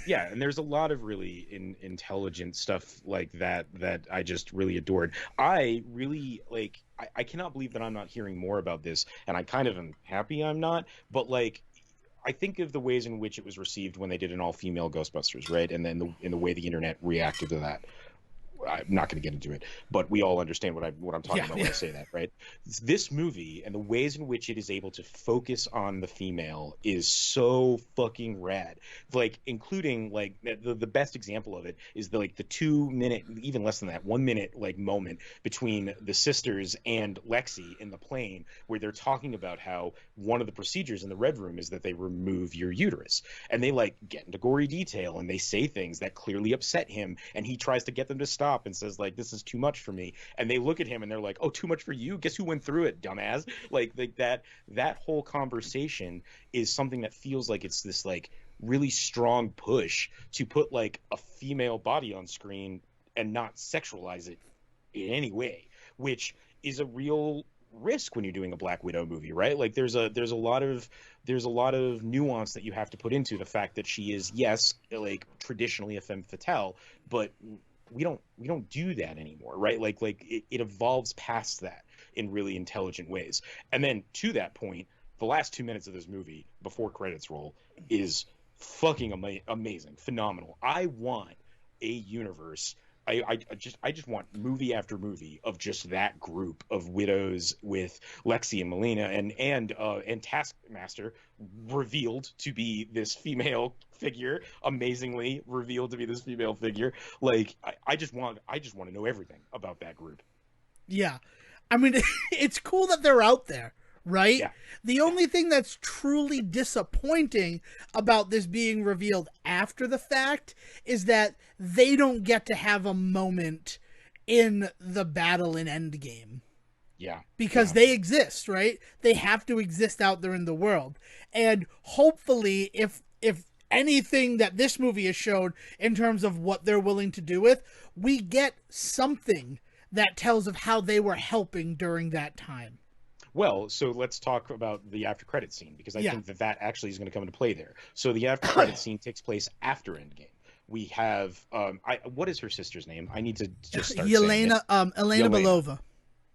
yeah, and there's a lot of really intelligent stuff like that I just really adored. I really like. I cannot believe that I'm not hearing more about this, and I kind of am happy I'm not. But like, I think of the ways in which it was received when they did an all-female Ghostbusters, right? And then in the way the internet reacted to that. I'm not going to get into it, but we all understand what I'm talking Yeah. about Yeah. when I say that, right? This movie and the ways in which it is able to focus on the female is so fucking rad. Like, including like the best example of it is the 2 minute, even less than that, 1 minute like moment between the sisters and Lexi in the plane, where they're talking about how one of the procedures in the Red Room is that they remove your uterus, and they like get into gory detail and they say things that clearly upset him, and he tries to get them to stop and says like, this is too much for me, and they look at him and they're like, oh, too much for you? Guess who went through it, dumbass? Like that whole conversation is something that feels like it's this like really strong push to put like a female body on screen and not sexualize it in any way, which is a real risk when you're doing a Black Widow movie, right? Like there's a lot of nuance that you have to put into the fact that she is, yes, like traditionally a femme fatale, but we don't do that anymore, right? Like it evolves past that in really intelligent ways. And then to that point, the last 2 minutes of this movie before credits roll is fucking amazing, phenomenal. I want a universe. I just want movie after movie of just that group of widows with Lexi and Melina and Taskmaster revealed to be this female figure, amazingly revealed to be this female figure. Like I just want to know everything about that group. Yeah. I mean, it's cool that they're out there, right? Yeah. The only thing that's truly disappointing about this being revealed after the fact is that they don't get to have a moment in the battle in Endgame. Yeah. Because they exist, right? They have to exist out there in the world. And hopefully, if anything that this movie has showed in terms of what they're willing to do with, we get something that tells of how they were helping during that time. Well, so let's talk about the after credit scene, because I Yeah. think that actually is going to come into play there. So the after credit scene takes place after Endgame. We have what is her sister's name? I need to just start saying it. Elena Yelena. Belova.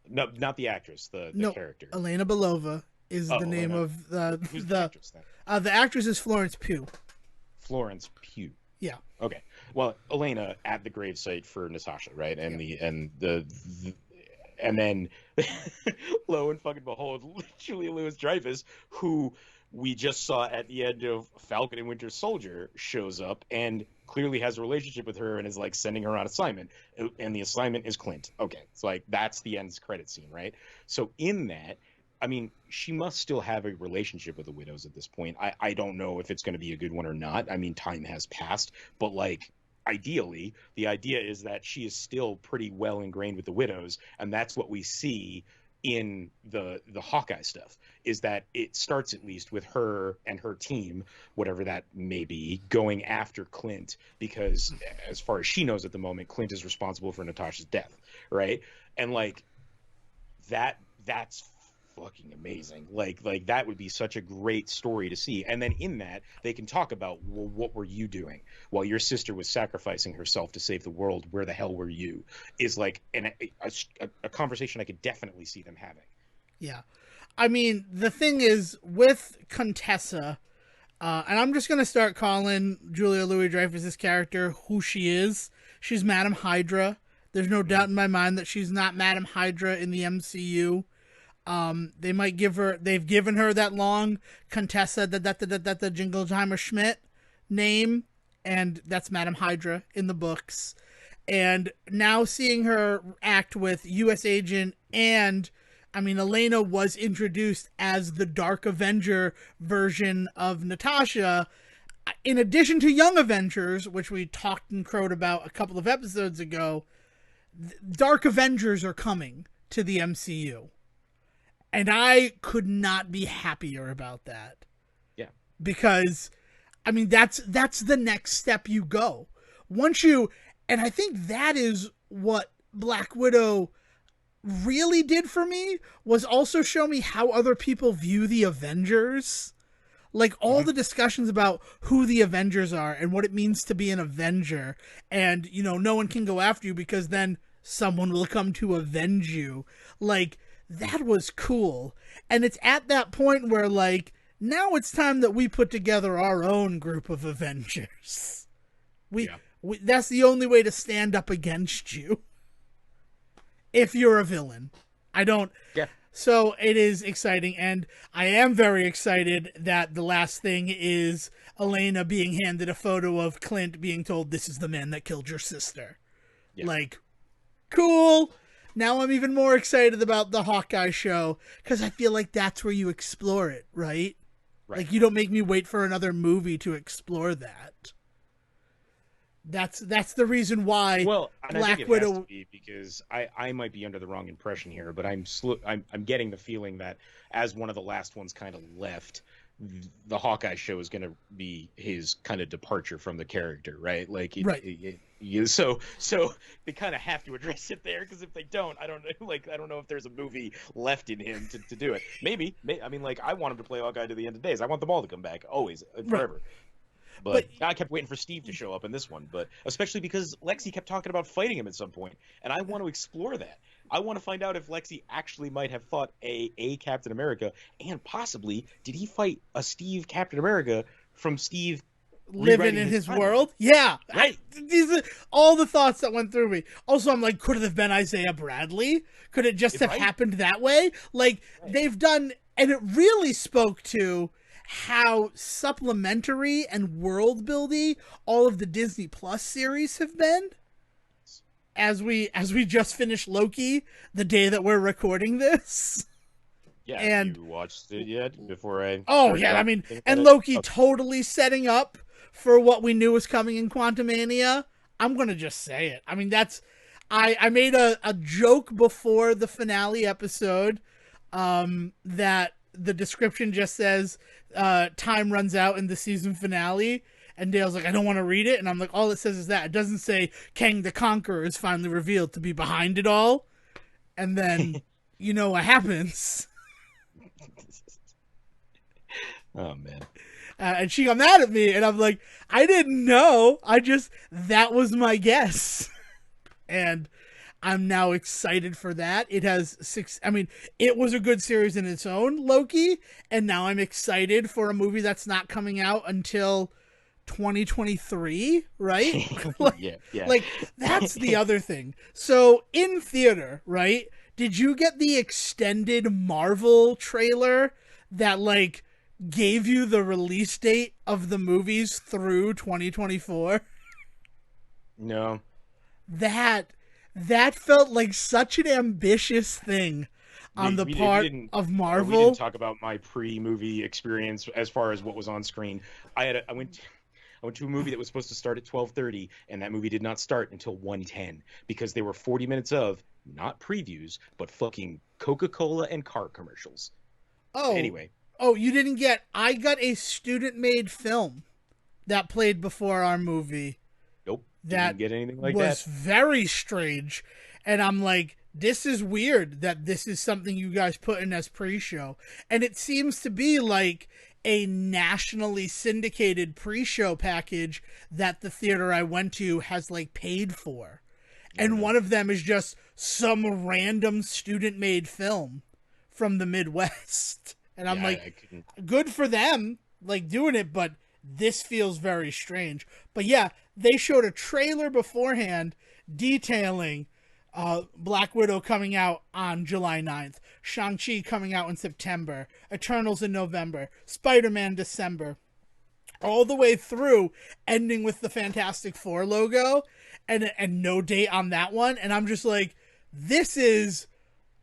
No, not the actress, the character. Elena Belova is the name Elena. of the Who's the actress then? The actress is Florence Pugh. Florence Pugh. Yeah. Okay. Well, Elena at the gravesite for Natasha, right? And and then lo and fucking behold, Julia Louis-Dreyfus, who we just saw at the end of Falcon and Winter Soldier, shows up and clearly has a relationship with her and is like sending her on assignment, and the assignment is Clint. Okay, so like that's the end credit scene, right? So in that, I mean, she must still have a relationship with the widows at this point. I don't know if it's going to be a good one or not. I mean, time has passed, but like ideally, the idea is that she is still pretty well ingrained with the widows, and that's what we see in the Hawkeye stuff, is that it starts at least with her and her team, whatever that may be, going after Clint, because as far as she knows at the moment, Clint is responsible for Natasha's death, right? And like that's fucking amazing. Like that would be such a great story to see. And then in that, they can talk about, well, what were you doing while your sister was sacrificing herself to save the world? Where the hell were you? Is like a conversation I could definitely see them having. Yeah. I mean, the thing is, with Contessa, and I'm just going to start calling Julia Louis-Dreyfus' character who she is. She's Madam Hydra. There's no doubt in my mind that she's not Madam Hydra in the MCU. They've given her that long Contessa, the Jingleheimer Schmidt name, and that's Madam Hydra in the books. And now seeing her act with U.S. Agent, and I mean, Elena was introduced as the Dark Avenger version of Natasha, in addition to Young Avengers, which we talked and crowed about a couple of episodes ago. Dark Avengers are coming to the MCU. And I could not be happier about that. Yeah. Because, I mean, that's the next step you go. And I think that is what Black Widow really did for me was also show me how other people view the Avengers. Like all the discussions about who the Avengers are and what it means to be an Avenger, and no one can go after you because then someone will come to avenge you. Like that was cool. And it's at that point where like now it's time that we put together our own group of Avengers. We that's the only way to stand up against you. If you're a villain. I don't. Yeah. So it is exciting, and I am very excited that the last thing is Elena being handed a photo of Clint being told this is the man that killed your sister. Yeah. Like, cool. Now I'm even more excited about the Hawkeye show because I feel like that's where you explore it, right? Like you don't make me wait for another movie to explore that. That's the reason why Black Widow. Has to be because I might be under the wrong impression here, but I'm getting the feeling that as one of the last ones kind of left, the Hawkeye show is going to be his kind of departure from the character, right? Like, so they kind of have to address it there because if they don't, I don't know if there's a movie left in him to do it. Maybe I mean, like I want him to play Hawkeye to the end of days. I want them all to come back always and forever. Right. But I kept waiting for Steve to show up in this one, but especially because Lexi kept talking about fighting him at some point, and I want to explore that. I want to find out if Lexi actually might have fought a Captain America, and possibly did he fight a Steve Captain America from Steve living in his world? Yeah, right. These are all the thoughts that went through me. Also, I'm like, could it have been Isaiah Bradley? Could it just have happened that way? Like they've done, and it really spoke to how supplementary and world building all of the Disney Plus series have been. As we just finished Loki the day that we're recording this. Yeah, and you watched it yet before I? Oh yeah, I mean, and Loki totally setting up for what we knew was coming in Quantumania. I'm gonna just say it. I mean, that's I made a joke before the finale episode that the description just says time runs out in the season finale, and Dale's like, I don't want to read it, and I'm like, all it says is that. It doesn't say Kang the Conqueror is finally revealed to be behind it all, and then you know what happens. Oh man. And she got mad at me, and I'm like, I didn't know. That was my guess. And I'm now excited for that. It has it was a good series in its own, Loki, and now I'm excited for a movie that's not coming out until 2023, right? yeah. Like, that's the other thing. So, in theater, right, did you get the extended Marvel trailer that, like, gave you the release date of the movies through 2024? No. That felt like such an ambitious thing on the part of Marvel. We didn't talk about my pre-movie experience as far as what was on screen. I went to a movie that was supposed to start at 12:30, and that movie did not start until 1:10 because there were 40 minutes of not previews, but fucking Coca-Cola and car commercials. Oh, anyway. Oh, you didn't get... I got a student-made film that played before our movie. Nope. That didn't get anything like was that. Very strange. And I'm like, this is weird that this is something you guys put in as pre-show. And it seems to be like a nationally syndicated pre-show package that the theater I went to has like paid for. And one of them is just some random student-made film from the Midwest. And I'm good for them, like, doing it, but this feels very strange. But yeah, they showed a trailer beforehand detailing Black Widow coming out on July 9th, Shang-Chi coming out in September, Eternals in November, Spider-Man December, all the way through, ending with the Fantastic Four logo, and no date on that one. And I'm just like, this is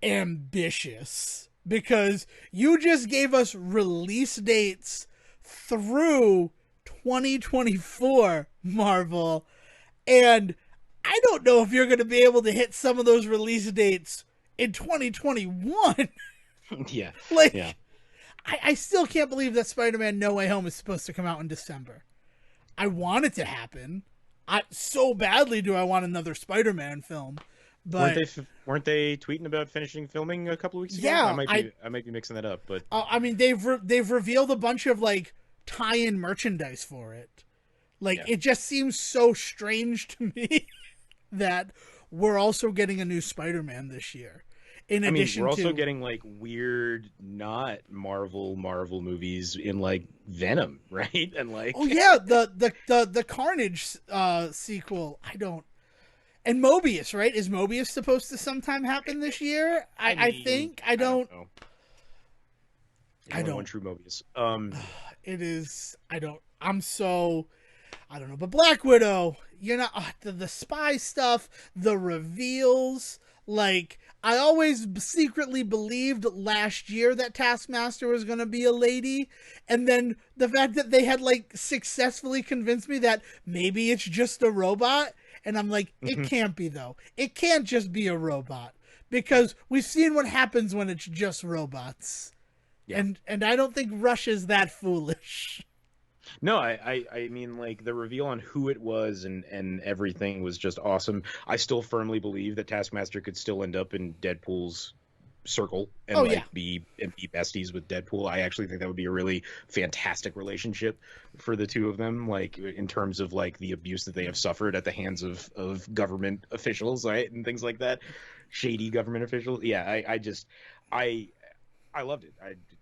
ambitious. Because you just gave us release dates through 2024, Marvel. And I don't know if you're going to be able to hit some of those release dates in 2021. Yeah. I still can't believe that Spider-Man No Way Home is supposed to come out in December. I want it to happen. So badly do I want another Spider-Man film. Weren't But they weren't they tweeting about finishing filming a couple weeks ago? yeah, I might be mixing that up, but I mean they've revealed a bunch of like tie-in merchandise for it. Like yeah. it just seems so strange to me that we're also getting a new Spider-Man this year. In I mean, we're addition also to getting like weird, not Marvel movies in like Venom, right? And oh like, yeah, the Carnage sequel. I don't and Mobius, right? Is Mobius supposed to sometime happen this year? I I mean, think I I don't don't know. There's I only one don't true Mobius. it is I don't I'm so I don't know, but Black Widow, you know, the spy stuff, the reveals, like I always secretly believed last year that Taskmaster was going to be a lady, and then the fact that they had like successfully convinced me that maybe it's just a robot, and I'm like, it can't be though. It can't just be a robot because we've seen what happens when it's just robots. Yeah. And I don't think Russia's that foolish. No, I mean like the reveal on who it was and everything was just awesome. I still firmly believe that Taskmaster could still end up in Deadpool's circle and Oh yeah. like be besties with Deadpool. I actually think that would be a really fantastic relationship for the two of them, like in terms of like the abuse that they have suffered at the hands of government officials, right? And things like that. Shady government officials. Yeah, I just I I loved it.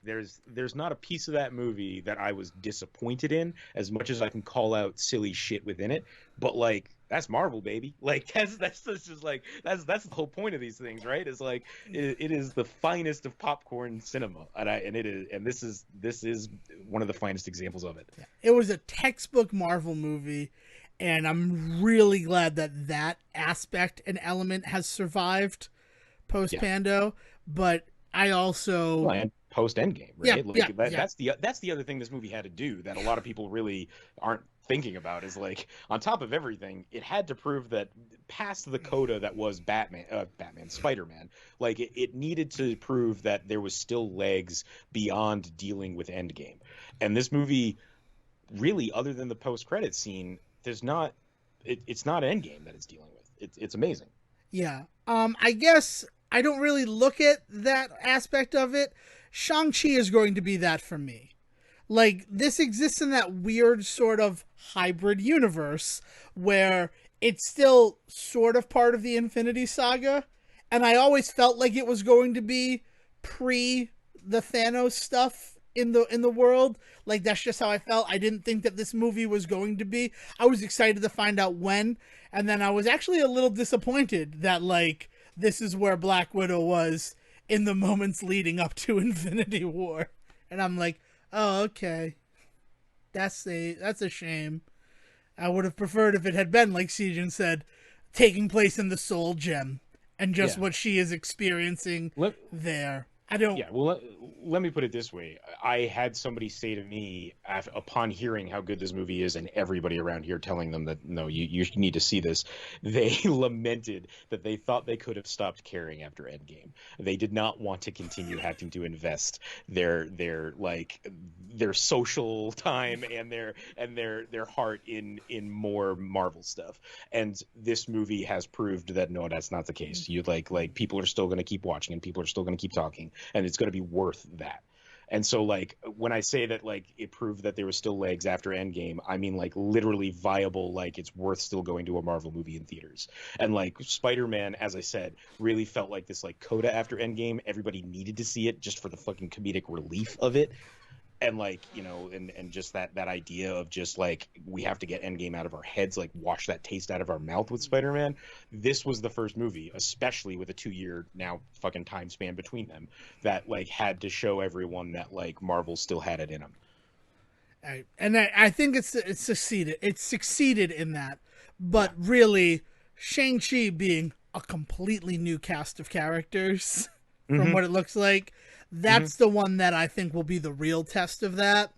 There's not a piece of that movie that I was disappointed in, as much as I can call out silly shit within it. But like that's Marvel, baby. Like that's just like that's the whole point of these things, right? Is like it is the finest of popcorn cinema, and this is one of the finest examples of it. It was a textbook Marvel movie, and I'm really glad that that aspect and element has survived post Yeah. Pando. But I also, Well, and post Endgame, yeah, right? yeah, Like yeah, that's the other thing this movie had to do that a lot of people really aren't thinking about is like on top of everything, it had to prove that past the coda that was Spider-Man, like it needed to prove that there was still legs beyond dealing with Endgame. And this movie, really, other than the post-credit scene, there's not it's not Endgame that it's dealing with. It's amazing. yeah. I guess I don't really look at that aspect of it. Shang-Chi is going to be that for me. Like, this exists in that weird sort of hybrid universe where it's still sort of part of the Infinity Saga, and I always felt like it was going to be pre the Thanos stuff in the world. Like that's just how I felt. I didn't think that this movie was going to be. I was excited to find out when, and then I was actually a little disappointed that like this is where Black Widow was in the moments leading up to Infinity War. And I'm like, "Oh, okay. That's a shame. I would have preferred if it had been like Siegen said, taking place in the Soul Gem and just Yeah. what she is experiencing Let, there. I don't Yeah, well, let me put it this way. I had somebody say to me upon hearing how good this movie is, and everybody around here telling them that, no, you need to see this, they lamented that they thought they could have stopped caring after Endgame. They did not want to continue having to invest their social time and their heart in more Marvel stuff. And this movie has proved that no, that's not the case. You like people are still going to keep watching and people are still going to keep talking, and it's going to be worth that. And so like when I say that like it proved that there was still legs after Endgame, I mean like literally viable, like it's worth still going to a Marvel movie in theaters. And like Spider-Man, as I said, really felt like this like coda after Endgame. Everybody needed to see it just for the fucking comedic relief of it. And like, and just that idea of just like we have to get Endgame out of our heads, like wash that taste out of our mouth with Spider-Man. This was the first movie, especially with a 2 year now fucking time span between them, that like had to show everyone that like Marvel still had it in them. I think it's succeeded. It's succeeded in that, Yeah. but really, Shang-Chi being a completely new cast of characters from Mm-hmm. what it looks like, Mm-hmm. that's the one that I think will be the real test of that.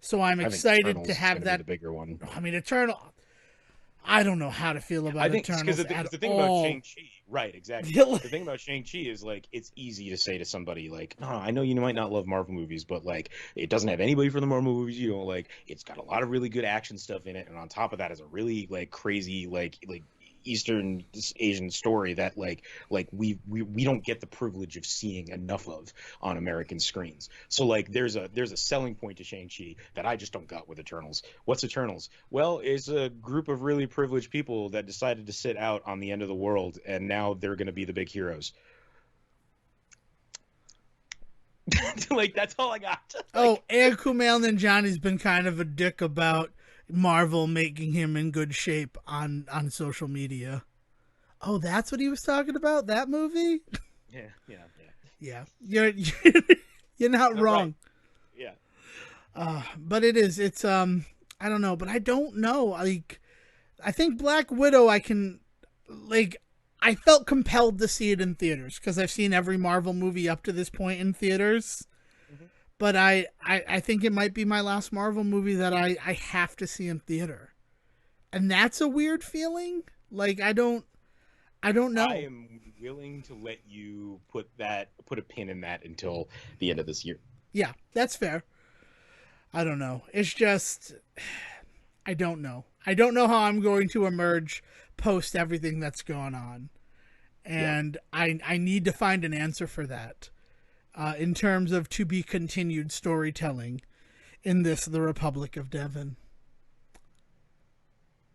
So I'm I think excited to Eternals is going have to be that. the bigger one. I mean, Eternal. I don't know how to feel I about think because Eternals at the thing about all. Shang-Chi, right, exactly. Yeah, The thing about Shang-Chi is like it's easy to say to somebody like, no, I know you might not love Marvel movies, but like it doesn't have anybody from the Marvel movies, like it's got a lot of really good action stuff in it, and on top of that is a really like crazy like Eastern Asian story that like we don't get the privilege of seeing enough of on American screens. So like there's a selling point to Shang-Chi that I just don't got with Eternals. What's Eternals? Well, it's a group of really privileged people that decided to sit out on the end of the world, and now they're going to be the big heroes. Like that's all I got. Oh, and Kumail Nanjiani's been kind of a dick about Marvel making him in good shape on social media. Oh, that's what he was talking about? That movie? Yeah. Yeah. You're not wrong. Right. Yeah. But it's I don't know, but I don't know. Like I think Black Widow I felt compelled to see it in theaters because I've seen every Marvel movie up to this point in theaters. Mm-hmm. But I think it might be my last Marvel movie that I have to see in theater. And that's a weird feeling. Like I don't know. I am willing to let you put a pin in that until the end of this year. Yeah, that's fair. I don't know. It's just I don't know. I don't know how I'm going to emerge post everything that's going on. And yeah. I need to find an answer for that. In terms of to be continued storytelling in the Republic of Devon.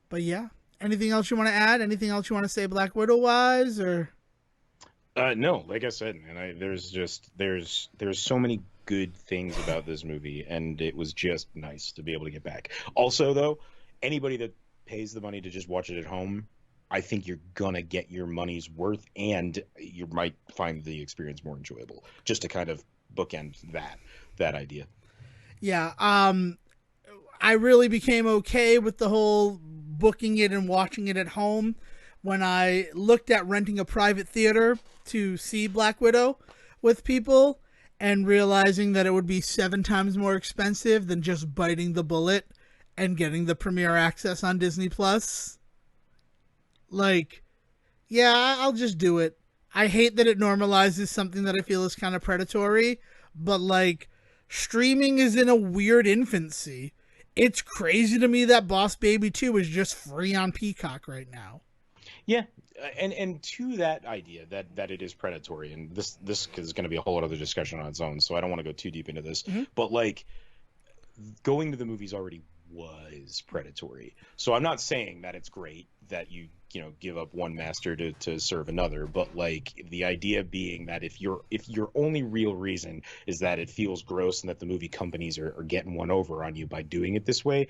But yeah, anything else you want to add? Anything else you want to say Black Widow wise, or? No, like I said, man, there's so many good things about this movie, and it was just nice to be able to get back. Also, though, anybody that pays the money to just watch it at home, I think you're gonna get your money's worth, and you might find the experience more enjoyable. Just to kind of bookend that idea. Yeah, I really became okay with the whole booking it and watching it at home when I looked at renting a private theater to see Black Widow with people and realizing that it would be 7 times more expensive than just biting the bullet and getting the premiere access on Disney Plus. Like, yeah, I'll just do it. I hate that it normalizes something that I feel is kind of predatory, but like, streaming is in a weird infancy. It's crazy to me that Boss Baby 2 is just free on Peacock right now. Yeah, and to that idea that it is predatory, and this is going to be a whole other discussion on its own, so I don't want to go too deep into this. Mm-hmm. But like, going to the movies already was predatory. So I'm not saying that it's great that you give up one master to serve another, but like the idea being that if your only real reason is that it feels gross and that the movie companies are getting one over on you by doing it this way,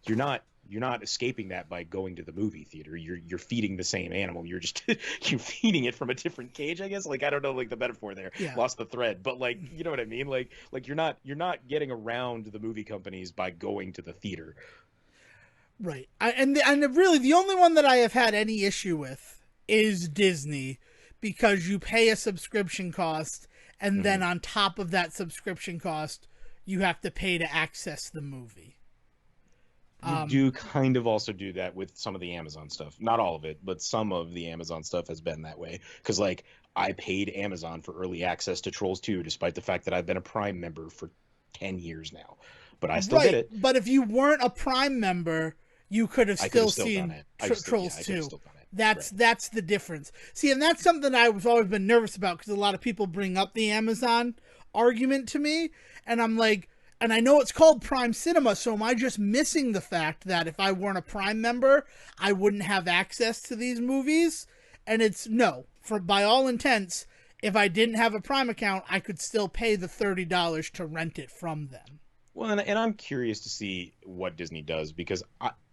you're not escaping that by going to the movie theater. You're feeding the same animal. You're just you're feeding it from a different cage, I guess. Like, I don't know, like the metaphor there. Yeah. Lost the thread, but like, you know what I mean? Like you're not getting around the movie companies by going to the theater. Right. And really the only one that I have had any issue with is Disney, because you pay a subscription cost and mm-hmm. then on top of that subscription cost, you have to pay to access the movie. You do kind of also do that with some of the Amazon stuff. Not all of it, but some of the Amazon stuff has been that way. Because, like, I paid Amazon for early access to Trolls 2, despite the fact that I've been a Prime member for 10 years now. But I still did it. But if you weren't a Prime member, you could have still seen Trolls 2. That's the difference. See, and that's something I've always been nervous about, because a lot of people bring up the Amazon argument to me, and I'm like, and I know it's called Prime Cinema, so am I just missing the fact that if I weren't a Prime member, I wouldn't have access to these movies? And it's no. By all intents, if I didn't have a Prime account, I could still pay the $30 to rent it from them. Well, and I'm curious to see what Disney does, because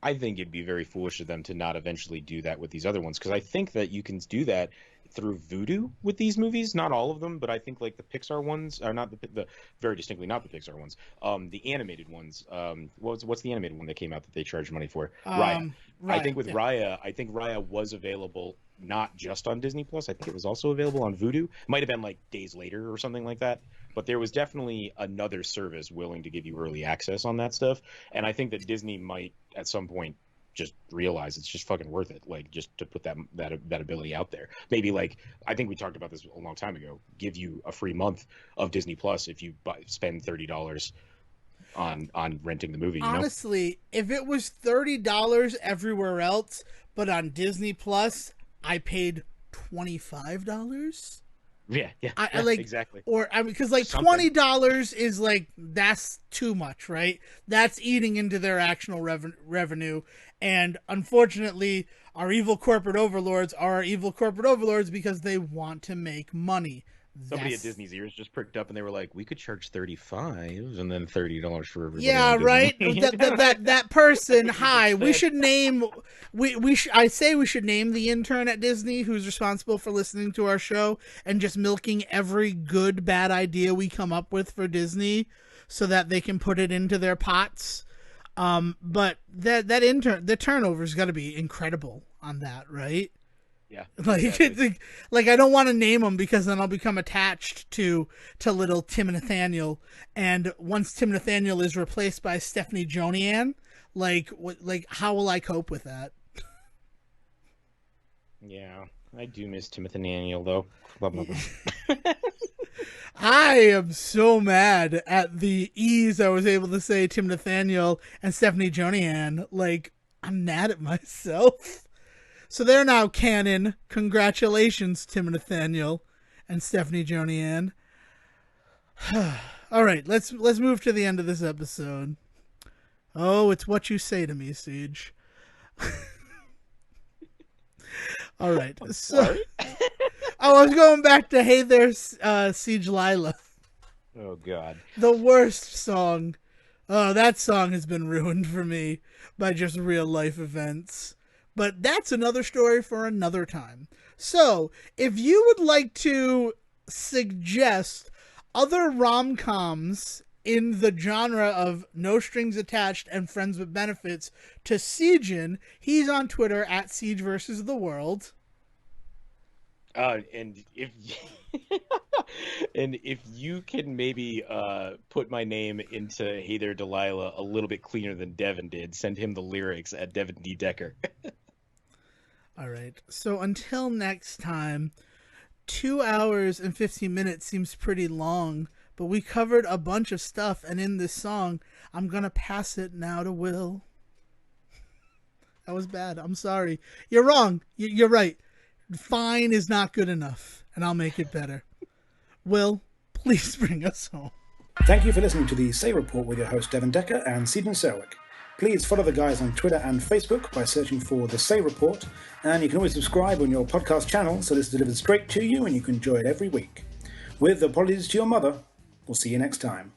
I think it'd be very foolish of them to not eventually do that with these other ones, because I think that you can do that through Vudu with these movies. Not all of them, but I think like the Pixar ones are not the very distinctly not the Pixar ones. The animated ones. What's the animated one that came out that they charge money for? Raya. I think with Raya, Raya was available not just on Disney Plus. I think it was also available on Vudu. Might have been like days later or something like that. But there was definitely another service willing to give you early access on that stuff. And I think that Disney might at some point just realize it's just fucking worth it, like just to put that ability out there. Maybe, like, I think we talked about this a long time ago, give you a free month of Disney Plus if you spend $30 on renting the movie. Honestly, if it was $30 everywhere else, but on Disney Plus, I paid $25. Yeah, I like exactly. or I mean, because like Something. $20 is like that's too much, right? That's eating into their actual revenue, and unfortunately, our evil corporate overlords are our evil corporate overlords because they want to make money. Somebody at That's Disney's ears just pricked up, and they were like, "We could charge 35 and then $30 for everybody yeah, on right. Disney." That person. That's what you Hi, just we said. should name. I say we should name the intern at Disney who's responsible for listening to our show and just milking every good bad idea we come up with for Disney, so that they can put it into their pots. But that intern, the turnover's got to be incredible on that, right? Yeah, Like, exactly. like I don't want to name them because then I'll become attached to little Tim Nathaniel, and once Tim Nathaniel is replaced by Stephanie Jonian, like how will I cope with that? Yeah, I do miss Timothy Daniel though. I am so mad at the ease I was able to say Tim Nathaniel and Stephanie Jonian. Like, I'm mad at myself. So they're now canon. Congratulations, Tim Nathaniel and Stephanie Jonian. All right, let's move to the end of this episode. Oh, it's what you say to me, Siege. All right, I'm so sorry. I was going back to "Hey There, Siege Lila," Oh God. the worst song. Oh, that song has been ruined for me by just real life events. But that's another story for another time. So, if you would like to suggest other rom-coms in the genre of No Strings Attached and Friends with Benefits to Siegen, he's on Twitter at Siege versus the World. And if and if you can maybe put my name into Hey There Delilah a little bit cleaner than Devin did, send him the lyrics at Devin D. Decker. All right. So until next time, 2 hours and 15 minutes seems pretty long, but we covered a bunch of stuff, and in this song, I'm going to pass it now to Will. That was bad. I'm sorry. You're wrong. You're right. Fine is not good enough, and I'll make it better. Will, please bring us home. Thank you for listening to the Say Report with your host Devin Decker and Stephen Selwick. Please follow the guys on Twitter and Facebook by searching for The Say Report, and you can always subscribe on your podcast channel so this is delivered straight to you and you can enjoy it every week. With apologies to your mother, we'll see you next time.